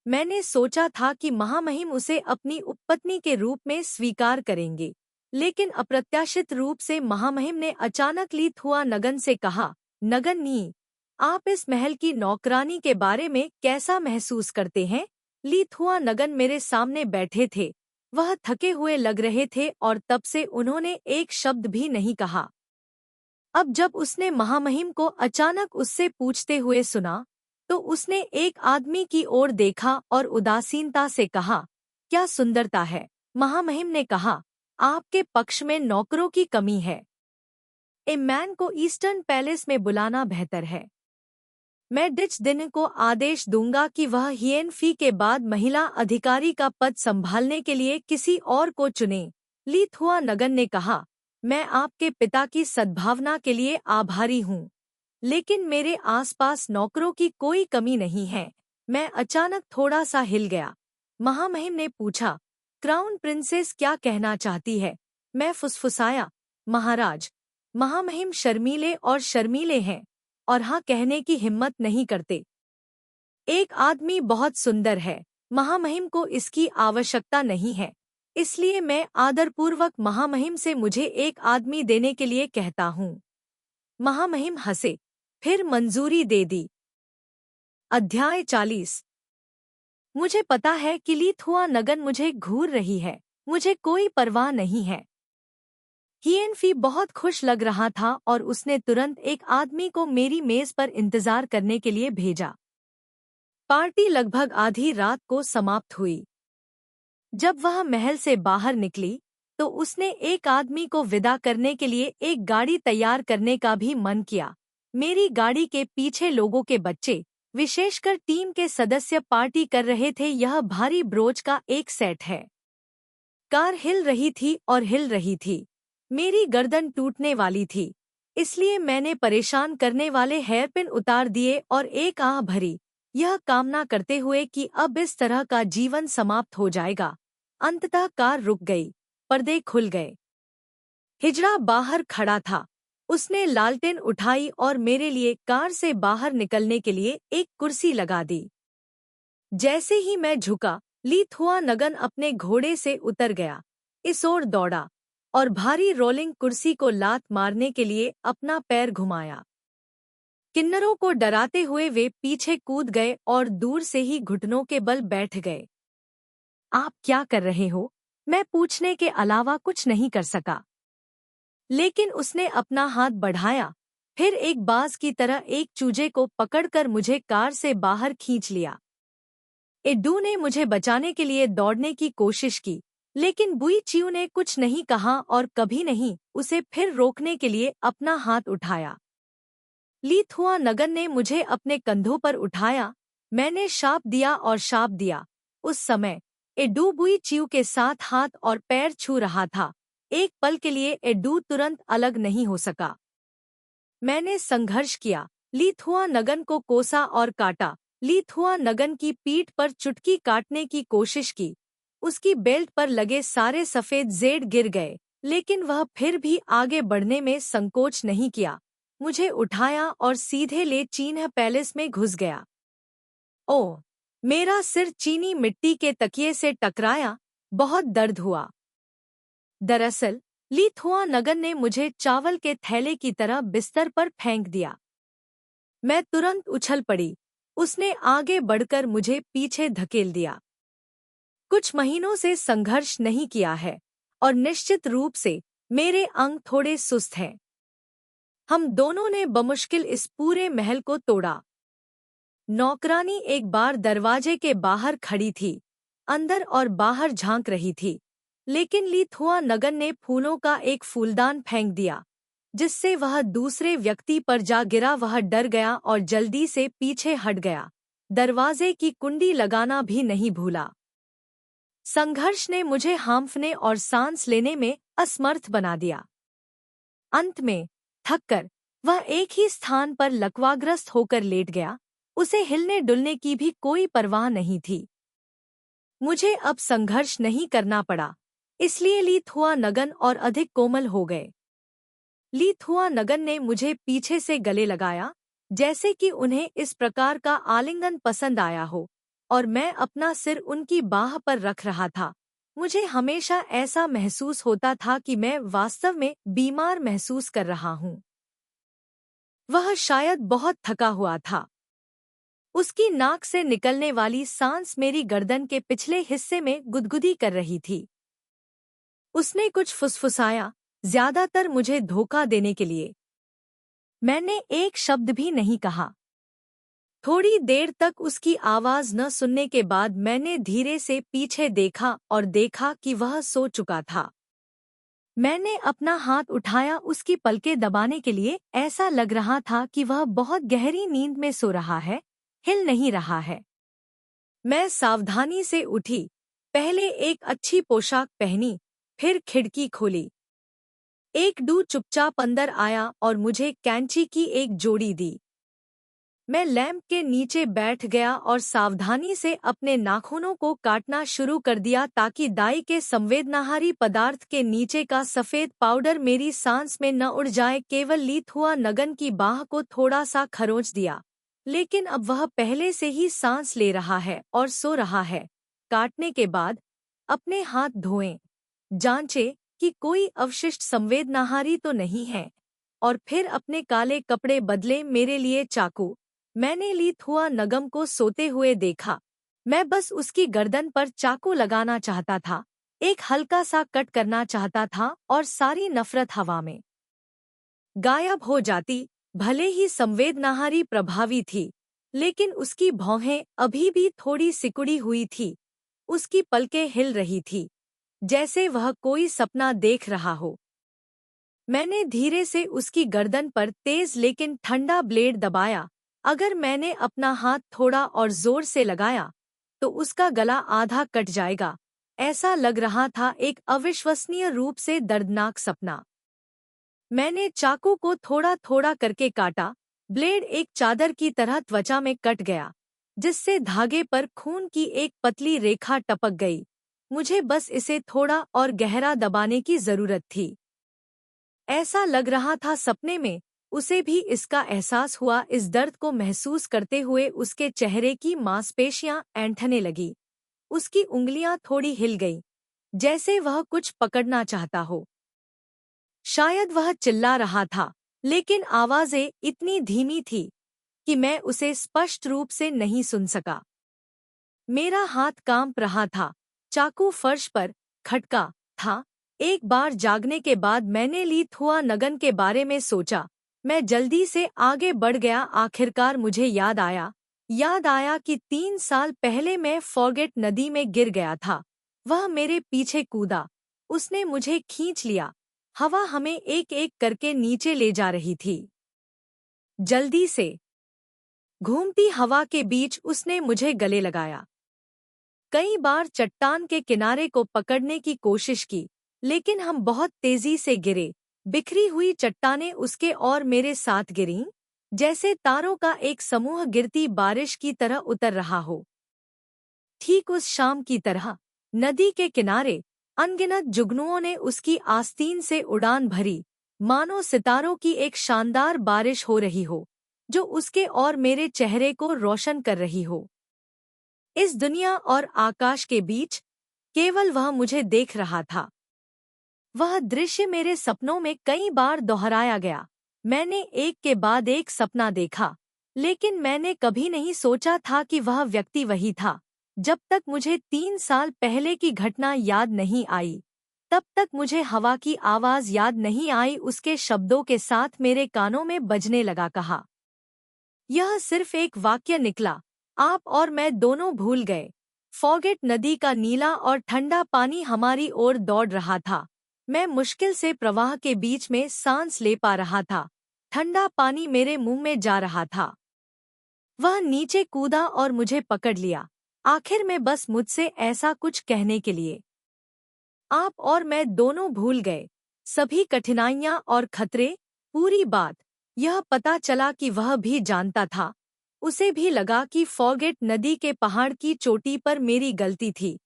मैंने सोचा था कि महामहिम उसे अपनी उपपत्नी के रूप में स्वीकार करेंगे, लेकिन अप्रत्याशित रूप से महामहिम ने अचानक ली थुआ नगन से कहा, नगन नी, आप इस महल की नौकरानी के बारे में कैसा महसूस करते हैं? ली थुआ नगन मेरे सामने बैठे थे। वह थके हुए लग रहे थे और तब से उन्होंने एक शब्द भी नहीं कहा। अब जब उसने महामहिम को अचानक उससे पूछते हुए सुना, तो उसने एक आदमी की ओर देखा और उदासीनता से कहा, क्या सुंदरता है। महामहिम ने कहा, आपके पक्ष में नौकरों की कमी है। ए मैन को ईस्टर्न पैलेस में बुलाना बेहतर है। मैं डिच दिन को आदेश दूंगा कि वह हिएन फी के बाद महिला अधिकारी का पद संभालने के लिए किसी और को चुने। ली थुआ नगन ने कहा, मैं आपके पिता की सद्भावना के लिए आभारी हूँ, लेकिन मेरे आसपास नौकरों की कोई कमी नहीं है। मैं अचानक थोड़ा सा हिल गया। महामहिम ने पूछा, क्राउन प्रिंसेस क्या कहना चाहती है? मैं फुसफुसाया, महाराज, महामहिम शर्मीले और शर्मीले हैं और हाँ कहने की हिम्मत नहीं करते। एक आदमी बहुत सुंदर है, महामहिम को इसकी आवश्यकता नहीं है, इसलिए मैं आदरपूर्वक महामहिम से मुझे एक आदमी देने के लिए कहता हूँ। महामहिम हंसे, फिर मंजूरी दे दी। अध्याय 40। मुझे पता है कि ली थुआ नगन मुझे घूर रही है, मुझे कोई परवाह नहीं है। हिएन फी बहुत खुश लग रहा था और उसने तुरंत एक आदमी को मेरी मेज पर इंतजार करने के लिए भेजा। पार्टी लगभग आधी रात को समाप्त हुई। जब वह महल से बाहर निकली तो उसने एक आदमी को विदा करने के लिए एक गाड़ी तैयार करने का भी मन किया। मेरी गाड़ी के पीछे लोगों के बच्चे, विशेषकर टीम के सदस्य पार्टी कर रहे थे। यह भारी ब्रोच का एक सेट है। कार हिल रही थी और हिल रही थी। मेरी गर्दन टूटने वाली थी, इसलिए मैंने परेशान करने वाले हेयरपिन उतार दिए और एक आह भरी, यह कामना करते हुए कि अब इस तरह का जीवन समाप्त हो जाएगा। अंततः कार रुक गई, पर्दे खुल गए। हिजड़ा बाहर खड़ा था। उसने लालटेन उठाई और मेरे लिए कार से बाहर निकलने के लिए एक कुर्सी लगा दी। जैसे ही मैं झुका, ली थुआ नगन अपने घोड़े से उतर गया, इस ओर दौड़ा और भारी रोलिंग कुर्सी को लात मारने के लिए अपना पैर घुमाया। किन्नरों को डराते हुए वे पीछे कूद गए और दूर से ही घुटनों के बल बैठ गए। आप क्या कर रहे हो? मैं पूछने के अलावा कुछ नहीं कर सका। लेकिन उसने अपना हाथ बढ़ाया, फिर एक बाज की तरह एक चूजे को पकड़कर मुझे कार से बाहर खींच लिया। एडू ने मुझे बचाने के लिए दौड़ने की कोशिश की, लेकिन बुई चिऊ ने कुछ नहीं कहा और कभी नहीं उसे फिर रोकने के लिए अपना हाथ उठाया। ली थुआ नगन ने मुझे अपने कंधों पर उठाया। मैंने शाप दिया और शाप दिया। उस समय एडू बुई चिऊ के साथ हाथ और पैर छू रहा था। एक पल के लिए एडू तुरंत अलग नहीं हो सका। मैंने संघर्ष किया, ली थुआ नगन को कोसा और काटा। ली थुआ नगन की पीठ पर चुटकी काटने की कोशिश की। उसकी बेल्ट पर लगे सारे सफेद जेड गिर गए, लेकिन वह फिर भी आगे बढ़ने में संकोच नहीं किया। मुझे उठाया और सीधे ले चीन्ह पैलेस में घुस गया। ओह, मेरा सिर चीनी मिट्टी के तकिए से टकराया, बहुत दर्द हुआ। दरअसल ली थुआ नगन ने मुझे चावल के थैले की तरह बिस्तर पर फेंक दिया। मैं तुरंत उछल पड़ी। उसने आगे बढ़कर मुझे पीछे धकेल दिया। कुछ महीनों से संघर्ष नहीं किया है और निश्चित रूप से मेरे अंग थोड़े सुस्त हैं। हम दोनों ने बमुश्किल इस पूरे महल को तोड़ा। नौकरानी एक बार दरवाजे के बाहर खड़ी थी, अंदर और बाहर झांक रही थी, लेकिन ली थुआ नगन ने फूलों का एक फूलदान फेंक दिया, जिससे वह दूसरे व्यक्ति पर जा गिरा। वह डर गया और जल्दी से पीछे हट गया, दरवाजे की कुंडी लगाना भी नहीं भूला। संघर्ष ने मुझे हांफने और सांस लेने में असमर्थ बना दिया। अंत में थककर वह एक ही स्थान पर लकवाग्रस्त होकर लेट गया। उसे हिलने डुलने की भी कोई परवाह नहीं थी। मुझे अब संघर्ष नहीं करना पड़ा, इसलिए ली थुआ नगन और अधिक कोमल हो गए। ली थुआ नगन ने मुझे पीछे से गले लगाया, जैसे कि उन्हें इस प्रकार का आलिंगन पसंद आया हो, और मैं अपना सिर उनकी बाह पर रख रहा था। मुझे हमेशा ऐसा महसूस होता था कि मैं वास्तव में बीमार महसूस कर रहा हूँ। वह शायद बहुत थका हुआ था। उसकी नाक से निकलने वाली सांस मेरी गर्दन के पिछले हिस्से में गुदगुदी कर रही थी। उसने कुछ फुसफुसाया, ज्यादातर मुझे धोखा देने के लिए। मैंने एक शब्द भी नहीं कहा। थोड़ी देर तक उसकी आवाज न सुनने के बाद मैंने धीरे से पीछे देखा और देखा कि वह सो चुका था। मैंने अपना हाथ उठाया उसकी पलकें दबाने के लिए। ऐसा लग रहा था कि वह बहुत गहरी नींद में सो रहा है, हिल नहीं रहा है। मैं सावधानी से उठी, पहले एक अच्छी पोशाक पहनी, फिर खिड़की खोली। एक डू चुपचाप अंदर आया और मुझे कैंची की एक जोड़ी दी। मैं लैंप के नीचे बैठ गया और सावधानी से अपने नाखूनों को काटना शुरू कर दिया, ताकि दाई के संवेदनाहारी पदार्थ के नीचे का सफेद पाउडर मेरी सांस में न उड़ जाए। केवल ली थुआ नगन की बाह को थोड़ा सा खरोंच दिया, लेकिन अब वह पहले से ही सांस ले रहा है और सो रहा है। काटने के बाद अपने हाथ धोएं, जांचें कि कोई अवशिष्ट संवेदनाहारी तो नहीं है, और फिर अपने काले कपड़े बदले। मेरे लिए चाकू। मैंने ली थुआ नगम को सोते हुए देखा। मैं बस उसकी गर्दन पर चाकू लगाना चाहता था, एक हल्का सा कट करना चाहता था, और सारी नफरत हवा में गायब हो जाती। भले ही संवेदनाहारी प्रभावी थी, लेकिन उसकी भौहें अभी भी थोड़ी सिकुड़ी हुई थी। उसकी पलकें हिल रही थी, जैसे वह कोई सपना देख रहा हो। मैंने धीरे से उसकी गर्दन पर तेज लेकिन ठंडा ब्लेड दबाया। अगर मैंने अपना हाथ थोड़ा और जोर से लगाया तो उसका गला आधा कट जाएगा। ऐसा लग रहा था, एक अविश्वसनीय रूप से दर्दनाक सपना। मैंने चाकू को थोड़ा थोड़ा करके काटा। ब्लेड एक चादर की तरह त्वचा में कट गया, जिससे धागे पर खून की एक पतली रेखा टपक गई। मुझे बस इसे थोड़ा और गहरा दबाने की जरूरत थी। ऐसा लग रहा था सपने में उसे भी इसका एहसास हुआ। इस दर्द को महसूस करते हुए उसके चेहरे की मांसपेशियां ऐंठने लगी। उसकी उंगलियां थोड़ी हिल गईं, जैसे वह कुछ पकड़ना चाहता हो। शायद वह चिल्ला रहा था, लेकिन आवाजें इतनी धीमी थी कि मैं उसे स्पष्ट रूप से नहीं सुन सका। मेरा हाथ कांप रहा था, चाकू फर्श पर खटका था। एक बार जागने के बाद मैंने ली थुआ नगन के बारे में सोचा। मैं जल्दी से आगे बढ़ गया। आखिरकार मुझे याद आया कि 3 साल पहले मैं फॉरगेट नदी में गिर गया था। वह मेरे पीछे कूदा, उसने मुझे खींच लिया। हवा हमें एक एक करके नीचे ले जा रही थी। जल्दी से घूमती हवा के बीच उसने मुझे गले लगाया। कई बार चट्टान के किनारे को पकड़ने की कोशिश की, लेकिन हम बहुत तेजी से गिरे। बिखरी हुई चट्टानें उसके और मेरे साथ गिरीं, जैसे तारों का एक समूह गिरती बारिश की तरह उतर रहा हो। ठीक उस शाम की तरह नदी के किनारे अनगिनत जुगनुओं ने उसकी आस्तीन से उड़ान भरी, मानो सितारों की एक शानदार बारिश हो रही हो, जो उसके और मेरे चेहरे को रोशन कर रही हो। इस दुनिया और आकाश के बीच केवल वह मुझे देख रहा था। वह दृश्य मेरे सपनों में कई बार दोहराया गया। मैंने एक के बाद एक सपना देखा, लेकिन मैंने कभी नहीं सोचा था कि वह व्यक्ति वही था। जब तक मुझे 3 साल पहले की घटना याद नहीं आई, तब तक मुझे हवा की आवाज याद नहीं आई। उसके शब्दों के साथ मेरे कानों में बजने लगा, कहा, यह सिर्फ एक वाक्य निकला, आप और मैं दोनों भूल गए। फॉगेट नदी का नीला और ठंडा पानी हमारी ओर दौड़ रहा था। मैं मुश्किल से प्रवाह के बीच में सांस ले पा रहा था। ठंडा पानी मेरे मुंह में जा रहा था। वह नीचे कूदा और मुझे पकड़ लिया, आखिर में बस मुझसे ऐसा कुछ कहने के लिए। आप और मैं दोनों भूल गए सभी कठिनाइयां और खतरे। पूरी बात यह पता चला कि वह भी जानता था। उसे भी लगा कि फॉगेट नदी के पहाड़ की चोटी पर मेरी गलती थी।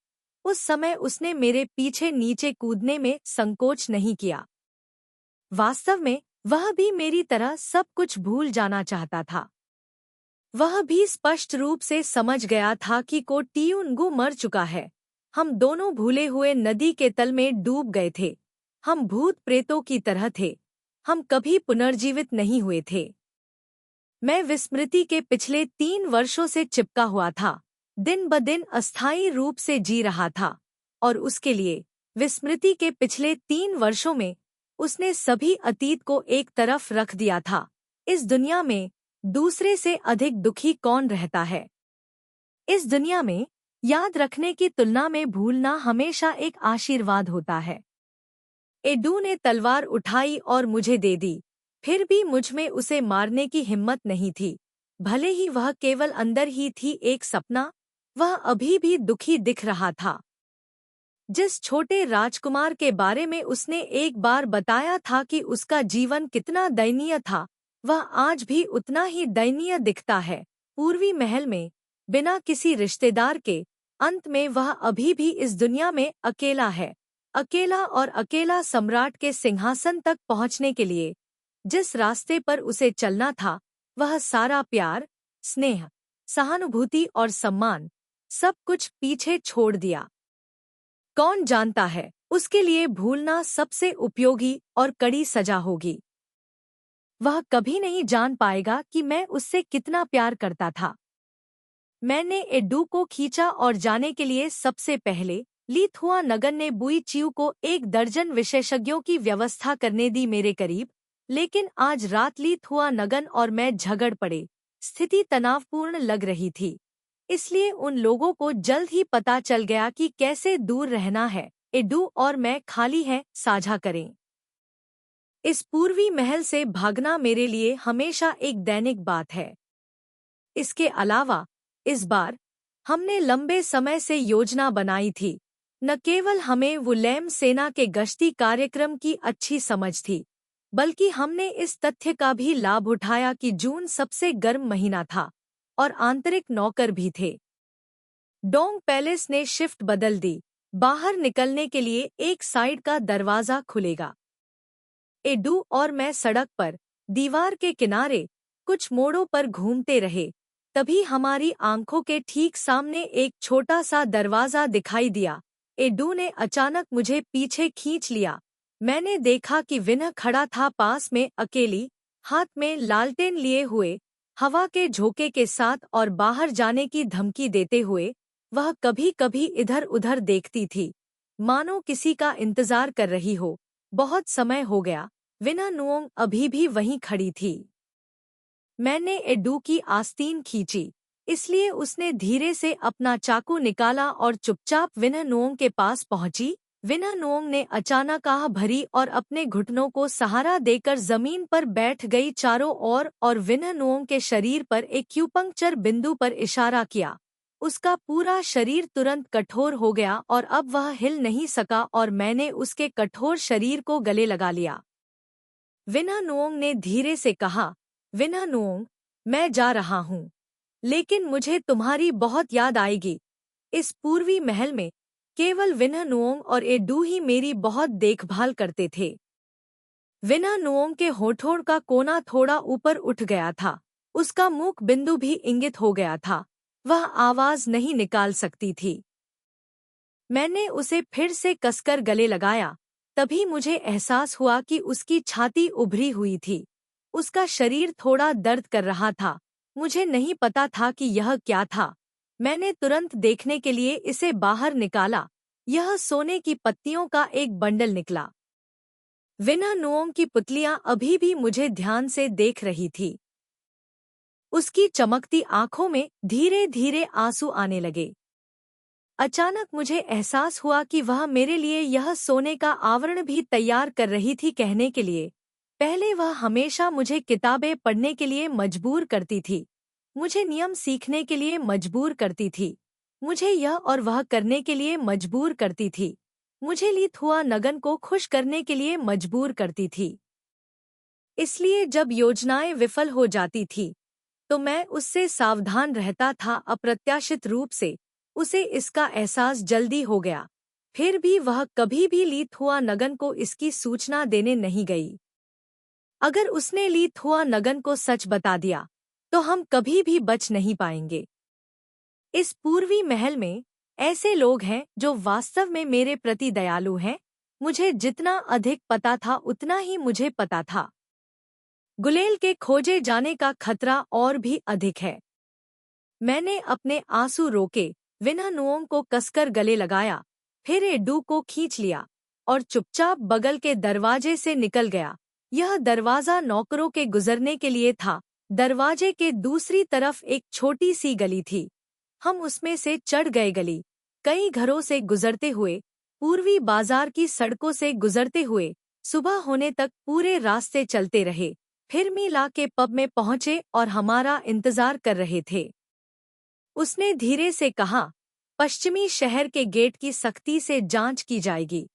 उस समय उसने मेरे पीछे नीचे कूदने में संकोच नहीं किया। वास्तव में वह भी मेरी तरह सब कुछ भूल जाना चाहता था। वह भी स्पष्ट रूप से समझ गया था कि कोटियुनगु मर चुका है। हम दोनों भूले हुए नदी के तल में डूब गए थे। हम भूत प्रेतों की तरह थे। हम कभी पुनर्जीवित नहीं हुए थे। मैं विस्मृति के पिछले 3 वर्षों से चिपका हुआ था, दिन ब दिन अस्थायी रूप से जी रहा था। और उसके लिए विस्मृति के पिछले 3 वर्षों में उसने सभी अतीत को एक तरफ रख दिया था। इस दुनिया में दूसरे से अधिक दुखी कौन रहता है? इस दुनिया में याद रखने की तुलना में भूलना हमेशा एक आशीर्वाद होता है। एडू ने तलवार उठाई और मुझे दे दी। फिर भी मुझ में उसे मारने की हिम्मत नहीं थी। भले ही वह केवल अंदर ही थी एक सपना, वह अभी भी दुखी दिख रहा था। जिस छोटे राजकुमार के बारे में उसने एक बार बताया था कि उसका जीवन कितना दयनीय था, वह आज भी उतना ही दयनीय दिखता है। पूर्वी महल में बिना किसी रिश्तेदार के, अंत में वह अभी भी इस दुनिया में अकेला है। अकेला और अकेला सम्राट के सिंहासन तक पहुंचने के लिए जिस रास्ते पर उसे चलना था, वह सारा प्यार, स्नेह, सहानुभूति और सम्मान, सब कुछ पीछे छोड़ दिया। कौन जानता है, उसके लिए भूलना सबसे उपयोगी और कड़ी सजा होगी। वह कभी नहीं जान पाएगा कि मैं उससे कितना प्यार करता था। मैंने एडू को खींचा और जाने के लिए सबसे पहले ली थुआ नगन ने बुई चिऊ को 1 दर्जन विशेषज्ञों की व्यवस्था करने दी मेरे करीब। लेकिन आज रात ली थुआ नगन और मैं झगड़ पड़े। स्थिति तनावपूर्ण लग रही थी, इसलिए उन लोगों को जल्द ही पता चल गया कि कैसे दूर रहना है। एडू और मैं खाली हैं, साझा करें। इस पूर्वी महल से भागना मेरे लिए हमेशा एक दैनिक बात है। इसके अलावा इस बार हमने लंबे समय से योजना बनाई थी। न केवल हमें वुलैम सेना के गश्ती कार्यक्रम की अच्छी समझ थी, बल्कि हमने इस तथ्य का भी लाभ उठाया कि जून सबसे गर्म महीना था और आंतरिक नौकर भी थे। डोंग पैलेस ने शिफ्ट बदल दी। बाहर निकलने के लिए एक साइड का दरवाजा खुलेगा। एडू और मैं सड़क पर, दीवार के किनारे, कुछ मोड़ों पर घूमते रहे। तभी हमारी आंखों के ठीक सामने एक छोटा सा दरवाजा दिखाई दिया। एडू ने अचानक मुझे पीछे खींच लिया। मैंने देखा कि विनह खड़ा था पास में, अकेली, हाथ में लालटेन लिए हुए, हवा के झोंके के साथ और बाहर जाने की धमकी देते हुए। वह कभी कभी इधर उधर देखती थी, मानो किसी का इंतजार कर रही हो। बहुत समय हो गया। विनह नुओंग अभी भी वहीं खड़ी थी। मैंने एडू की आस्तीन खींची, इसलिए उसने धीरे से अपना चाकू निकाला और चुपचाप विनह नुओंग के पास पहुंची। विनह नुओंग ने अचानक आह भरी और अपने घुटनों को सहारा देकर जमीन पर बैठ गई चारों ओर और विनह नुओंग के शरीर पर एक्यूपंक्चर बिंदु पर इशारा किया। उसका पूरा शरीर तुरंत कठोर हो गया और अब वह हिल नहीं सका और मैंने उसके कठोर शरीर को गले लगा लिया। विनह नुओंग ने धीरे से कहा, विनह नुओंग, मैं जा रहा हूँ, लेकिन मुझे तुम्हारी बहुत याद आएगी। इस पूर्वी महल में केवल विनह नुओंग और एडू ही मेरी बहुत देखभाल करते थे। विनह नुओंग के होठों का कोना थोड़ा ऊपर उठ गया था। उसका मुख बिंदु भी इंगित हो गया था। वह आवाज नहीं निकाल सकती थी। मैंने उसे फिर से कसकर गले लगाया। तभी मुझे एहसास हुआ कि उसकी छाती उभरी हुई थी। उसका शरीर थोड़ा दर्द कर रहा था। मुझे नहीं पता था कि यह क्या था। मैंने तुरंत देखने के लिए इसे बाहर निकाला। यह सोने की पत्तियों का एक बंडल निकला। विना नुओं की पुतलियां अभी भी मुझे ध्यान से देख रही थी। उसकी चमकती आंखों में धीरे धीरे आंसू आने लगे। अचानक मुझे एहसास हुआ कि वह मेरे लिए यह सोने का आवरण भी तैयार कर रही थी। कहने के लिए पहले वह हमेशा मुझे किताबें पढ़ने के लिए मजबूर करती थी, मुझे नियम सीखने के लिए मजबूर करती थी, मुझे यह और वह करने के लिए मजबूर करती थी, मुझे लिथुआ नगन को खुश करने के लिए मजबूर करती थी। इसलिए जब योजनाएं विफल हो जाती थी तो मैं उससे सावधान रहता था। अप्रत्याशित रूप से उसे इसका एहसास जल्दी हो गया। फिर भी वह कभी भी लिथुआ नगन को इसकी सूचना देने नहीं गई। अगर उसने लिथुआ नगन को सच बता दिया तो हम कभी भी बच नहीं पाएंगे। इस पूर्वी महल में ऐसे लोग हैं जो वास्तव में मेरे प्रति दयालु हैं। मुझे जितना अधिक पता था उतना ही मुझे पता था गुलेल के खोजे जाने का खतरा और भी अधिक है। मैंने अपने आंसू रोके, विना नुओं को कसकर गले लगाया, फिर एडू को खींच लिया और चुपचाप बगल के दरवाजे से निकल गया। यह दरवाजा नौकरों के गुजरने के लिए था। दरवाजे के दूसरी तरफ एक छोटी सी गली थी। हम उसमें से चढ़ गए। गली कई घरों से गुजरते हुए, पूर्वी बाजार की सड़कों से गुजरते हुए, सुबह होने तक पूरे रास्ते चलते रहे। फिर मीला के पब में पहुंचे और हमारा इंतजार कर रहे थे। उसने धीरे से कहा, पश्चिमी शहर के गेट की सख्ती से जांच की जाएगी,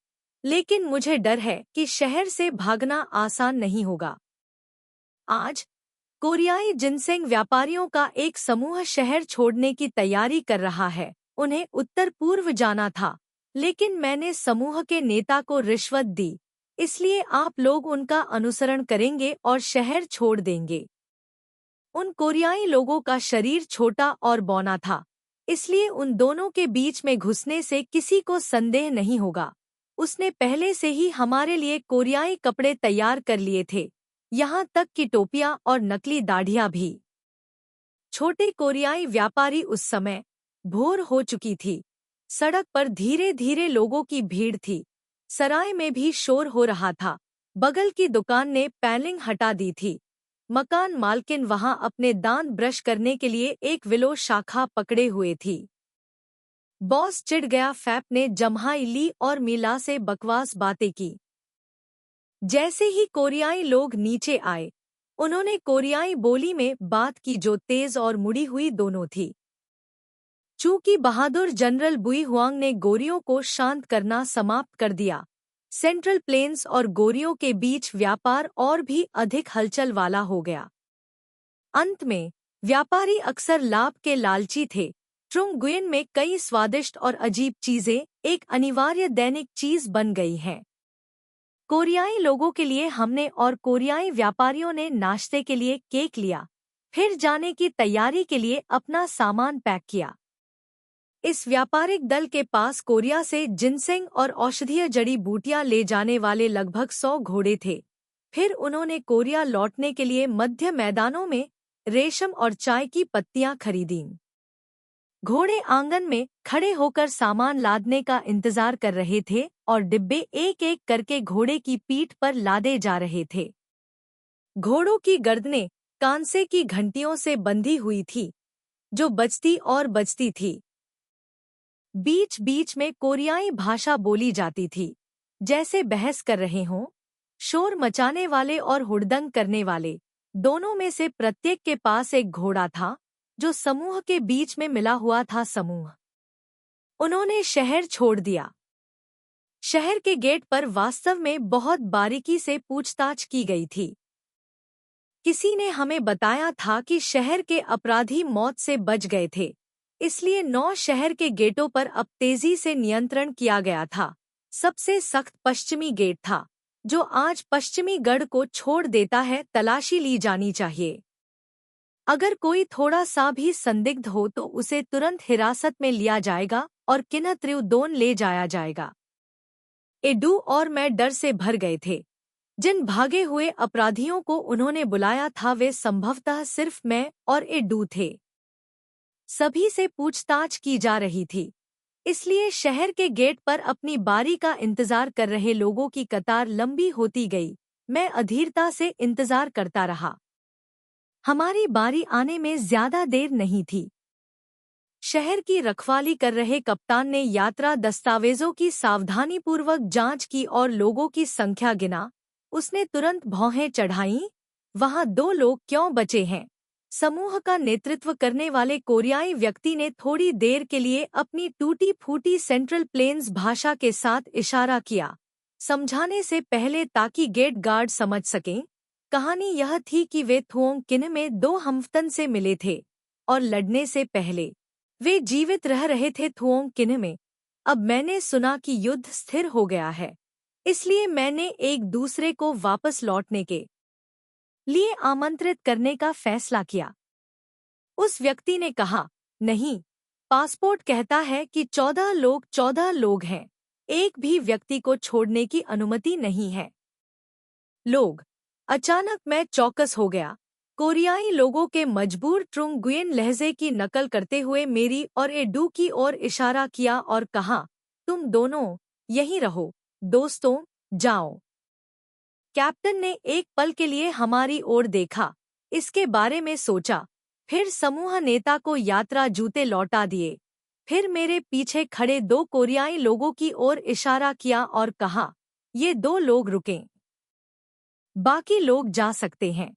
लेकिन मुझे डर है कि शहर से भागना आसान नहीं होगा। आज कोरियाई जिनसेंग व्यापारियों का एक समूह शहर छोड़ने की तैयारी कर रहा है। उन्हें उत्तर पूर्व जाना था, लेकिन मैंने समूह के नेता को रिश्वत दी, इसलिए आप लोग उनका अनुसरण करेंगे और शहर छोड़ देंगे। उन कोरियाई लोगों का शरीर छोटा और बौना था, इसलिए उन दोनों के बीच में घुसने से किसी को संदेह नहीं होगा। उसने पहले से ही हमारे लिए कोरियाई कपड़े तैयार कर लिए थे, यहाँ तक कि टोपियां और नकली दाढ़ियां भी। छोटे कोरियाई व्यापारी उस समय भोर हो चुकी थी। सड़क पर धीरे धीरे लोगों की भीड़ थी। सराय में भी शोर हो रहा था। बगल की दुकान ने पैलिंग हटा दी थी। मकान मालकिन वहां अपने दांत ब्रश करने के लिए एक विलो शाखा पकड़े हुए थी। बॉस चिढ़ गया। फैप ने जम्हाई ली और मीला से बकवास बातें की। जैसे ही कोरियाई लोग नीचे आए, उन्होंने कोरियाई बोली में बात की जो तेज और मुड़ी हुई दोनों थी। चूंकि बहादुर जनरल बुई हुआंग ने गोरियों को शांत करना समाप्त कर दिया, सेंट्रल प्लेन्स और गोरियों के बीच व्यापार और भी अधिक हलचल वाला हो गया। अंत में व्यापारी अक्सर लाभ के लालची थे। ट्रुंग गुयेन में कई स्वादिष्ट और अजीब चीजें एक अनिवार्य दैनिक चीज बन गई हैं। कोरियाई लोगों के लिए हमने और कोरियाई व्यापारियों ने नाश्ते के लिए केक लिया, फिर जाने की तैयारी के लिए अपना सामान पैक किया। इस व्यापारिक दल के पास कोरिया से जिनसेंग और औषधीय जड़ी बूटियां ले जाने वाले लगभग 100 घोड़े थे। फिर उन्होंने कोरिया लौटने के लिए मध्य मैदानों में रेशम और चाय की पत्तियां खरीदीं। घोड़े आंगन में खड़े होकर सामान लादने का इंतजार कर रहे थे और डिब्बे एक एक करके घोड़े की पीठ पर लादे जा रहे थे। घोड़ों की गर्दनें कांसे की घंटियों से बंधी हुई थी, जो बजती और बजती थी। बीच बीच में कोरियाई भाषा बोली जाती थी, जैसे बहस कर रहे हों। शोर मचाने वाले और हुड़दंग करने वाले दोनों में से प्रत्येक के पास एक घोड़ा था, जो समूह के बीच में मिला हुआ था। समूह उन्होंने शहर छोड़ दिया। शहर के गेट पर वास्तव में बहुत बारीकी से पूछताछ की गई थी। किसी ने हमें बताया था कि शहर के अपराधी मौत से बच गए थे, इसलिए 9 शहर के गेटों पर अब तेजी से नियंत्रण किया गया था। सबसे सख्त पश्चिमी गेट था, जो आज पश्चिमी गढ़ को छोड़ देता है। तलाशी ली जानी चाहिए। अगर कोई थोड़ा सा भी संदिग्ध हो तो उसे तुरंत हिरासत में लिया जाएगा और किन्हत्रिउदोन ले जाया जाएगा। एडू और मैं डर से भर गए थे। जिन भागे हुए अपराधियों को उन्होंने बुलाया था वे संभवतः सिर्फ मैं और एडू थे। सभी से पूछताछ की जा रही थी, इसलिए शहर के गेट पर अपनी बारी का इंतजार कर रहे लोगों की कतार लंबी होती गई। मैं अधीरता से इंतजार करता रहा। हमारी बारी आने में ज्यादा देर नहीं थी। शहर की रखवाली कर रहे कप्तान ने यात्रा दस्तावेजों की सावधानीपूर्वक जांच की और लोगों की संख्या गिना। उसने तुरंत भौहें चढ़ाईं। वहां 2 लोग क्यों बचे हैं? समूह का नेतृत्व करने वाले कोरियाई व्यक्ति ने थोड़ी देर के लिए अपनी टूटी फूटी सेंट्रल प्लेन्स भाषा के साथ इशारा किया, समझाने से पहले ताकि गेट गार्ड समझ सकें। कहानी यह थी कि वे थुओंग किन में 2 हफ्तन से मिले थे और लड़ने से पहले वे जीवित रह रहे थे थुओंग किन में। अब मैंने सुना कि युद्ध स्थिर हो गया है, इसलिए मैंने एक दूसरे को वापस लौटने के लिए आमंत्रित करने का फैसला किया। उस व्यक्ति ने कहा, नहीं, पासपोर्ट कहता है कि 14 लोग हैं। एक भी व्यक्ति को छोड़ने की अनुमति नहीं है। लोग। अचानक मैं चौकस हो गया। कोरियाई लोगों के मजबूर ट्रुंगुयन लहजे की नकल करते हुए मेरी और एडू की ओर इशारा किया और कहा, तुम दोनों यहीं रहो, दोस्तों, जाओ। कैप्टन ने एक पल के लिए हमारी ओर देखा, इसके बारे में सोचा, फिर समूह नेता को यात्रा जूते लौटा दिए। फिर मेरे पीछे खड़े 2 कोरियाई लोगों की ओर इशारा किया और कहा, ये 2 लोग रुकें, बाकी लोग जा सकते हैं।